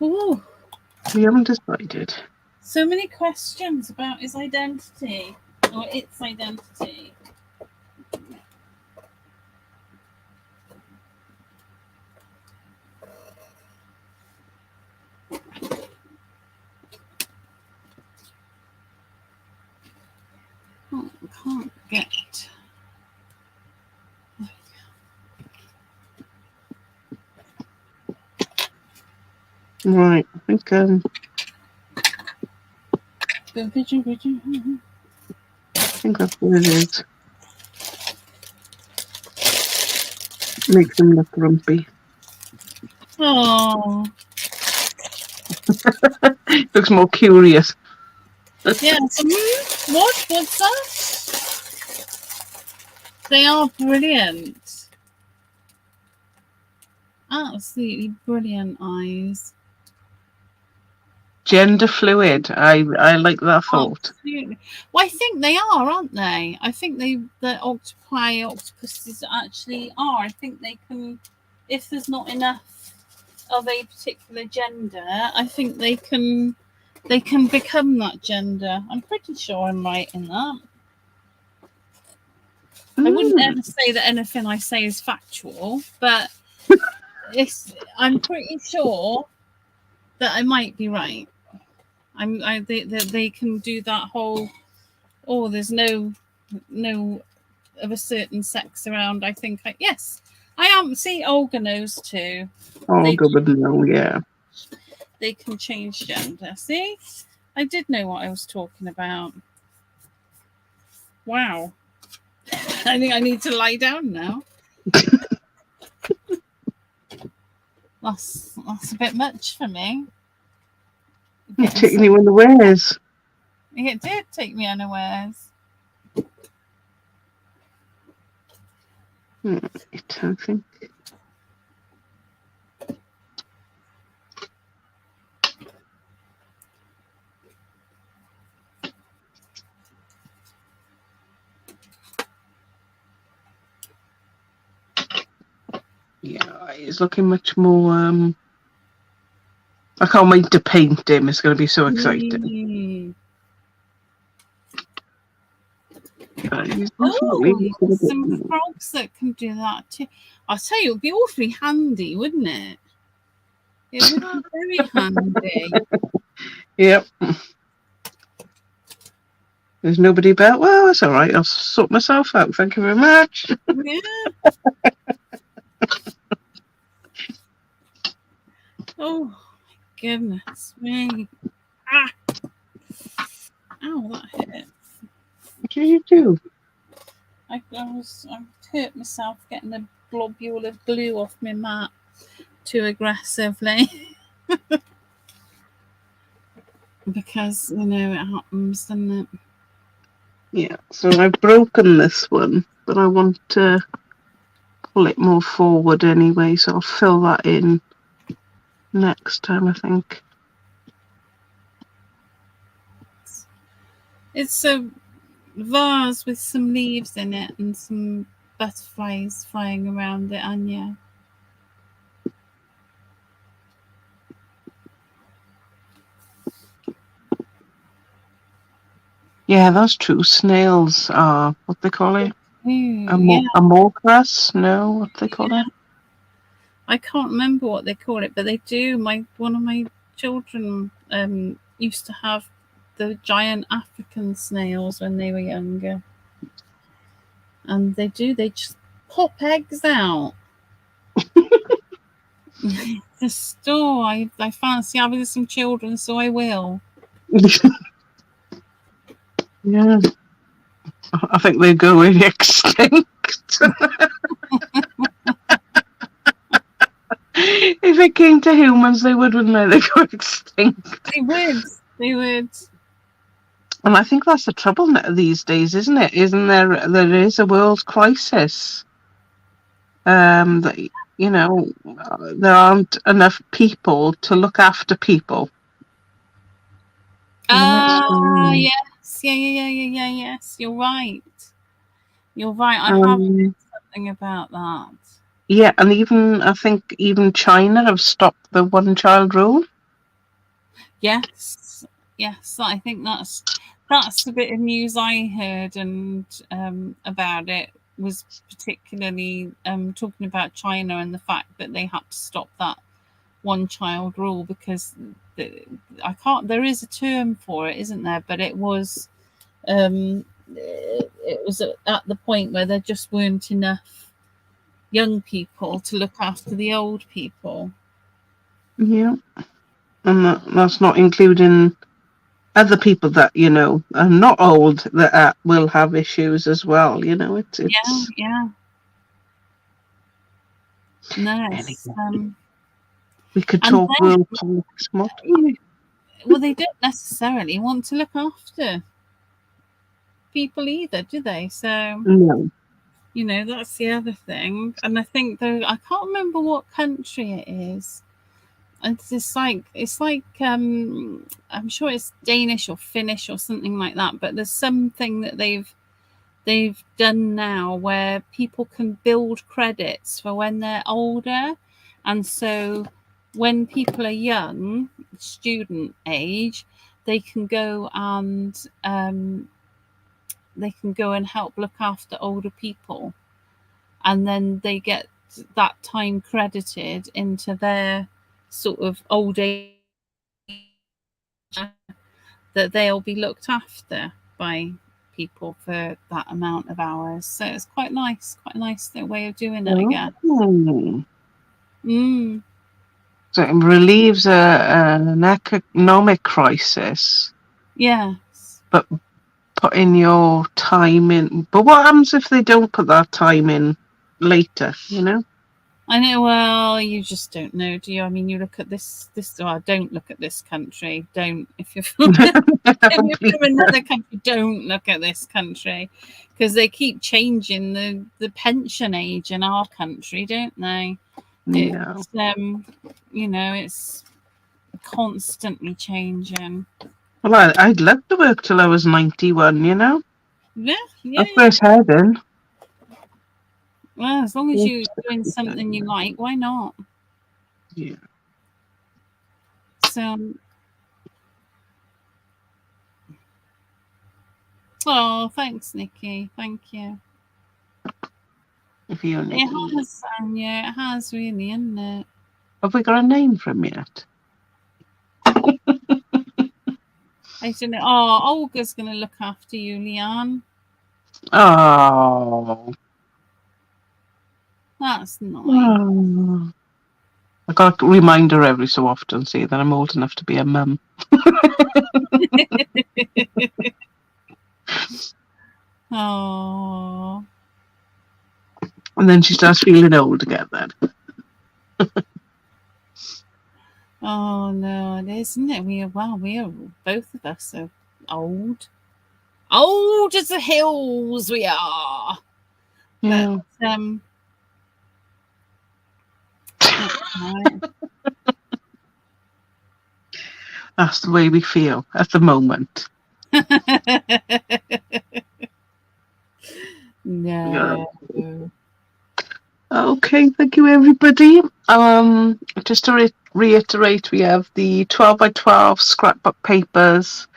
Oh, We haven't decided. so many questions about his identity or its identity. Oh, I can't get. Right, I think I think that's what it is. Makes him look grumpy. Oh, Looks more curious. yeah. What's that? They are brilliant. Absolutely brilliant eyes. Gender fluid. I like that thought. Absolutely. Well, I think they are, aren't they? I think the octopuses actually are. I think they can, if there's not enough of a particular gender, I think they can become that gender. I'm pretty sure I'm right in that. I wouldn't ever say that anything I say is factual, but I'm pretty sure that I might be right. They can do that whole. Oh, there's no of a certain sex around. I think yes, I am. See, Olga knows too. Olga would know, yeah. They can change gender. See, I did know what I was talking about. Wow. I think I need to lie down now. That's a bit much for me. It's taking you unawares. It did take me unawares. Right, I think. Yeah, He's looking much more. I can't wait to paint him. It's going to be so exciting. He's Oh, definitely there's some frogs that can do that too. I'll tell you, it would be awfully handy, wouldn't it? It would be very handy. Yep. There's nobody about. Well, that's all right. I'll sort myself out. Thank you very much. Yeah. Oh my goodness me! Ah! Ow, that hurt. What did you do? I hurt myself getting a globule of glue off my mat too aggressively. Because it happens, doesn't it? Yeah. So I've broken this one, but I want to pull it more forward anyway. So I'll fill that in next time, I think. It's a vase with some leaves in it and some butterflies flying around it, Anya. Yeah, that's true. Snails are what they call it. Yeah. Amorphous? No, what they call it? I can't remember what they call it, but they do. One of my children used to have the giant African snails when they were younger. And they just pop eggs out. Just, I fancy having some children, so I will. Yeah. I think they're going extinct. If it came to humans, they would, wouldn't they? They go extinct. They would. And I think that's the trouble these days, isn't it? Isn't there? There is a world crisis. That there aren't enough people to look after people. Yes, yes. You're right. I have heard something about that. Yeah, and I think even China have stopped the one-child rule. Yes. I think that's the bit of news I heard and about it was particularly talking about China and the fact that they had to stop that one-child rule because there is a term for it, isn't there? But it was at the point where there just weren't enough young people to look after the old people. Yeah, and that's not including other people that are not old that will have issues as well. It's yeah. No, we could talk world politics more. Well, they don't necessarily want to look after people either, do they? So no. That's the other thing. And I think I can't remember what country it is. It's like I'm sure it's Danish or Finnish or something like that. But there's something that they've done now where people can build credits for when they're older, and so when people are young, student age, they can go and help look after older people, and then they get that time credited into their sort of old age that they'll be looked after by people for that amount of hours. So it's quite a nice way of doing it, I guess. So it relieves an economic crisis. Yes. But putting your time in. But what happens if they don't put that time in later, I know, well, you just don't know, do you? I mean, you look at this don't look at this country. Don't, if you're from, if you're from another country, don't look at this country, because they keep changing the pension age in our country, don't they? Yeah. It's constantly changing. Well, I'd love to work till I was 91, Yeah. That's where it's heading. Well, as long as you're doing something you like, why not? Yeah. So, oh, thanks, Nikki. Thank you. If you It need. has, yeah, it has really, isn't it? Have we got a name for him yet? I don't know. Oh, Olga's going to look after you, Leanne. Oh. That's nice. Oh. I got to remind her every so often, see, that I'm old enough to be a mum. Oh. And then she starts feeling old again then. Oh no, it is, isn't it? We are both of us are old. Old as the hills we are. Yeah. But right. That's the way we feel at the moment. No. Yeah. Okay, thank you everybody. Just to reiterate, we have the 12 by 12 scrapbook papers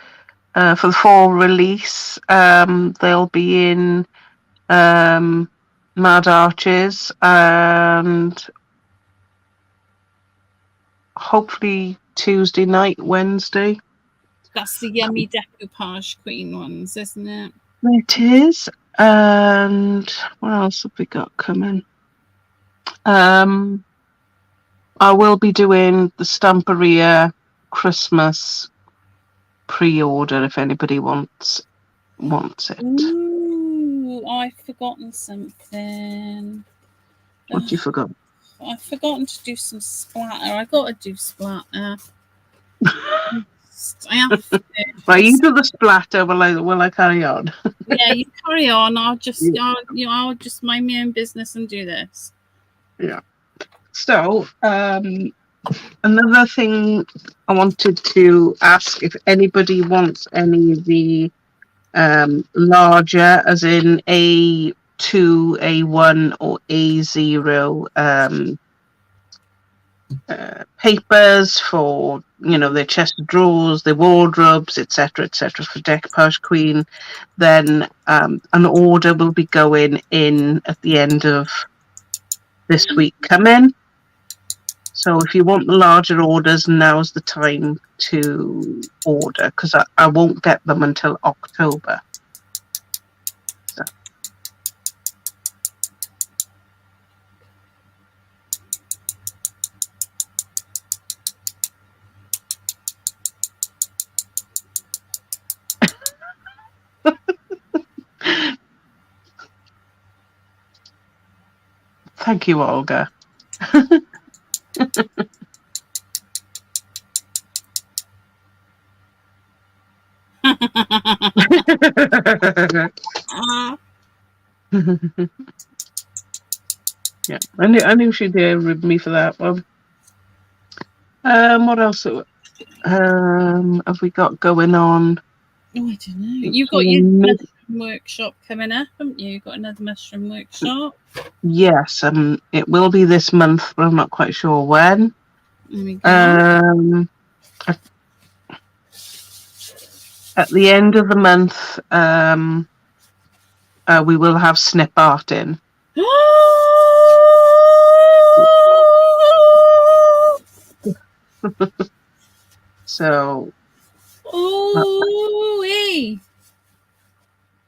for the fall release. They'll be in Mad Arches and hopefully Tuesday night, Wednesday. That's the yummy decoupage queen ones, isn't it? It is. And what else have we got coming? I will be doing the Stamperia Christmas pre-order if anybody wants it. Ooh, I've forgotten something. What you forgot? I've forgotten to do some splatter. I got to do splatter. I have to. Right, you do the splatter while I carry on. Yeah, you carry on. I'll just mind my own business and do this. Yeah. So, another thing I wanted to ask if anybody wants any of the larger, as in A2, A1, or A0 papers for their chest of drawers, their wardrobes, etc., for Decoupage Queen, then an order will be going in at the end of this week coming. So if you want the larger orders, now's the time to order, because I won't get them until October. So. Thank you, Olga. Yeah, I knew she'd rib me for that one. What else have we got going on? Oh, I don't know. You've got your mushroom workshop coming up, haven't you? You've got another mushroom workshop. Yes, it will be this month, but I'm not quite sure when. There we go. At the end of the month, we will have snip art in. So.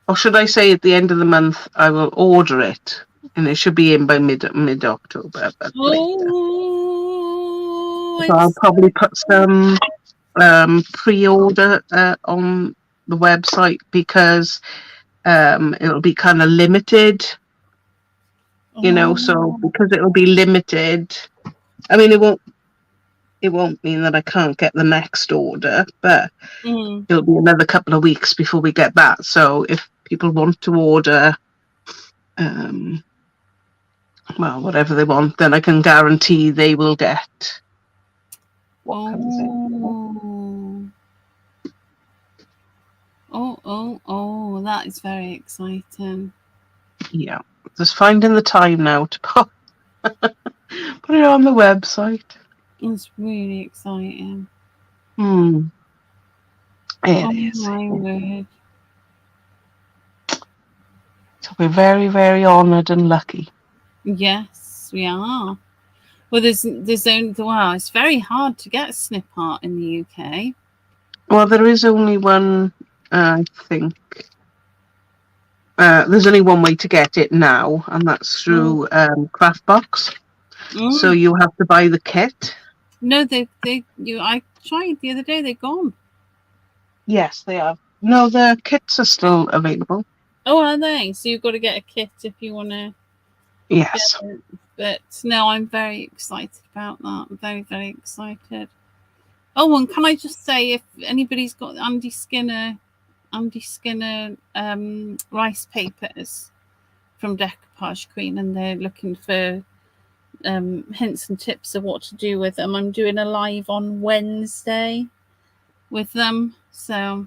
Or should I say at the end of the month I will order it, and it should be in by mid October. So I'll probably put some pre-order on the website, because it'll be kind of limited, so because it'll be limited, I mean, it won't mean that I can't get the next order, but it'll be another couple of weeks before we get that. So if people want to order whatever they want, then I can guarantee they will get what comes in. Oh, that is very exciting. Yeah. Just finding the time now to put it on the website. It's really exciting. It is. My word. So we're very, very honoured and lucky. Yes, we are. Well, there's only it's very hard to get snip art in the UK. Well, there is only one, I think. There's only one way to get it now, and that's through Craftbox. So you have to buy the kit. No, I tried the other day. They're gone. Yes, they are. No, the kits are still available. Oh, are they? So you've got to get a kit if you want to. Yes. But no, I'm very excited about that. I'm very, very excited. Oh, and can I just say, if anybody's got Andy Skinner rice papers from Decoupage Queen, and they're looking for hints and tips of what to do with them, I'm doing a live on Wednesday with them. So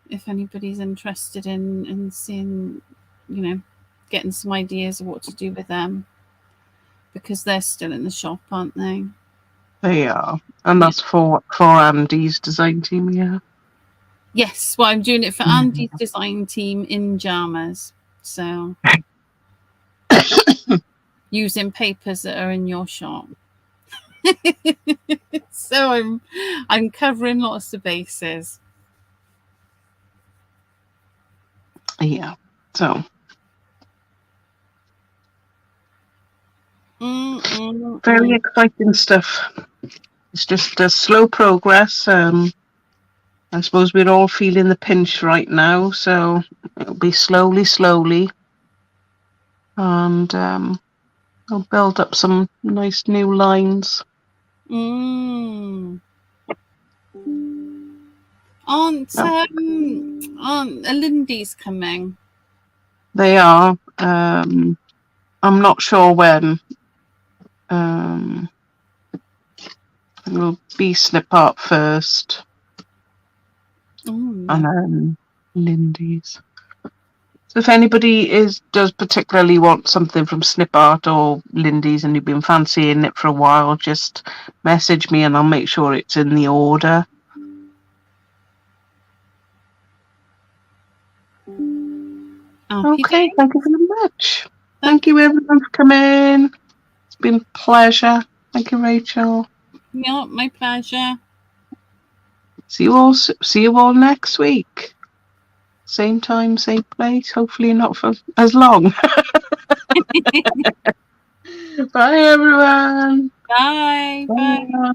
if anybody's interested in seeing, getting some ideas of what to do with them, because they're still in the shop, aren't they? They are. And that's for Andy's design team, yeah. Yes, well, I'm doing it for Andy's design team in Jammers. So using papers that are in your shop. So I'm covering lots of bases. Yeah. So very exciting stuff. It's just a slow progress. I suppose we're all feeling the pinch right now, so it'll be slowly, and I'll build up some nice new lines. Aren't Lindy's coming? They are. I'm not sure when. It'll be Snip Art first, and then Lindy's. So if anybody does particularly want something from Snip Art or Lindy's and you've been fancying it for a while, just message me and I'll make sure it's in the order. Okay, thank you very much. Thank you everyone for coming. It's been a pleasure. Thank you, Rachel. Yeah, my pleasure. See you all next week. Same time, same place. Hopefully not for as long. Bye everyone. Bye. Bye.